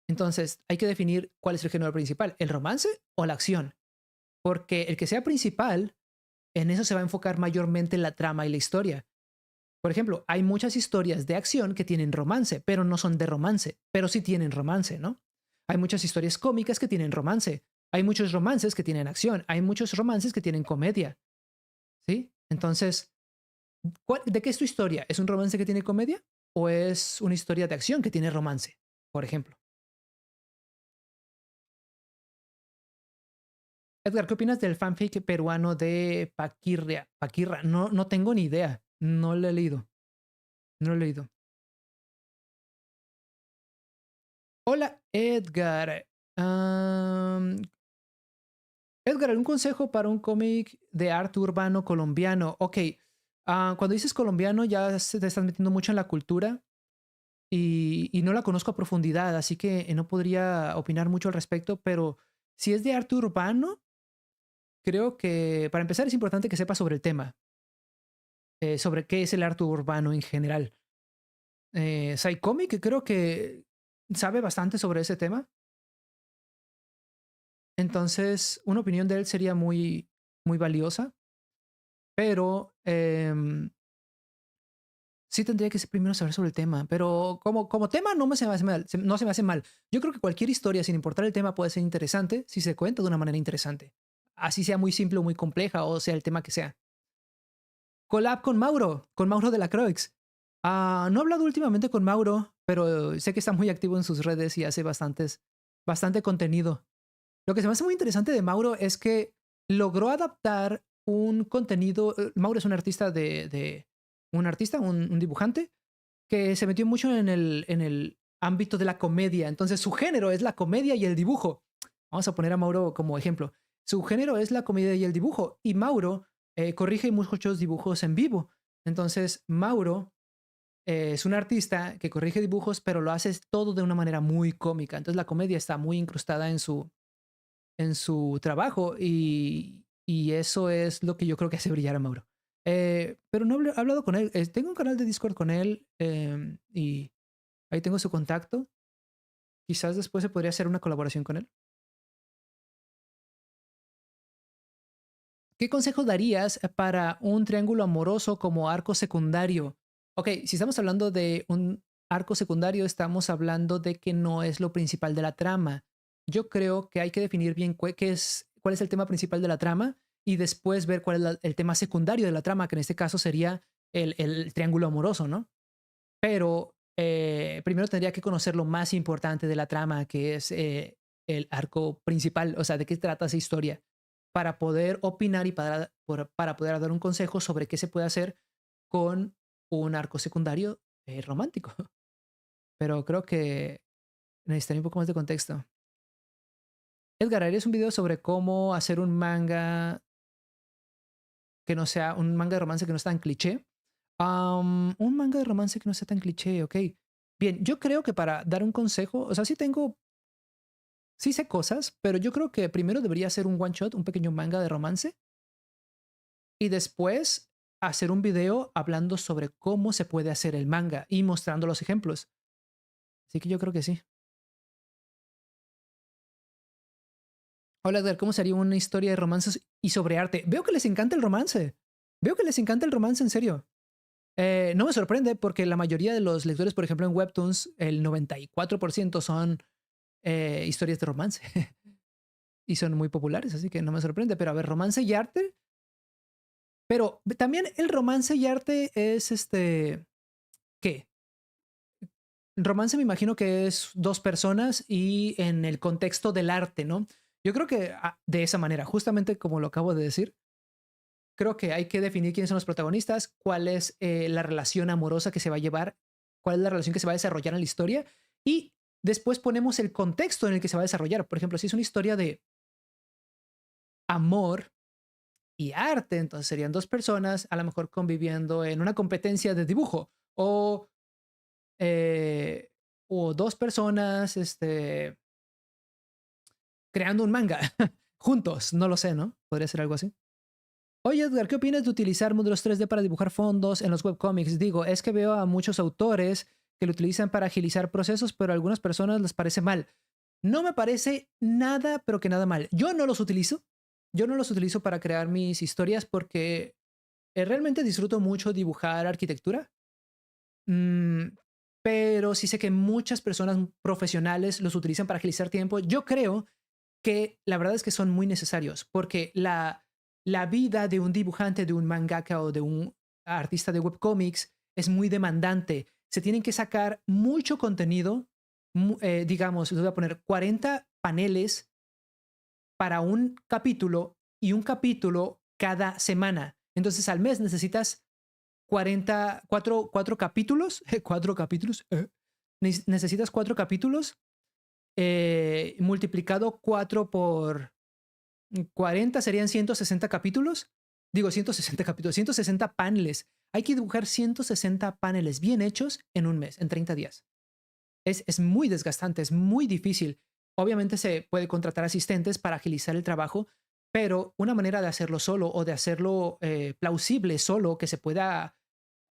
Entonces, hay que definir cuál es el género principal, el romance o la acción. Porque el que sea principal, en eso se va a enfocar mayormente la trama y la historia. Por ejemplo, hay muchas historias de acción que tienen romance, pero no son de romance, pero sí tienen romance, ¿no? Hay muchas historias cómicas que tienen romance. Hay muchos romances que tienen acción. Hay muchos romances que tienen comedia, ¿sí? Entonces, ¿de qué es tu historia? ¿Es un romance que tiene comedia? ¿O es una historia de acción que tiene romance? Por ejemplo. Edgar, ¿qué opinas del fanfic peruano de Paquirria? Paquirra, no tengo ni idea. No lo he leído. No lo he leído. Hola, Edgar. Am, Edgar, ¿algún consejo para un cómic de arte urbano colombiano? Ok, cuando dices colombiano ya se te estás metiendo mucho en la cultura y no la conozco a profundidad, así que no podría opinar mucho al respecto, pero si es de arte urbano, creo que para empezar es importante que sepas sobre el tema, sobre qué es el arte urbano en general. Psycomic creo que sabe bastante sobre ese tema. Entonces, una opinión de él sería muy valiosa, pero sí tendría que primero saber sobre el tema. Pero como tema no se me hace mal, no se me hace mal. Yo creo que cualquier historia, sin importar el tema, puede ser interesante si se cuenta de una manera interesante. Así sea muy simple o muy compleja, o sea el tema que sea. Collab con Mauro de la Croix. No he hablado últimamente con Mauro, pero sé que está muy activo en sus redes y hace bastante contenido. Lo que se me hace muy interesante de Mauro es que logró adaptar un contenido. Mauro es un artista un dibujante, que se metió mucho en el ámbito de la comedia. Entonces, su género es la comedia y el dibujo. Vamos a poner a Mauro como ejemplo. Su género es la comedia y el dibujo. Y Mauro corrige muchos dibujos en vivo. Entonces, Mauro es un artista que corrige dibujos, pero lo hace todo de una manera muy cómica. Entonces, la comedia está muy incrustada en su trabajo y eso es lo que yo creo que hace brillar a Mauro. Pero no he hablado con él. Tengo un canal de Discord con él y ahí tengo su contacto. Quizás después se podría hacer una colaboración con él. ¿Qué consejo darías para un triángulo amoroso como arco secundario? Ok, si estamos hablando de un arco secundario, estamos hablando de que no es lo principal de la trama. Yo creo que hay que definir bien cuál es el tema principal de la trama y después ver cuál es el tema secundario de la trama, que en este caso sería el triángulo amoroso, ¿no? Pero primero tendría que conocer lo más importante de la trama, que es el arco principal, o sea, de qué trata esa historia, para poder opinar y para poder dar un consejo sobre qué se puede hacer con un arco secundario romántico. Pero creo que necesitaría un poco más de contexto. Edgar, ¿harías un video sobre cómo hacer un manga que no sea un manga de romance que no sea tan cliché? Un manga de romance que no sea tan cliché, ok. Bien, yo creo que para dar un consejo, o sea, sí sé cosas, pero yo creo que primero debería hacer un one shot, un pequeño manga de romance, y después hacer un video hablando sobre cómo se puede hacer el manga y mostrando los ejemplos. Así que yo creo que sí. Hola, Edgar, ¿cómo sería una historia de romances y sobre arte? Veo que les encanta el romance. Veo que les encanta el romance, en serio. No me sorprende porque la mayoría de los lectores, por ejemplo, en Webtoons, el 94% son historias de romance y son muy populares, así que no me sorprende. Pero a ver, romance y arte. Pero también el romance y arte es ¿qué? Romance me imagino que es dos personas y en el contexto del arte, ¿no? Yo creo que de esa manera, justamente como lo acabo de decir, creo que hay que definir quiénes son los protagonistas, cuál es la relación amorosa que se va a llevar, cuál es la relación que se va a desarrollar en la historia y después ponemos el contexto en el que se va a desarrollar. Por ejemplo, si es una historia de amor y arte, entonces serían dos personas a lo mejor conviviendo en una competencia de dibujo eh, o dos personas creando un manga juntos, no lo sé, ¿no? Podría ser algo así. Oye, Edgar, ¿qué opinas de utilizar módulos 3D para dibujar fondos en los webcomics? Digo, es que veo a muchos autores que lo utilizan para agilizar procesos, pero a algunas personas les parece mal. No me parece nada, pero que nada mal. Yo no los utilizo. Yo no los utilizo para crear mis historias porque realmente disfruto mucho dibujar arquitectura. Mm, pero sí sé que muchas personas profesionales los utilizan para agilizar tiempo. Yo creo que la verdad es que son muy necesarios porque la vida de un dibujante, de un mangaka o de un artista de webcomics es muy demandante. Se tienen que sacar mucho contenido, digamos, les voy a poner 40 paneles para un capítulo y un capítulo cada semana. Entonces al mes necesitas 4 capítulos, 4 capítulos, necesitas 4 capítulos multiplicado 4 por 40 serían 160 capítulos. Digo, 160 capítulos, 160 paneles. Hay que dibujar 160 paneles bien hechos en un mes, en 30 días. Es muy desgastante, es muy difícil. Obviamente se puede contratar asistentes para agilizar el trabajo, pero una manera de hacerlo solo o de hacerlo plausible solo, que se pueda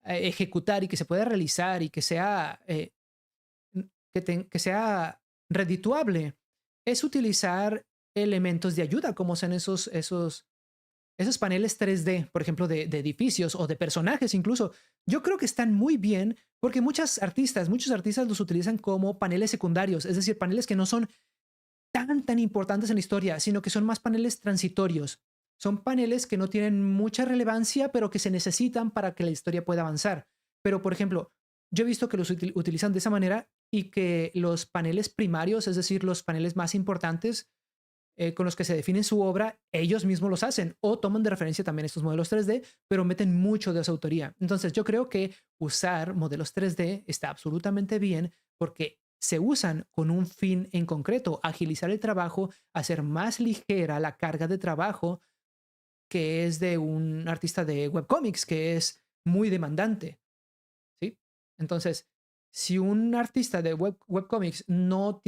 ejecutar y que se pueda realizar y que sea, que sea redituable, es utilizar elementos de ayuda, como son esos paneles 3D, por ejemplo, de edificios o de personajes incluso. Yo creo que están muy bien porque muchos artistas los utilizan como paneles secundarios, es decir, paneles que no son tan importantes en la historia, sino que son más paneles transitorios. Son paneles que no tienen mucha relevancia, pero que se necesitan para que la historia pueda avanzar. Pero, por ejemplo, yo he visto que los utilizan de esa manera y que los paneles primarios, es decir, los paneles más importantes, con los que se definen su obra, ellos mismos los hacen o toman de referencia también estos modelos 3D, pero meten mucho de su autoría. Entonces yo creo que usar modelos 3D está absolutamente bien porque se usan con un fin en concreto, agilizar el trabajo, hacer más ligera la carga de trabajo que es de un artista de webcomics, que es muy demandante, ¿sí? Entonces, si un artista de webcomics no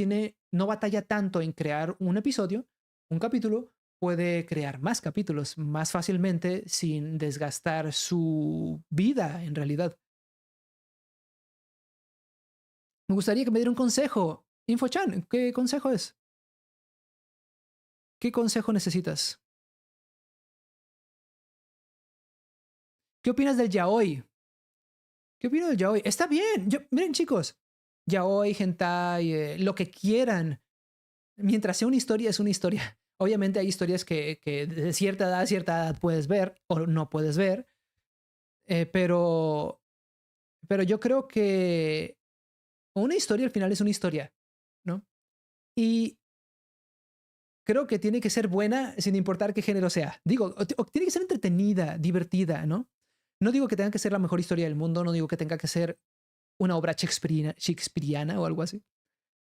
batalla tanto en crear un episodio, un capítulo, puede crear más capítulos más fácilmente sin desgastar su vida en realidad. Me gustaría que me diera un consejo. Infochan, ¿qué consejo es? ¿Qué consejo necesitas? ¿Qué opinas del yaoi? ¿Qué opino del yaoi? Está bien. Miren, chicos, yaoi, hentai, lo que quieran. Mientras sea una historia, es una historia. Obviamente hay historias que de cierta edad a cierta edad puedes ver o no puedes ver, eh, pero, pero yo creo que una historia al final es una historia, ¿no? Y creo que tiene que ser buena sin importar qué género sea. Digo, o tiene que ser entretenida, divertida, ¿no? No digo que tenga que ser la mejor historia del mundo, no digo que tenga que ser una obra shakespeariana o algo así,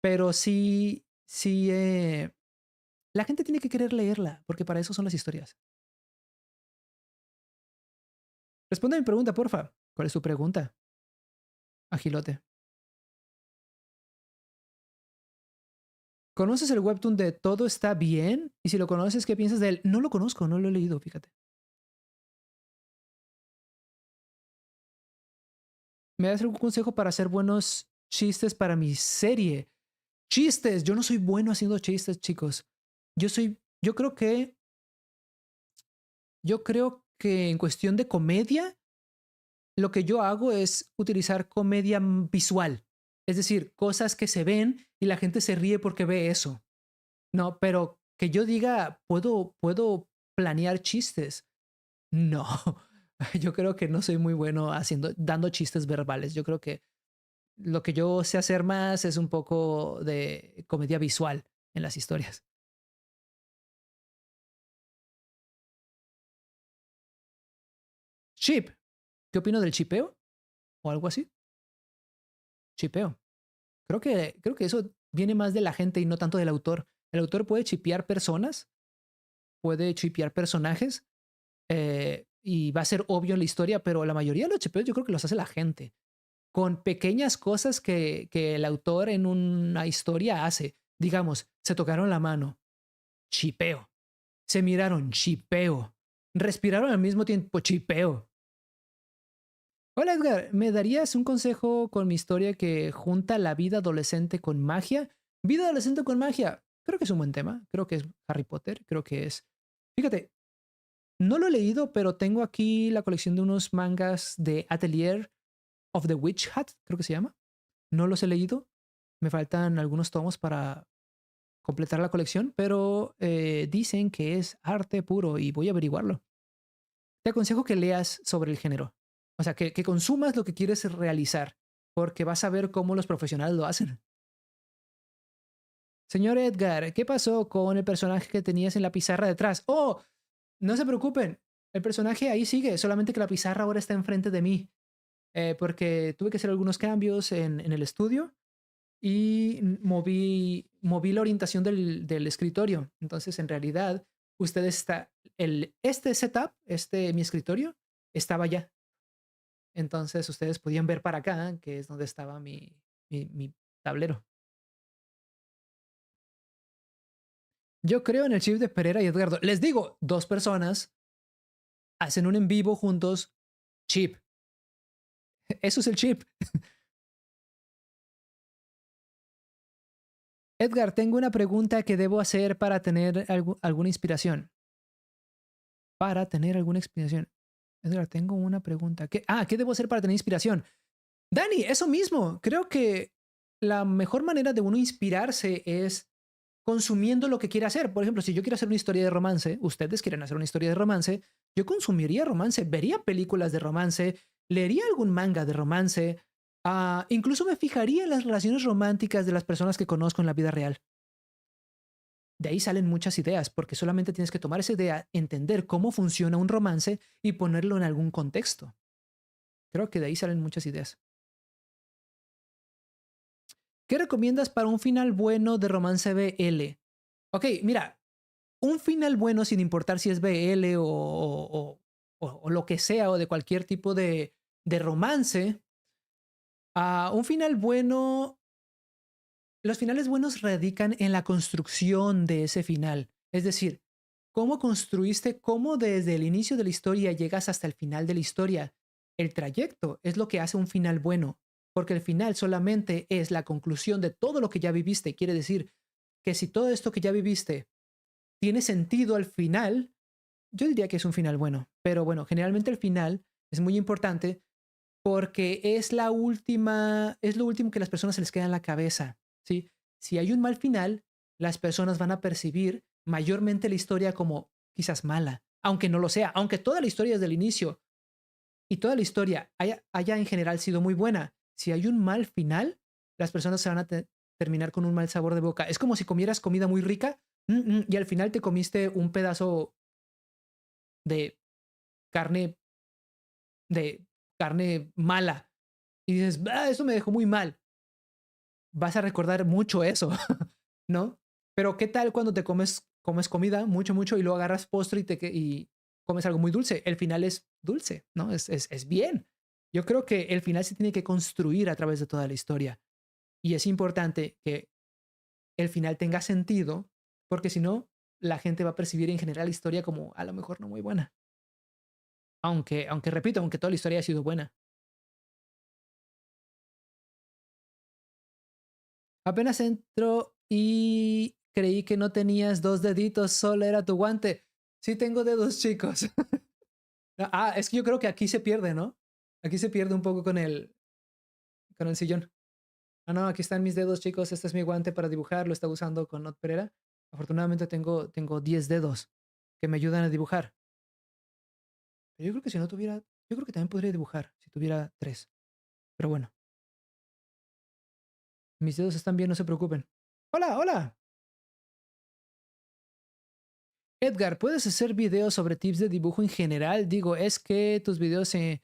pero sí, la gente tiene que querer leerla, porque para eso son las historias. Responde a mi pregunta, porfa. ¿Cuál es su pregunta? Agilote. ¿Conoces el webtoon de Todo está bien? Y si lo conoces, ¿qué piensas de él? No lo conozco, no lo he leído, fíjate. ¿Me das algún consejo para hacer buenos chistes para mi serie? Chistes, yo no soy bueno haciendo chistes, chicos. Yo creo que, yo creo que en cuestión de comedia, lo que yo hago es utilizar comedia visual. Es decir, cosas que se ven y la gente se ríe porque ve eso. No, pero que yo diga, puedo planear chistes. No, yo creo que no soy muy bueno dando chistes verbales. Yo creo que lo que yo sé hacer más es un poco de comedia visual en las historias. Chip, ¿qué opino del chipeo? ¿O algo así? Chipeo. Creo que eso viene más de la gente y no tanto del autor. El autor puede chipear personas, puede chipear personajes, y va a ser obvio en la historia, pero la mayoría de los chipeos yo creo que los hace la gente, con pequeñas cosas que el autor en una historia hace. Digamos, se tocaron la mano, chipeo. Se miraron, chipeo. Respiraron al mismo tiempo, chipeo. Hola Edgar, ¿me darías un consejo con mi historia que junta la vida adolescente con magia? Vida adolescente con magia. Creo que es un buen tema. Creo que es Harry Potter. Creo que es... Fíjate, no lo he leído, pero tengo aquí la colección de unos mangas de Atelier of the Witch Hat, creo que se llama. No los he leído. Me faltan algunos tomos para completar la colección, pero dicen que es arte puro y voy a averiguarlo. Te aconsejo que leas sobre el género. O sea, que consumas lo que quieres realizar, porque vas a ver cómo los profesionales lo hacen. Señor Edgar, ¿qué pasó con el personaje que tenías en la pizarra detrás? Oh, no se preocupen. El personaje ahí sigue, solamente que la pizarra ahora está enfrente de mí, porque tuve que hacer algunos cambios en el estudio y moví la orientación del escritorio. Entonces, en realidad, usted está, este setup, mi escritorio, estaba allá. Entonces, ustedes podían ver para acá, que es donde estaba mi tablero. Yo creo en el chip de Pereira y Edgardo. Les digo, dos personas hacen un en vivo juntos, chip. Eso es el chip. Edgar, tengo una pregunta que debo hacer para tener alguna inspiración. Para tener alguna inspiración. Edgar, tengo una pregunta. ¿Qué debo hacer para tener inspiración? Dani, eso mismo. Creo que la mejor manera de uno inspirarse es consumiendo lo que quiere hacer. Por ejemplo, si yo quiero hacer una historia de romance, ustedes quieren hacer una historia de romance, yo consumiría romance, vería películas de romance, leería algún manga de romance, incluso me fijaría en las relaciones románticas de las personas que conozco en la vida real. de ahí salen muchas ideas, porque solamente tienes que tomar esa idea, entender cómo funciona un romance y ponerlo en algún contexto. Creo que de ahí salen muchas ideas. ¿Qué recomiendas para un final bueno de romance BL? Ok, mira, un final bueno sin importar si es BL o lo que sea o de cualquier tipo de romance, un final bueno, los finales buenos radican en la construcción de ese final. Es decir, cómo construiste, cómo desde el inicio de la historia llegas hasta el final de la historia. El trayecto es lo que hace un final bueno, porque el final solamente es la conclusión de todo lo que ya viviste. Quiere decir que si todo esto que ya viviste tiene sentido al final, yo diría que es un final bueno. Pero bueno, generalmente el final es muy importante porque es lo último que las personas se les queda en la cabeza, ¿sí? Si hay un mal final, las personas van a percibir mayormente la historia como quizás mala, aunque no lo sea, aunque toda la historia desde el inicio y toda la historia haya en general sido muy buena. Si hay un mal final, las personas se van a terminar con un mal sabor de boca. Es como si comieras comida muy rica y al final te comiste un pedazo de carne, de carne mala y dices, eso me dejó muy mal. Vas a recordar mucho eso, ¿no? Pero ¿qué tal cuando comes comida mucho, mucho y luego agarras postre y comes algo muy dulce? El final es dulce, ¿no? Es bien. Yo creo que el final se tiene que construir a través de toda la historia. Y es importante que el final tenga sentido, porque si no, la gente va a percibir en general la historia como a lo mejor no muy buena. Aunque repito, aunque toda la historia ha sido buena. Apenas entro y creí que no tenías dos deditos, solo era tu guante. Sí tengo dedos chicos. Es que yo creo que aquí se pierde, ¿no? Aquí se pierde un poco con el sillón. No, aquí están mis dedos chicos, este es mi guante para dibujar, lo estaba usando con Not Pereira. Afortunadamente tengo 10 dedos que me ayudan a dibujar. Pero yo creo que si no tuviera, yo creo que también podría dibujar si tuviera 3. Pero bueno, mis dedos están bien, no se preocupen. Hola, hola. Edgar, ¿puedes hacer videos sobre tips de dibujo en general? Digo, es que tus videos se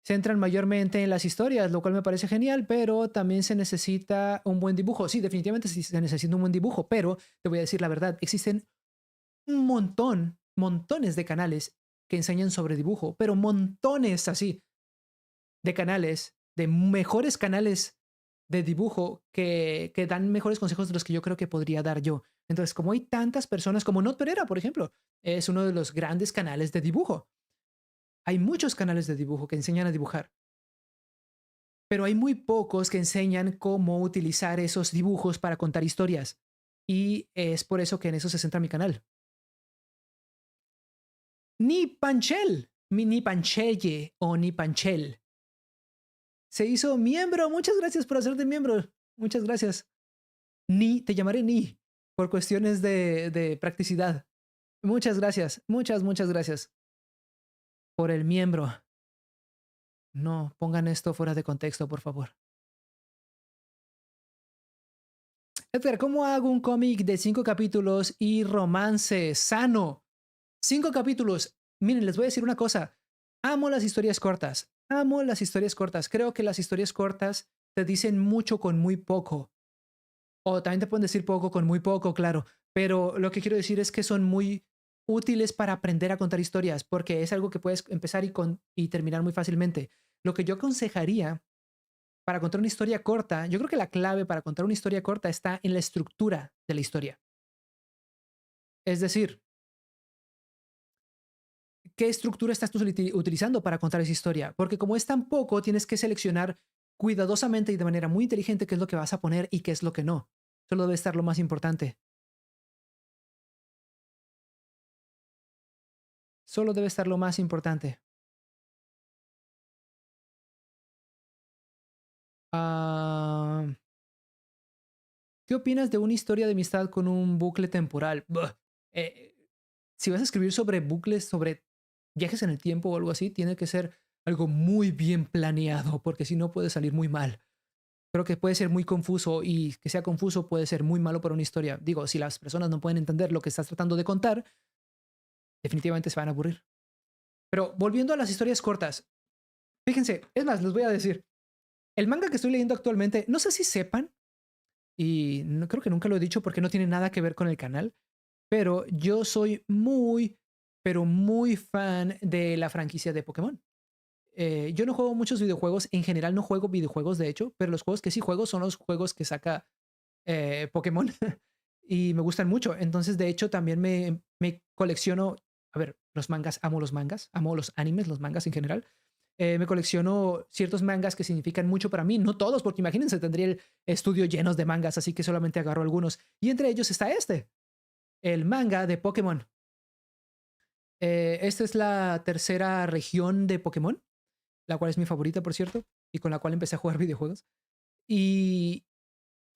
centran mayormente en las historias, lo cual me parece genial, pero también se necesita un buen dibujo. Sí, definitivamente sí se necesita un buen dibujo, pero te voy a decir la verdad, existen un montones de canales que enseñan sobre dibujo, pero montones así de canales, de mejores canales de dibujo que dan mejores consejos de los que yo creo que podría dar yo. Entonces, como hay tantas personas, como Not Pereira, por ejemplo, es uno de los grandes canales de dibujo. Hay muchos canales de dibujo que enseñan a dibujar, pero hay muy pocos que enseñan cómo utilizar esos dibujos para contar historias. Y es por eso que en eso se centra mi canal. Ni Panchel, ni Panchelle o ni Panchel. Se hizo miembro. Muchas gracias por hacerte miembro. Muchas gracias. Ni, te llamaré Ni, por cuestiones de practicidad. Muchas gracias. Muchas gracias por el miembro. No pongan esto fuera de contexto, por favor. Edgar, ¿cómo hago un cómic de 5 capítulos y romance sano? 5 capítulos. Miren, les voy a decir una cosa. Amo las historias cortas. Amo las historias cortas. Creo que las historias cortas te dicen mucho con muy poco. O también te pueden decir poco con muy poco, claro. Pero lo que quiero decir es que son muy útiles para aprender a contar historias, porque es algo que puedes empezar y terminar muy fácilmente. Lo que yo aconsejaría para contar una historia corta, yo creo que la clave para contar una historia corta está en la estructura de la historia. Es decir, ¿qué estructura estás tú utilizando para contar esa historia? Porque como es tan poco, tienes que seleccionar cuidadosamente y de manera muy inteligente qué es lo que vas a poner y qué es lo que no. Solo debe estar lo más importante. Solo debe estar lo más importante. Ah, ¿qué opinas de una historia de amistad con un bucle temporal? Buh. Eh, si vas a escribir sobre bucles, sobre viajes en el tiempo o algo así, tiene que ser algo muy bien planeado, porque si no puede salir muy mal. Creo que puede ser muy confuso y que sea confuso puede ser muy malo para una historia. Digo, si las personas no pueden entender lo que estás tratando de contar, definitivamente se van a aburrir. Pero volviendo a las historias cortas, fíjense, es más, les voy a decir, el manga que estoy leyendo actualmente, no sé si sepan, y no, creo que nunca lo he dicho porque no tiene nada que ver con el canal, pero yo soy muy, pero muy fan de la franquicia de Pokémon. Yo no juego muchos videojuegos, en general no juego videojuegos de hecho, pero los juegos que sí juego son los juegos que saca Pokémon y me gustan mucho. Entonces, de hecho, también me colecciono, a ver, los mangas, amo los animes, los mangas en general. Me colecciono ciertos mangas que significan mucho para mí, no todos, porque imagínense, tendría el estudio llenos de mangas, así que solamente agarro algunos. Y entre ellos está este, el manga de Pokémon. Esta es la tercera región de Pokémon, la cual es mi favorita, por cierto, y con la cual empecé a jugar videojuegos. Y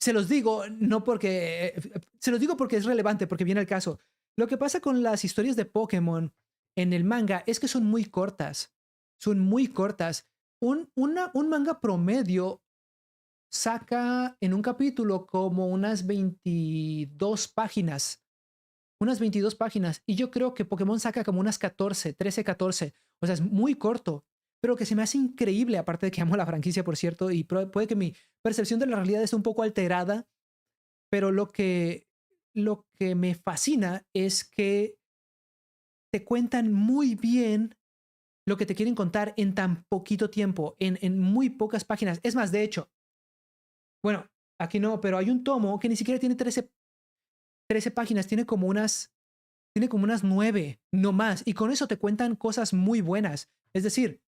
se los digo, no porque. Se los digo porque es relevante, porque viene el caso. Lo que pasa con las historias de Pokémon en el manga es que son muy cortas. Son muy cortas. Un manga promedio saca en un capítulo como unas 22 páginas. Unas 22 páginas. Y yo creo que Pokémon saca como unas 14, 13, 14. O sea, es muy corto. Pero que se me hace increíble, aparte de que amo la franquicia, por cierto, y puede que mi percepción de la realidad esté un poco alterada, pero lo que me fascina es que te cuentan muy bien lo que te quieren contar en tan poquito tiempo, en muy pocas páginas. Es más, de hecho, bueno, aquí no, pero hay un tomo que ni siquiera tiene 13 páginas, tiene como unas 9, no más. Y con eso te cuentan cosas muy buenas. Es decir,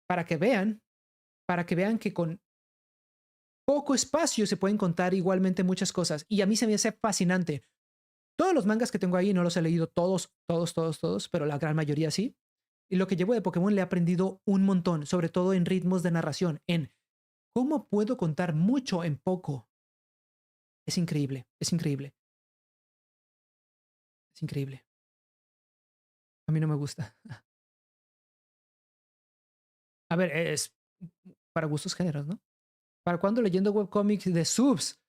para que vean, para que vean que con poco espacio se pueden contar igualmente muchas cosas. Y a mí se me hace fascinante. Todos los mangas que tengo ahí no los he leído todos, todos, todos, todos, pero la gran mayoría sí. Y lo que llevo de Pokémon le he aprendido un montón, sobre todo en ritmos de narración, en cómo puedo contar mucho en poco. Es increíble, es increíble, es increíble. A mí no me gusta. A ver, es para gustos géneros, ¿no? ¿Para cuándo leyendo webcomics de subs?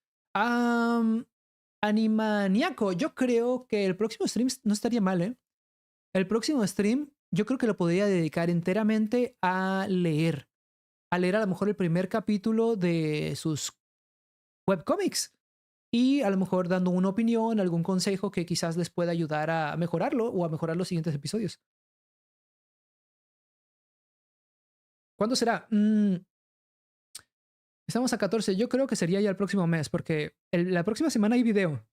Animaniaco, yo creo que el próximo stream no estaría mal, ¿eh? El próximo stream yo creo que lo podría dedicar enteramente a leer. A leer a lo mejor el primer capítulo de sus webcomics. Y a lo mejor dando una opinión, algún consejo que quizás les pueda ayudar a mejorarlo o a mejorar los siguientes episodios. ¿Cuándo será? Estamos a 14. Yo creo que sería ya el próximo mes, porque la próxima semana hay video.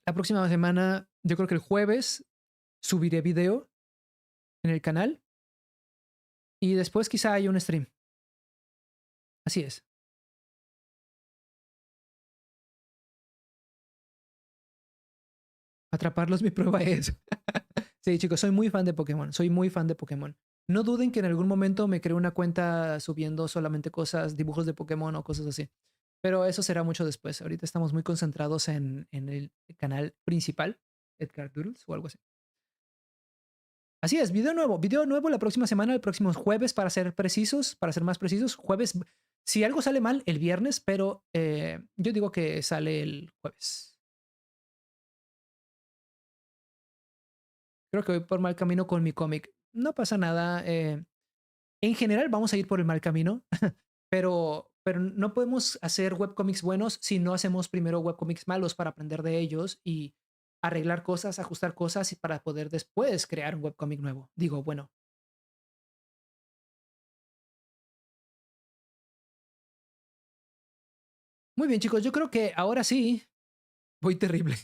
La próxima semana, yo creo que el jueves subiré video en el canal y después quizá haya un stream. Así es. Atraparlos, mi prueba es. Sí, chicos, soy muy fan de Pokémon. Soy muy fan de Pokémon. No duden que en algún momento me creo una cuenta subiendo solamente cosas, dibujos de Pokémon o cosas así. Pero eso será mucho después. Ahorita estamos muy concentrados en el canal principal, Edgar Doodles o algo así. Así es, video nuevo la próxima semana, el próximo jueves para ser precisos, para ser más precisos. Jueves, si algo sale mal, el viernes, pero yo digo que sale el jueves. Creo que voy por mal camino con mi cómic. No pasa nada. En general vamos a ir por el mal camino, pero no podemos hacer webcomics buenos si no hacemos primero webcomics malos para aprender de ellos y arreglar cosas, ajustar cosas y para poder después crear un webcomic nuevo. Digo, bueno. Muy bien, chicos, yo creo que ahora sí voy terrible.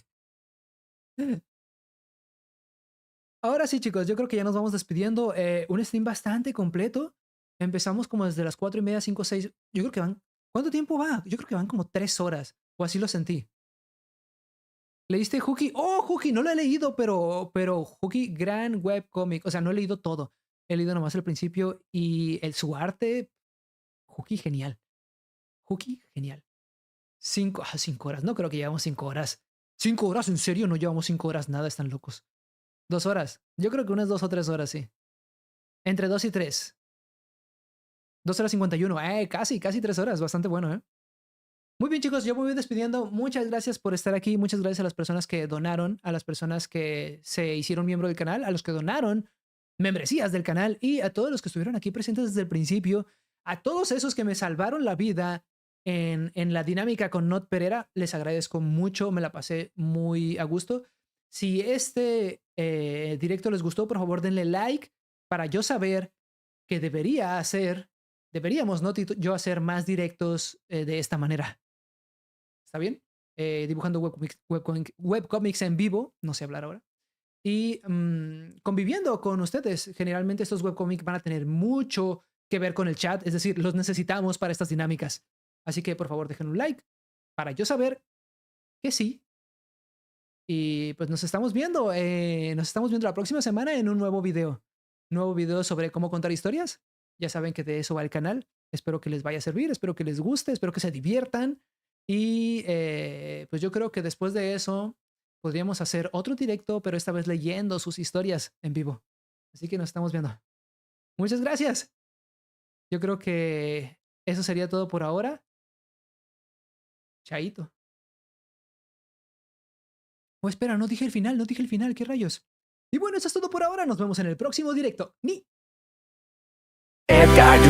Ahora sí, chicos, yo creo que ya nos vamos despidiendo. Un stream bastante completo. Empezamos como desde las 4:30, 5, 6. Yo creo que van. ¿Cuánto tiempo va? Yo creo que van como 3 horas. O así lo sentí. ¿Leíste Hooky? Oh, Hooky, no lo he leído, pero Hooky, gran webcomic. O sea, no he leído todo. He leído nomás el principio y su arte. Hooky, genial. Hooky, genial. 5 horas. No creo que llevamos 5 horas. ¿5 horas? ¿En serio? No llevamos 5 horas nada, están locos. 2 horas. Yo creo que unas 2 o 3 horas, sí. Entre 2 y 3. 2 horas 51. Casi 3 horas. Bastante bueno, ¿eh? Muy bien, chicos, yo me voy despidiendo. Muchas gracias por estar aquí. Muchas gracias a las personas que donaron, a las personas que se hicieron miembro del canal, a los que donaron membresías del canal y a todos los que estuvieron aquí presentes desde el principio, a todos esos que me salvaron la vida en la dinámica con Not Pereira. Les agradezco mucho, me la pasé muy a gusto. Si este directo les gustó, por favor denle like para yo saber que deberíamos, Not y yo, hacer más directos de esta manera. ¿Está bien? Dibujando webcomics en vivo, no sé hablar ahora. Y conviviendo con ustedes. Generalmente estos webcomics van a tener mucho que ver con el chat, es decir, los necesitamos para estas dinámicas. Así que por favor dejen un like para yo saber que sí. Y pues nos estamos viendo la próxima semana en un nuevo video. Nuevo video sobre cómo contar historias. Ya saben que de eso va el canal. Espero que les vaya a servir, espero que les guste, espero que se diviertan. Y pues yo creo que después de eso podríamos hacer otro directo, pero esta vez leyendo sus historias en vivo. Así que nos estamos viendo. Muchas gracias. Yo creo que eso sería todo por ahora. Chaito. Oh, espera, no dije el final, no dije el final, ¿qué rayos? Y bueno, eso es todo por ahora. Nos vemos en el próximo directo. Ni. Edgar